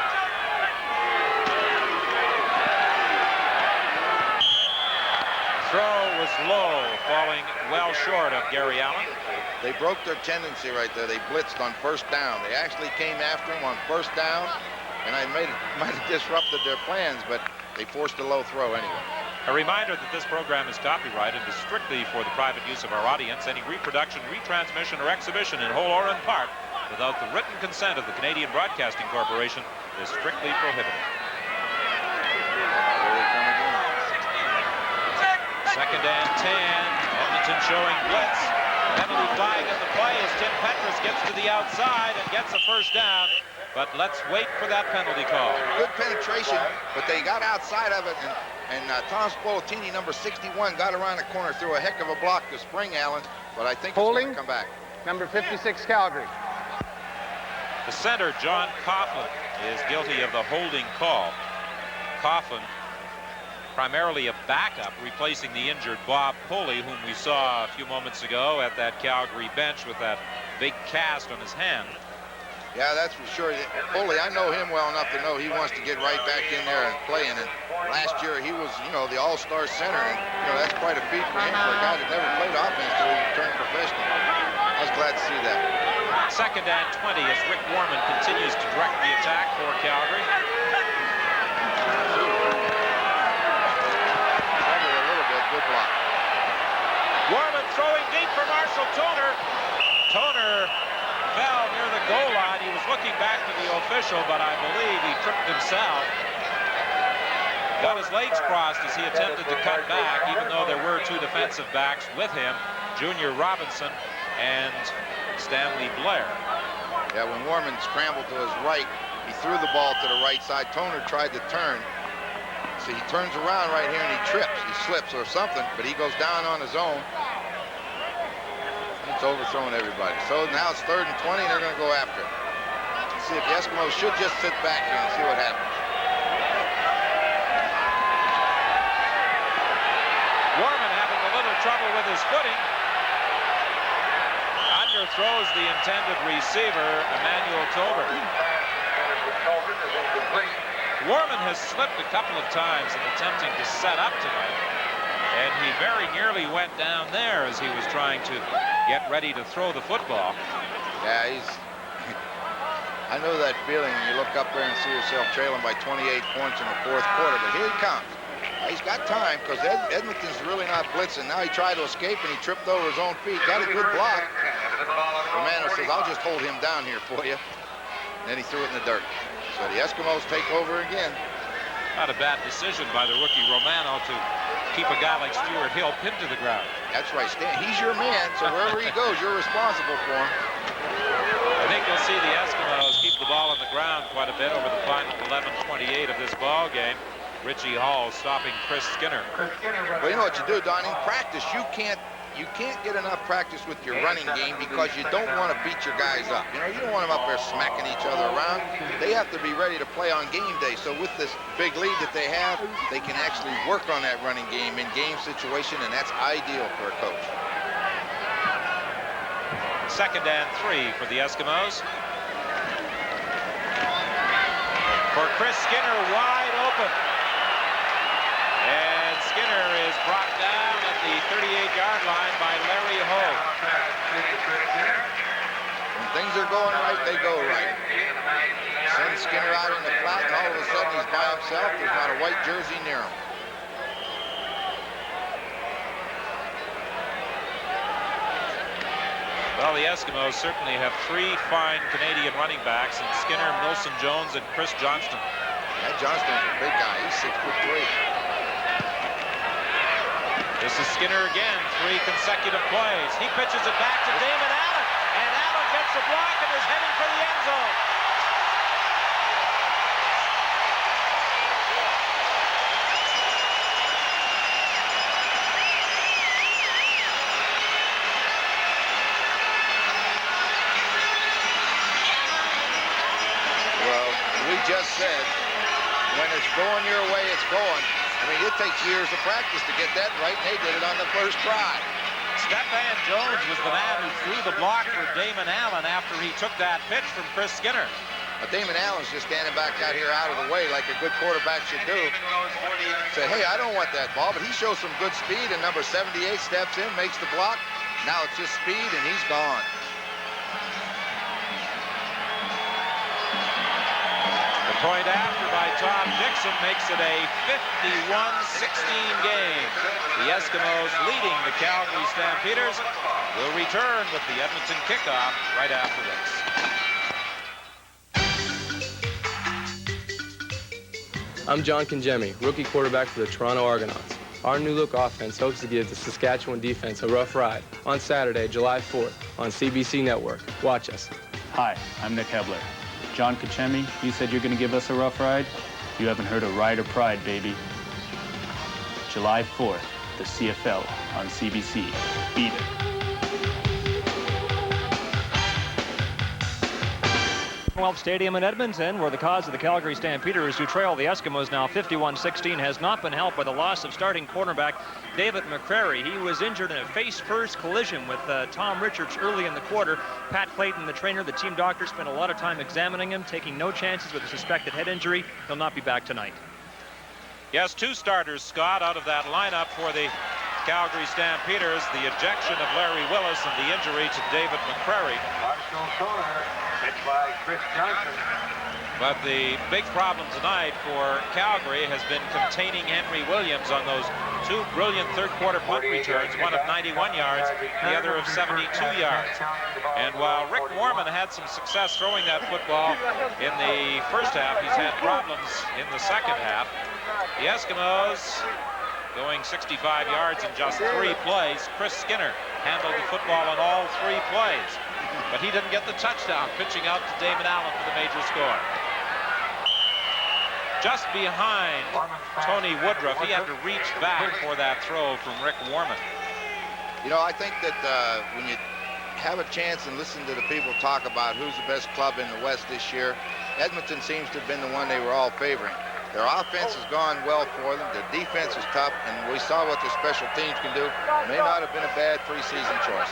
Speaker 5: Throw was low, falling well short of Gary Allen.
Speaker 4: They broke their tendency right there. They blitzed on 1st down. They actually came after him on 1st down, and I might have disrupted their plans, but they forced a low throw anyway.
Speaker 5: A reminder that this program is copyrighted and is strictly for the private use of our audience. Any reproduction, retransmission, or exhibition in whole or in part without the written consent of the Canadian Broadcasting Corporation is strictly prohibited. Second and 10. Edmonton showing blitz. Penalty flag in the play as Tim Petrus gets to the outside and gets a 1st down. But let's wait for that penalty call.
Speaker 4: Good penetration, but they got outside of it, and Tom Spolatini, number 61, got around the corner, threw a heck of a block to spring Allen, but I think it's going to come back.
Speaker 10: Number 56, Calgary.
Speaker 5: The center, John Coughlin, is guilty of the holding call. Coughlin, primarily a backup, replacing the injured Bob Pulley, whom we saw a few moments ago at that Calgary bench with that big cast on his hand.
Speaker 4: Yeah, that's for sure. Pulley, I know him well enough to know he wants to get right back in there and playing. And last year he was, the all-star center, and that's quite a feat for him, for a guy that never played offense until he turned professional. I was glad to see that.
Speaker 5: Second and 20 as Rick Warman continues to direct the attack for Calgary.
Speaker 4: Good block.
Speaker 5: Warman throwing deep for Marshall Toner. Toner fell near the goal line. He was looking back to the official, but I believe he tripped himself. Got his legs crossed as he attempted to cut back, even though there were 2 defensive backs with him, Junior Robinson and Stanley Blair.
Speaker 4: Yeah, when Warman scrambled to his right, he threw the ball to the right side. Toner tried to turn. So he turns around right here and he trips. He slips or something, but he goes down on his own. It's overthrowing everybody. So now it's 3rd and 20, and they're going to go after it. Let's see if the Eskimos should just sit back here and see what happens.
Speaker 5: Warman having a little trouble with his footing. Underthrows the intended receiver, Emmanuel Tolbert. Warman has slipped a couple of times in attempting to set up tonight, and he very nearly went down there as he was trying to get ready to throw the football.
Speaker 4: Yeah, I know that feeling when you look up there and see yourself trailing by 28 points in the 4th quarter, but here he comes. He's got time because Edmonton's really not blitzing. Now he tried to escape and he tripped over his own feet. Got a good block. Romano says, I'll just hold him down here for you. And then he threw it in the dirt. So the Eskimos take over again.
Speaker 5: Not a bad decision by the rookie Romano to keep a guy like Stuart Hill pinned to the ground.
Speaker 4: That's right, Stan. He's your man, so wherever he goes, you're responsible for him.
Speaker 5: I think you'll see the Eskimos keep the ball on the ground quite a bit over the final 11:28 of this ball game. Richie Hall stopping Chris Skinner.
Speaker 4: Well, you know what you do, Don? In practice, you can't get enough practice with your running game because you don't want to beat your guys up. You don't want them up there smacking each other around. They have to be ready to play on game day. So with this big lead that they have, they can actually work on that running game in game situation, and that's ideal for a coach.
Speaker 5: Second and 3 for the Eskimos. For Chris Skinner, wide open. And Skinner is brought down at the 38-yard line by Larry Ho.
Speaker 4: When things are going right, they go right. Send Skinner out in the flat, and all of a sudden he's by himself. There's not a white jersey near him.
Speaker 5: Well, the Eskimos certainly have 3 fine Canadian running backs in Skinner, Milson Jones, and Chris Johnston.
Speaker 4: That Johnston's a big guy. He's 6'3".
Speaker 5: This is Skinner again, 3 consecutive plays. He pitches it back to Damon Allen, and Allen gets a block and is heading for the end zone.
Speaker 4: Well, we just said when it's going your way, it's going. I mean, it takes years of practice to get that right, and they did it on the first try.
Speaker 5: Stefan Jones was the man who threw the block for Damon Allen after he took that pitch from Chris Skinner.
Speaker 4: Damon Allen's just standing back out here out of the way like a good quarterback should do. Say, hey, I don't want that ball, but he shows some good speed, and number 78 steps in, makes the block. Now it's just speed, and he's gone.
Speaker 5: The point after by Tom Dixon makes it a 51-16 game. The Eskimos leading the Calgary Stampeders will return with the Edmonton kickoff right after this.
Speaker 13: I'm John Kangemi, rookie quarterback for the Toronto Argonauts. Our new look offense hopes to give the Saskatchewan defense a rough ride on Saturday, July 4th on CBC Network. Watch us.
Speaker 14: Hi, I'm Nick Hebler. John Kachemi, you said you're going to give us a rough ride? You haven't heard of Ride or Pride, baby. July 4th, the CFL on CBC. Beat it.
Speaker 1: Commonwealth Stadium in Edmonton, where the cause of the Calgary Stampeders, who trail the Eskimos now 51-16, has not been helped by the loss of starting cornerback David McCrary. He was injured in a face-first collision with Tom Richards early in the quarter. Pat Clayton, the trainer, the team doctor, spent a lot of time examining him, taking no chances with a suspected head injury. He'll not be back tonight.
Speaker 5: Yes, two starters, Scott, out of that lineup for the Calgary Stampeders. The ejection of Larry Willis and the injury to David McCrary.
Speaker 7: Marshall Kohler, pitched by Chris Johnson.
Speaker 5: But the big problem tonight for Calgary has been containing Henry Williams on those two brilliant third-quarter punt returns, one of 91 yards, the other of 72 yards. And while Rick Warman had some success throwing that football in the first half, he's had problems in the second half. The Eskimos going 65 yards in just 3 plays. Chris Skinner handled the football on all 3 plays, but he didn't get the touchdown, pitching out to Damon Allen for the major score. Just behind Tony Woodruff, he had to reach back for that throw from Rick Warman.
Speaker 4: You know, I think that when you have a chance and listen to the people talk about who's the best club in the West this year, Edmonton seems to have been the one they were all favoring. Their offense has gone well for them. Their defense is tough, and we saw what their special teams can do. May not have been a bad preseason choice.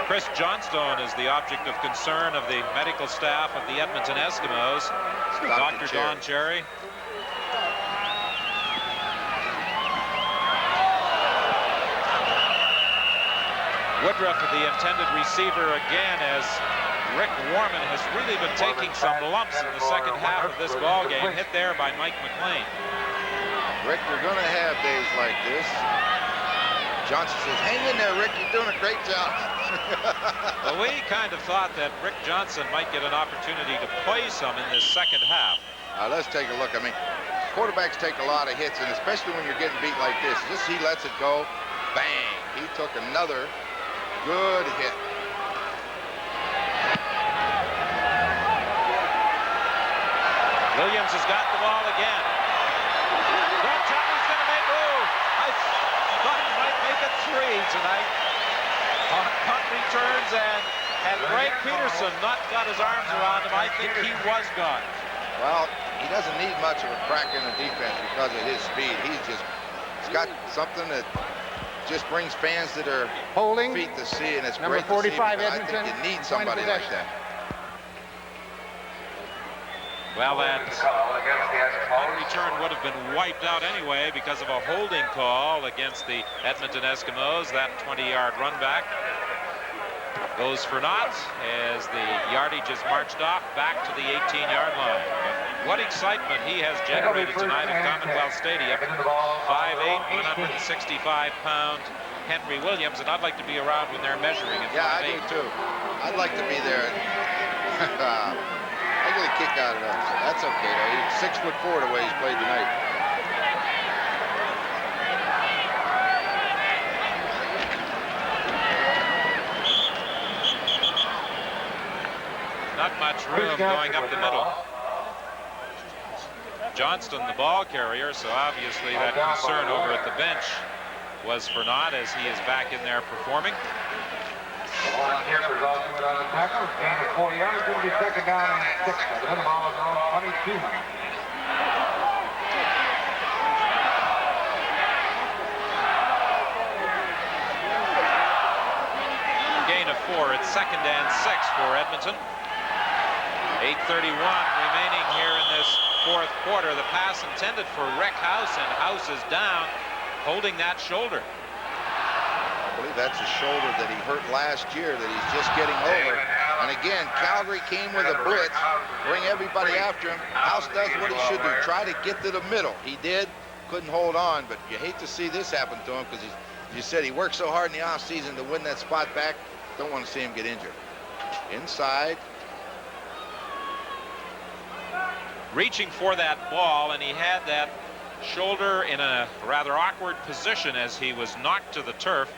Speaker 5: Chris Johnstone is the object of concern of the medical staff of the Edmonton Eskimos. Dr. Don Cherry. Woodruff, the intended receiver again, as Rick Warman has really been taking some lumps in the second half of this ball game, hit there by Mike McLean.
Speaker 4: Rick, you're going to have days like this. Johnson says, hang in there, Rick, you're doing a great job.
Speaker 5: Well, we kind of thought that Rick Johnson might get an opportunity to play some in this second half.
Speaker 4: Let's take a look. I mean, quarterbacks take a lot of hits, and especially when you're getting beat like this. Just he lets it go, bang. He took another good hit.
Speaker 5: Williams has got the ball again. Don't tell me he's going to make move. I thought he might make it 3 tonight on punt returns, and had Greg Peterson not got his arms around him, I think he was gone.
Speaker 4: Well, he doesn't need much of a crack in the defense because of his speed. He's got something that just brings fans to their feet to see, and it's
Speaker 10: Number
Speaker 4: great to see.
Speaker 10: 45
Speaker 4: I
Speaker 10: Edmonton.
Speaker 4: think you need somebody like that.
Speaker 5: Well, that punt return would have been wiped out anyway because of a holding call against the Edmonton Eskimos. That 20-yard run back goes for naught as the yardage is marched off back to the 18-yard line. What excitement he has generated tonight at Commonwealth Stadium. 5'8", 165-pound Henry Williams, and I'd like to be around when they're measuring at 5'8".
Speaker 4: Yeah, I do too. I'd like to be there. I get a kick out of that. That's okay, though. He's 6'4" the way he's played tonight.
Speaker 5: not much room going up the middle. Johnston, the ball carrier, so obviously that concern over at the bench was for naught as he is back in there performing.
Speaker 7: The ball on here is also on the tackle. Gain of 4 yards. Going to be second down and 6. The ball is on 22.
Speaker 5: Gain of 4. It's second and 6 for Edmonton. 8:31 remaining here in this fourth quarter. The pass intended for Rick House, and House is down, holding that shoulder.
Speaker 4: I believe that's a shoulder that he hurt last year that he's just getting over. And again, Calgary came with a blitz, bring everybody after him. House does what he should do, try to get to the middle. He did, couldn't hold on, but you hate to see this happen to him because you said he worked so hard in the offseason to win that spot back. Don't want to see him get injured. Inside.
Speaker 5: Reaching for that ball, and he had that shoulder in a rather awkward position as he was knocked to the turf,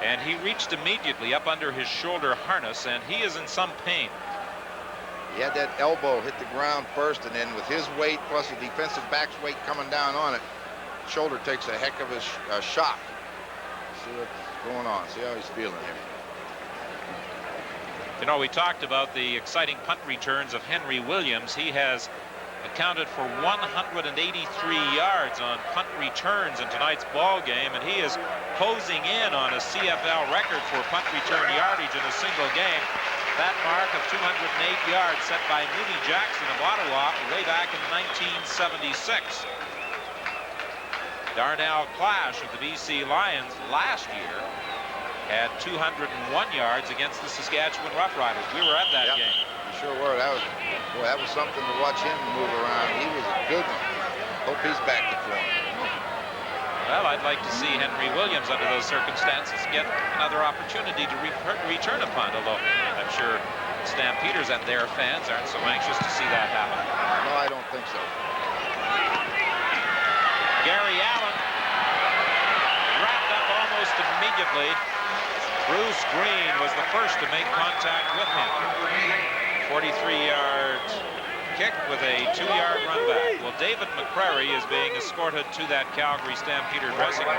Speaker 5: and he reached immediately up under his shoulder harness, and he is in some pain.
Speaker 4: He had that elbow hit the ground first, and then with his weight plus the defensive back's weight coming down on it, shoulder takes a heck of a shock. See what's going on, see how he's feeling here.
Speaker 5: You know, we talked about the exciting punt returns of Henry Williams. He has accounted for 183 yards on punt returns in tonight's ball game, and he is closing in on a CFL record for punt return yardage in a single game. That mark of 208 yards set by Moody Jackson of Ottawa way back in 1976. Darnell Clash of the BC Lions last year had 201 yards against the Saskatchewan Roughriders. We were at that game.
Speaker 4: We sure were. That was something to watch him move around. He was a good one. Hope he's back to form.
Speaker 5: Well, I'd like to see Henry Williams under those circumstances get another opportunity to return a punt, although I'm sure Stampeders and their fans aren't so anxious to see that happen.
Speaker 4: No, I don't think so.
Speaker 5: Gary Allen wrapped up almost immediately. Bruce Green was the first to make contact with him. 43-yard kick with a 2-yard run back. Well, David McCrary is being escorted to that Calgary Stampeder dressing room.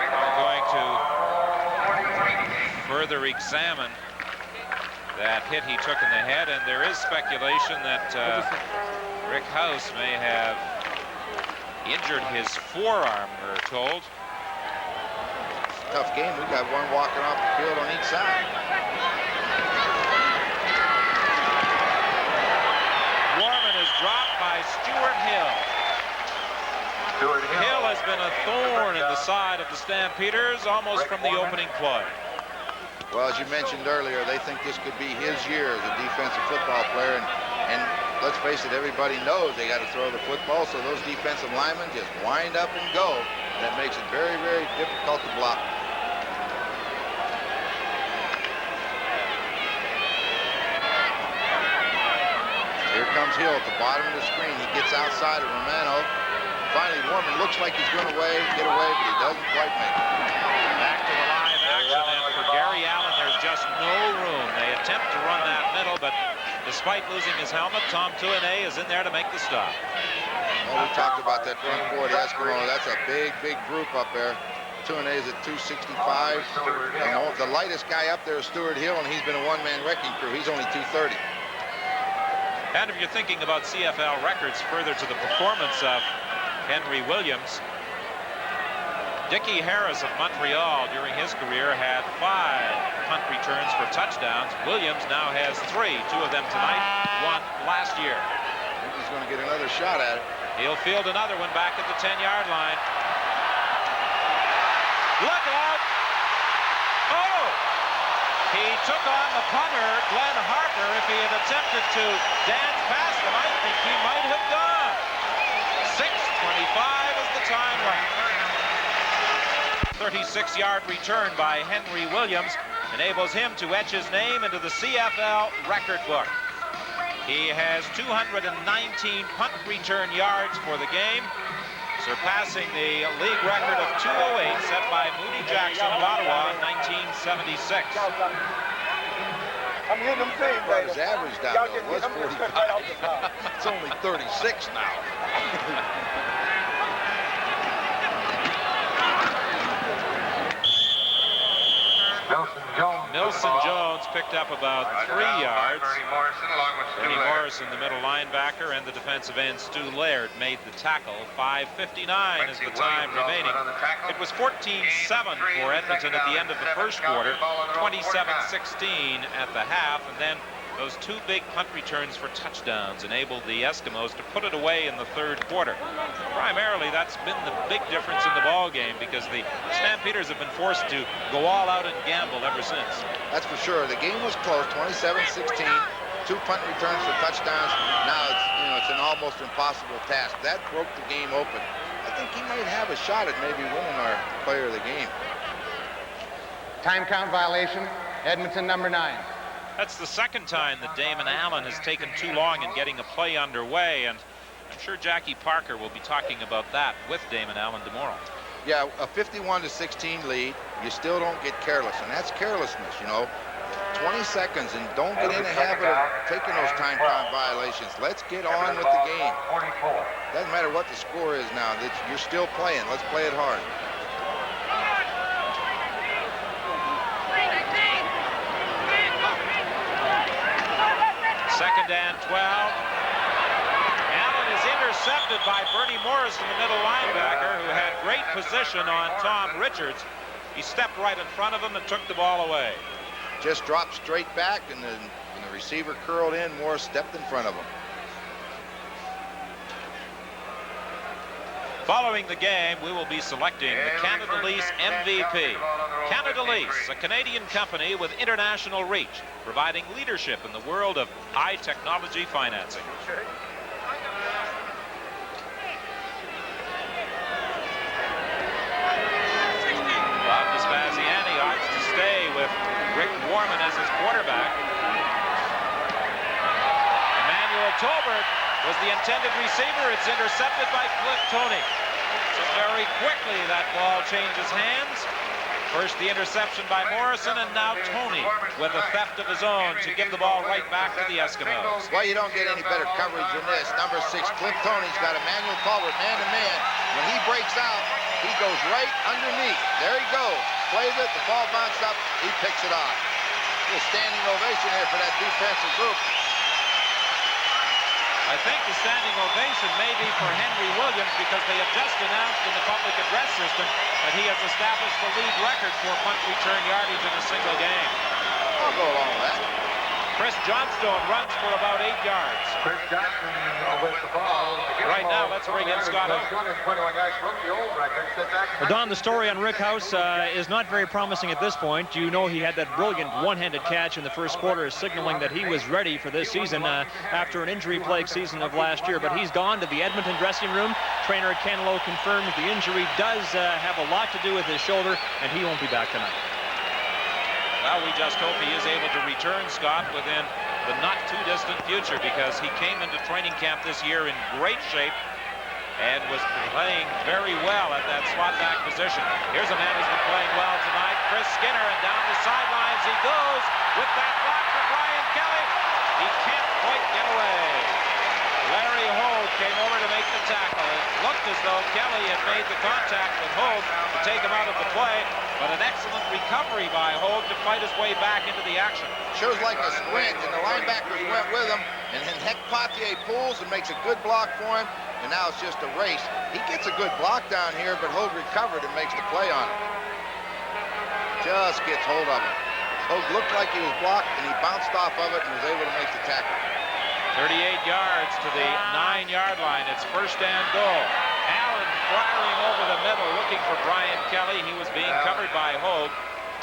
Speaker 5: We're going to further examine that hit he took in the head, and there is speculation that Rick House may have injured his forearm, we're told.
Speaker 4: Tough game. We got one walking off the field on each side.
Speaker 5: Warman is dropped by Stuart Hill. Hill has been a thorn in the side of the Stampeders almost from the opening play.
Speaker 4: Well, as you mentioned earlier, they think this could be his year as a defensive football player, and let's face it, everybody knows they got to throw the football, so those defensive linemen just wind up and go. That makes it very, very difficult to block. Here comes Hill at the bottom of the screen. He gets outside of Romano. Finally, Warman looks like he's going to get away, but he doesn't quite make it.
Speaker 5: Back to the live action, and for Gary Allen, there's just no room. They attempt to run that middle, but despite losing his helmet, Tom Tuine is in there to make the stop.
Speaker 4: Well, we talked about that front four, the Eskimo. That's a big, big group up there. Tuine is at 265. And the lightest guy up there is Stuart Hill, and he's been a one-man wrecking crew. He's only 230.
Speaker 5: And if you're thinking about CFL records further to the performance of Henry Williams, Dickie Harris of Montreal during his career had 5 punt returns for touchdowns. Williams now has 3, 2 of them tonight, 1 last year.
Speaker 4: I think he's going to get another shot at it.
Speaker 5: He'll field another one back at the 10-yard line. Look out! Oh! He took on the punter, Glenn Harper. If he had attempted to dance past him, I think he might have gone. 6:25 is the time left. 36-yard return by Henry Williams enables him to etch his name into the CFL record book. He has 219 punt return yards for the game, surpassing the league record of 208 set by Moody Jackson of Ottawa in 1976.
Speaker 9: I'm hitting them same
Speaker 4: Well, his average down there was 45. It's only 36 now.
Speaker 5: Milson Jones picked up about 3 yards. Bernie Morrison, the middle linebacker, and the defensive end Stu Laird made the tackle. 5:59 is the time remaining. It was 14-7 for Edmonton at the end of the first quarter, 27-16 at the half, and then those 2 big punt returns for touchdowns enabled the Eskimos to put it away in the third quarter. Primarily, that's been the big difference in the ball game because the Stampeders have been forced to go all out and gamble ever since.
Speaker 4: That's for sure. The game was close, 27-16. 2 punt returns for touchdowns. Now it's an almost impossible task. That broke the game open. I think he might have a shot at maybe winning our player of the game.
Speaker 10: Time count violation, Edmonton number 9.
Speaker 5: That's the second time that Damon Allen has taken too long in getting a play underway, and I'm sure Jackie Parker will be talking about that with Damon Allen tomorrow.
Speaker 4: Yeah, a 51-16 lead, you still don't get careless, and that's carelessness, 20 seconds, and don't get in the habit of taking those time count violations. Let's get on with the game. Doesn't matter what the score is now. You're still playing. Let's play it hard.
Speaker 5: Second and 12. Allen is intercepted by Bernie Morrison, the middle linebacker, who had great position on Tom Richards. He stepped right in front of him and took the ball away.
Speaker 4: Just dropped straight back, and the receiver curled in. Morris stepped in front of him.
Speaker 5: Following the game, we will be selecting the Canada Lease MVP. Canada Lease, a Canadian company with international reach, providing leadership in the world of high technology financing. Bob Vespasiani opts to stay with Rick Warman as his quarterback. Emmanuel Tolbert was the intended receiver. It's intercepted by Cliff Tony. So very quickly that ball changes hands. First the interception by Morrison, and now Tony with a theft of his own to give the ball right back to the Eskimos.
Speaker 4: Well, you don't get any better coverage than this. Number 6, Cliff Tony's got Emmanuel Tolbert man-to-man. When he breaks out, he goes right underneath. There he goes. Plays it, the ball bounced up, he picks it off. A standing ovation here for that defensive group.
Speaker 5: I think the standing ovation may be for Henry Williams because they have just announced in the public address system that he has established the league record for punt return yardage in a single game.
Speaker 4: I'll go along with that.
Speaker 5: Chris Johnstone runs for about 8 yards.
Speaker 7: Chris Johnson with the ball.
Speaker 5: Right now, let's bring in Scott Oak.
Speaker 1: Well, Don, the story on Rick House is not very promising at this point. You know he had that brilliant one-handed catch in the first quarter, signaling that he was ready for this season after an injury-plagued season of last year. But he's gone to the Edmonton dressing room. Trainer Canelo confirms the injury does have a lot to do with his shoulder, and he won't be back tonight.
Speaker 5: Well, we just hope he is able to return, Scott, within the not-too-distant future, because he came into training camp this year in great shape and was playing very well at that slot back position. Here's a man who's been playing well tonight, Chris Skinner, and down the sidelines he goes with that block from Brian Kelly. He can't quite get away. Larry Hogue came over to make the tackle. It looked as though Kelly had made the contact with Hogue to take him out of the play, but an excellent recovery by Hogue to fight his way back into the action.
Speaker 4: Shows like a sprint, and the linebackers went with him, and then Heck Potier pulls and makes a good block for him, and now it's just a race. He gets a good block down here, but Hogue recovered and makes the play on him. Just gets hold of him. Hogue looked like he was blocked, and he bounced off of it and was able to make the tackle.
Speaker 5: 38 yards to the 9-yard line. It's first and goal. Allen firing over the middle, looking for Brian Kelly. He was being covered by Hogue.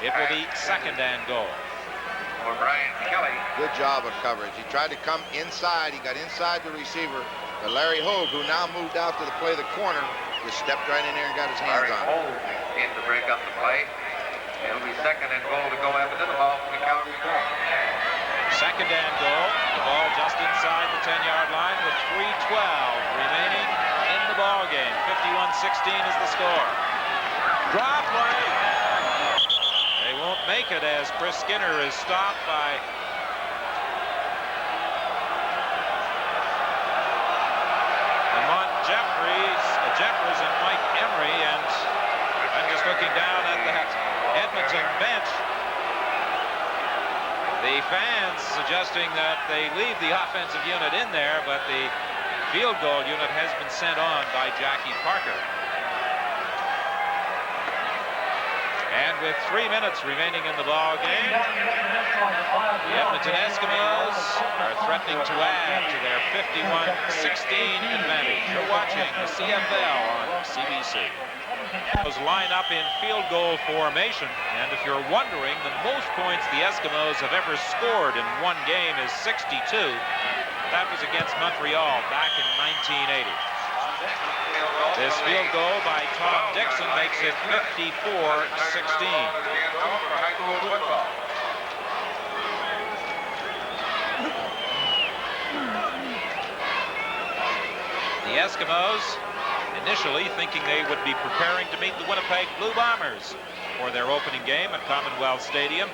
Speaker 5: It will be second and goal.
Speaker 7: For Brian Kelly.
Speaker 4: Good job of coverage. He tried to come inside. He got inside the receiver. But Larry Hogue, who now moved out to the play the corner, just stepped right in there and got his hands on it.
Speaker 7: Larry Hogue in to break up the play. It'll be second and goal to go after the ball from the Calgary goal.
Speaker 5: Second and goal. The ball just inside the 10-yard line with 3:12 remaining in the ball game. 51-16 is the score. Draw play. They won't make it as Chris Skinner is stopped by Jeffers and Mike Emery, and I'm just looking down at the Edmonton bench. The fans suggesting that they leave the offensive unit in there, but the field goal unit has been sent on by Jackie Parker. And with 3 minutes remaining in the ball game, the Edmonton Eskimos are threatening to add to their 51-16 advantage. You're watching the CFL on CBC. Those line up in field goal formation, and if you're wondering, the most points the Eskimos have ever scored in one game is 62. That was against Montreal back in 1980. This field goal by Tom Dixon makes it 54-16. The Eskimos initially thinking they would be preparing to meet the Winnipeg Blue Bombers for their opening game at Commonwealth Stadium.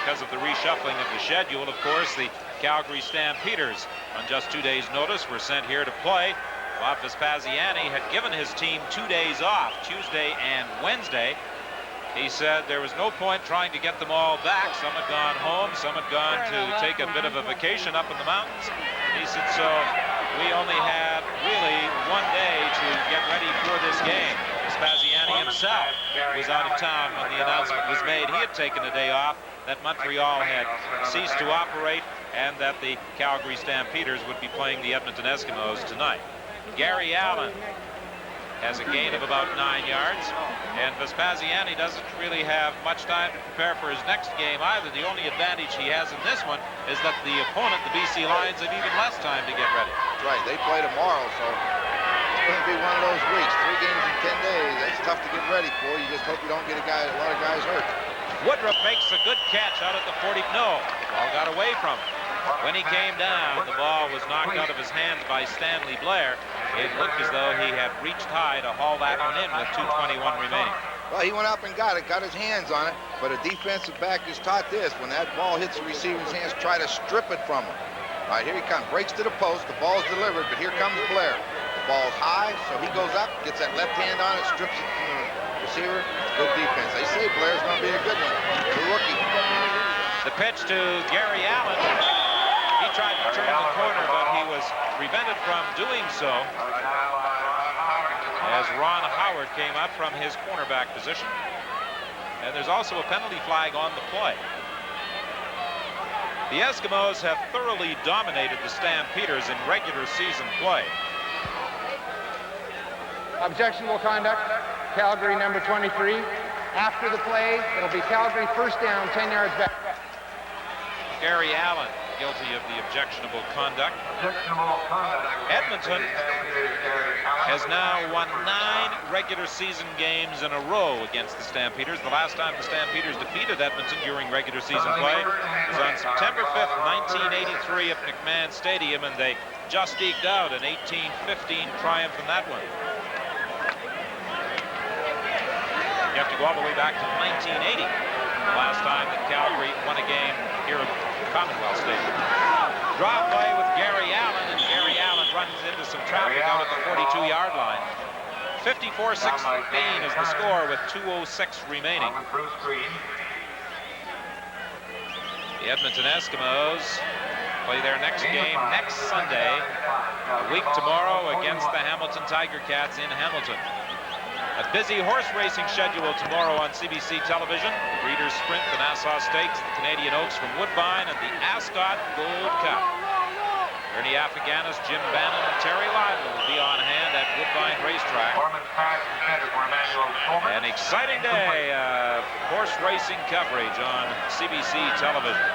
Speaker 5: Because of the reshuffling of the schedule, of course, the Calgary Stampeders, on just 2 days' notice, were sent here to play. Bob Vespasiani had given his team 2 days off, Tuesday and Wednesday. He said there was no point trying to get them all back. Some had gone home, some had gone to take a bit of a vacation up in the mountains. He said, so we only had really 1 day to get ready for this game. Vespasiani himself was out of town when the announcement was made. He had taken a day off, that Montreal had ceased to operate, and that the Calgary Stampeders would be playing the Edmonton Eskimos tonight. Gary Allen has a gain of about 9 yards, and Vespasiani doesn't really have much time to prepare for his next game either. The only advantage he has in this one is that the opponent, the BC Lions, have even less time to get ready.
Speaker 4: That's right. They play tomorrow, so it's going to be one of those weeks. 3 games in 10 days. That's tough to get ready for. You just hope you don't get a lot of guys hurt.
Speaker 5: Woodruff makes a good catch out at the 40. No, ball got away from him. When he came down, the ball was knocked out of his hands by Stanley Blair. It looked as though he had reached high to haul that one in with 2:21 remaining.
Speaker 4: Well, he went up and got it, got his hands on it, but a defensive back is taught this: when that ball hits the receiver's hands, try to strip it from him. All right, here he comes, breaks to the post, the ball's delivered, but here comes Blair. The ball's high, so he goes up, gets that left hand on it, strips it from the receiver. Good defense. They say Blair's going to be a good one, the rookie.
Speaker 5: The pitch to Gary Allen. He tried to turn the corner, but he was prevented from doing so as Ron Howard came up from his cornerback position. And there's also a penalty flag on the play. The Eskimos have thoroughly dominated the Stampeders in regular season play.
Speaker 10: Objectionable conduct, Calgary number 23. After the play, it'll be Calgary first down, 10 yards back.
Speaker 5: Gary Allen guilty of the objectionable conduct. Edmonton has now won 9 regular season games in a row against the Stampeders. The last time the Stampeders defeated Edmonton during regular season play was on September 5th, 1983 at McMahon Stadium, and they just eked out an 18-15 triumph in that one. You have to go all the way back to 1980, the last time that Calgary won a game here at Commonwealth Stadium. Draw play with Gary Allen, and Gary Allen runs into some traffic out at the 42-yard line. 54-16 is the score with 2:06 remaining. The Edmonton Eskimos play their next game next Sunday, a week tomorrow, against the Hamilton Tiger Cats in Hamilton. A busy horse racing schedule tomorrow on CBC television. The Breeders' Sprint, the Nassau Stakes, the Canadian Oaks from Woodbine, and the Ascot Gold Cup. Ernie Afghanis, Jim Bannon, and Terry Lively will be on hand at Woodbine Racetrack. An exciting day of horse racing coverage on CBC television.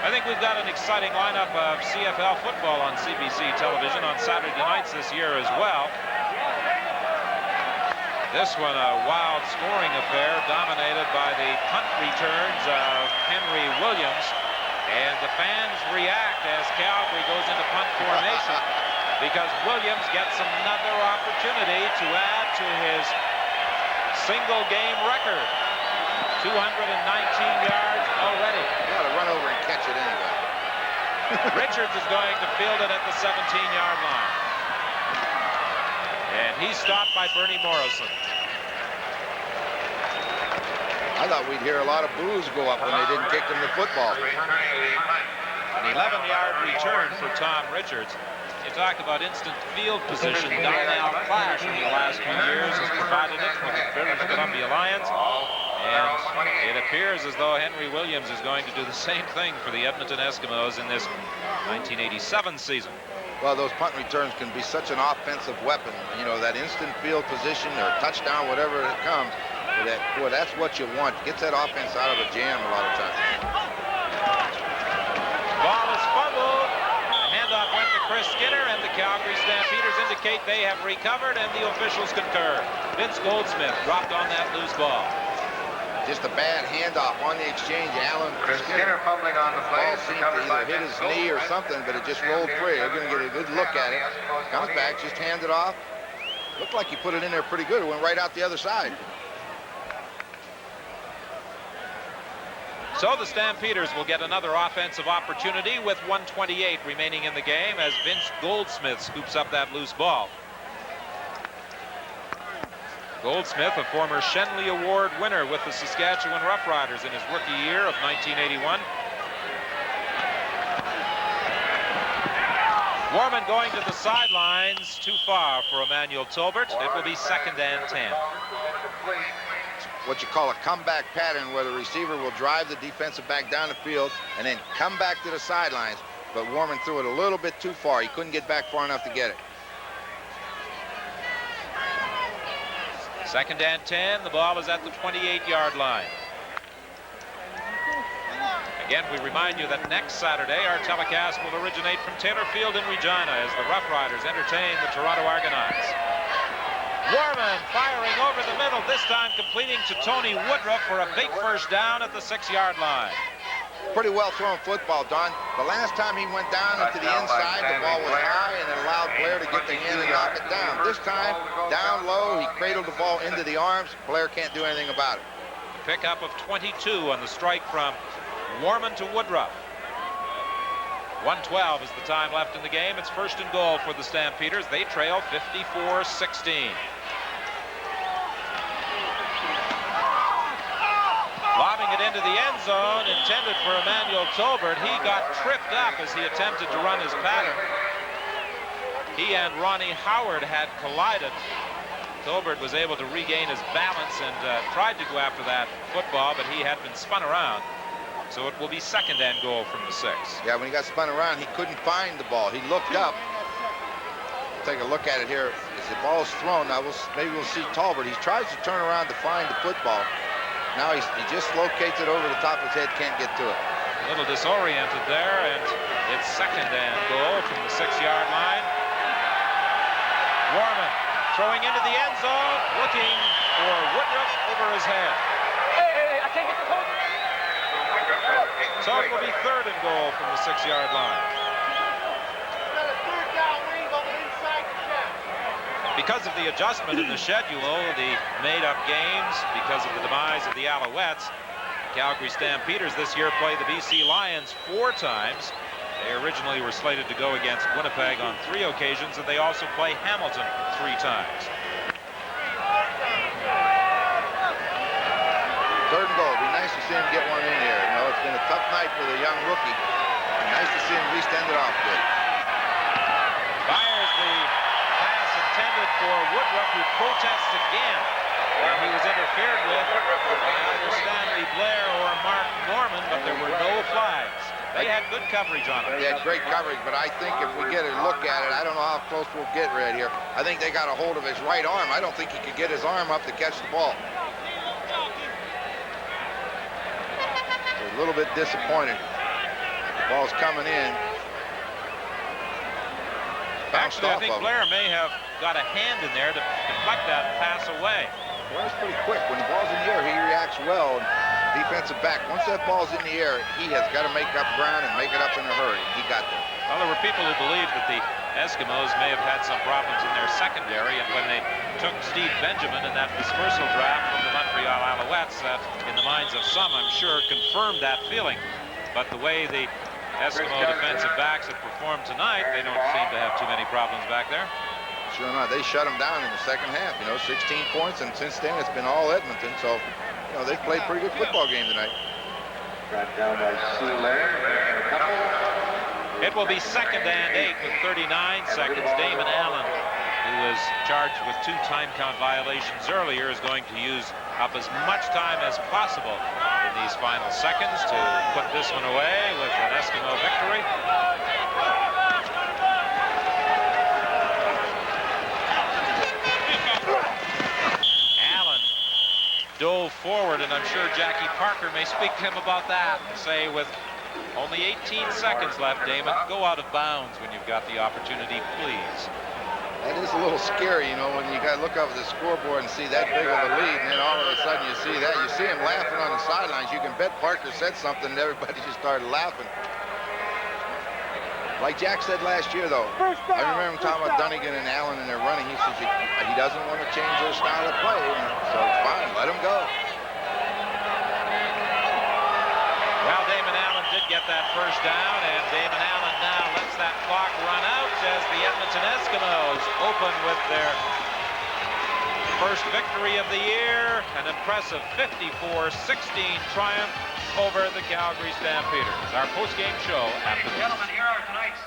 Speaker 5: I think we've got an exciting lineup of CFL football on CBC television on Saturday nights this year as well. This one a wild scoring affair dominated by the punt returns of Henry Williams. And the fans react as Calgary goes into punt formation because Williams gets another opportunity to add to his single game record. 219 yards already.
Speaker 4: You ought to run over and catch it anyway.
Speaker 5: Richards is going to field it at the 17-yard line. And And he's stopped by Bernie Morrison.
Speaker 4: I thought we'd hear a lot of boos go up when they didn't kick him the football.
Speaker 5: An 11-yard return for Tom Richards. You talk about instant field position. Donnell Clash in the last few years has provided it for the British Columbia Lions. And it appears as though Henry Williams is going to do the same thing for the Edmonton Eskimos in this 1987 season.
Speaker 4: Well, those punt returns can be such an offensive weapon. You know, that instant field position or touchdown, whatever it comes. Boy, that's what you want. Gets that offense out of a jam a lot of times.
Speaker 5: Ball is fumbled. The handoff went to Chris Skinner, and the Calgary Stampeders indicate they have recovered, and the officials concur. Vince Goldsmith dropped on that loose ball.
Speaker 4: Just a bad handoff on the exchange. Allen
Speaker 7: Skinner fumbling on the play.
Speaker 4: Ball seemed to either hit his knee or something, but it just rolled free. They're going to get a good look at it. Comes back, just hands it off. Looked like he put it in there pretty good. It went right out the other side.
Speaker 5: So the Stampeders will get another offensive opportunity with 1:28 remaining in the game as Vince Goldsmith scoops up that loose ball. Goldsmith, a former Shenley Award winner with the Saskatchewan Roughriders in his rookie year of 1981. Warman going to the sidelines, too far for Emmanuel Tolbert. It will be 2nd and 10.
Speaker 4: What you call a comeback pattern where the receiver will drive the defensive back down the field and then come back to the sidelines. But Warman threw it a little bit too far. He couldn't get back far enough to get it.
Speaker 5: 2nd and 10. The ball is at the 28-yard line. Again, we remind you that next Saturday our telecast will originate from Taylor Field in Regina as the Rough Riders entertain the Toronto Argonauts. Warman firing over the middle, this time completing to Tony Woodruff for a big first down at the 6-yard line.
Speaker 4: Pretty well thrown football, Don. The last time he went down into the inside, the ball was high and it allowed Blair to get the hand and knock it down. This time, down low, he cradled the ball into the arms. Blair can't do anything about it.
Speaker 5: A pickup of 22 on the strike from Warman to Woodruff. 1:12 is the time left in the game. It's 1st and goal for the Stampeders. They trail 54-16. Lobbing it into the end zone, intended for Emmanuel Tolbert. He got tripped up as he attempted to run his pattern. He and Ronnie Howard had collided. Tolbert was able to regain his balance and tried to go after that football, but he had been spun around. So it will be 2nd and goal from the 6.
Speaker 4: Yeah, when he got spun around, he couldn't find the ball. He looked up. Take a look at it here. As the ball's thrown, now maybe we'll see Tolbert. He tries to turn around to find the football. Now he just locates it over the top of his head, can't get to it.
Speaker 5: A little disoriented there, and it's 2nd and goal from the 6-yard line. Warman throwing into the end zone, looking for Woodruff over his head.
Speaker 11: Hey, I can't get the hook.
Speaker 5: So it will be 3rd and goal from the 6-yard line. Because of the adjustment in the schedule, the made-up games, because of the demise of the Alouettes, Calgary Stampeders this year play the BC Lions 4 times. They originally were slated to go against Winnipeg on 3 occasions, and they also play Hamilton 3 times.
Speaker 4: 3rd and goal. It'd be nice to see him get one in here. You know, it's been a tough night for the young rookie. Nice to see him at least end it off good.
Speaker 5: Fires the pass intended for Woodruff, who protests again. And he was interfered with by either Stanley Blair or Mark Norman, but there were no flags. They had good coverage on it.
Speaker 4: They had great coverage, but I think if we get a look at it, I don't know how close we'll get right here. I think they got a hold of his right arm. I don't think he could get his arm up to catch the ball. A little bit disappointed. The ball's coming in.
Speaker 5: Actually, I think Blair may have got a hand in there to deflect that pass away.
Speaker 4: Blair's pretty quick. When the ball's in the air, he reacts well. Defensive back, once that ball's in the air, he has got to make up ground and make it up in a hurry. He got there.
Speaker 5: Well, there were people who believed that the Eskimos may have had some problems in their secondary, and when they took Steve Benjamin in that dispersal draft from the Montreal Alouettes, that in the minds of some, I'm sure, confirmed that feeling. But the way the Eskimo defensive backs have performed tonight, they don't seem to have too many problems back there.
Speaker 4: Sure enough, they shut them down in the second half. 16 points, and since then it's been all Edmonton. So, they've played a pretty good football game tonight.
Speaker 7: Got down by
Speaker 5: It will be 2nd and 8 with 39 seconds. Damon Allen, who was charged with 2 time count violations earlier, is going to use up as much time as possible in these final seconds to put this one away with an Eskimo victory. Allen dove forward, and I'm sure Jackie Parker may speak to him about that and say, with only 18 seconds left, Damon, go out of bounds when you've got the opportunity, please.
Speaker 4: That is a little scary, when you got to look up at the scoreboard and see that big of a lead, and then all of a sudden you see that. You see him laughing on the sidelines. You can bet Parker said something, and everybody just started laughing. Like Jack said last year, though, I remember him talking about Dunnigan and Allen and they're running. He says he doesn't want to change their style of play, so fine, let him go.
Speaker 5: Well, Damon Allen did get that first down, and Damon Allen now lets that clock run out as the Edmonton Eskimos open with their first victory of the year, an impressive 54-16 triumph over the Calgary Stampeders. Our post-game show after this.
Speaker 11: Gentlemen, here are tonight's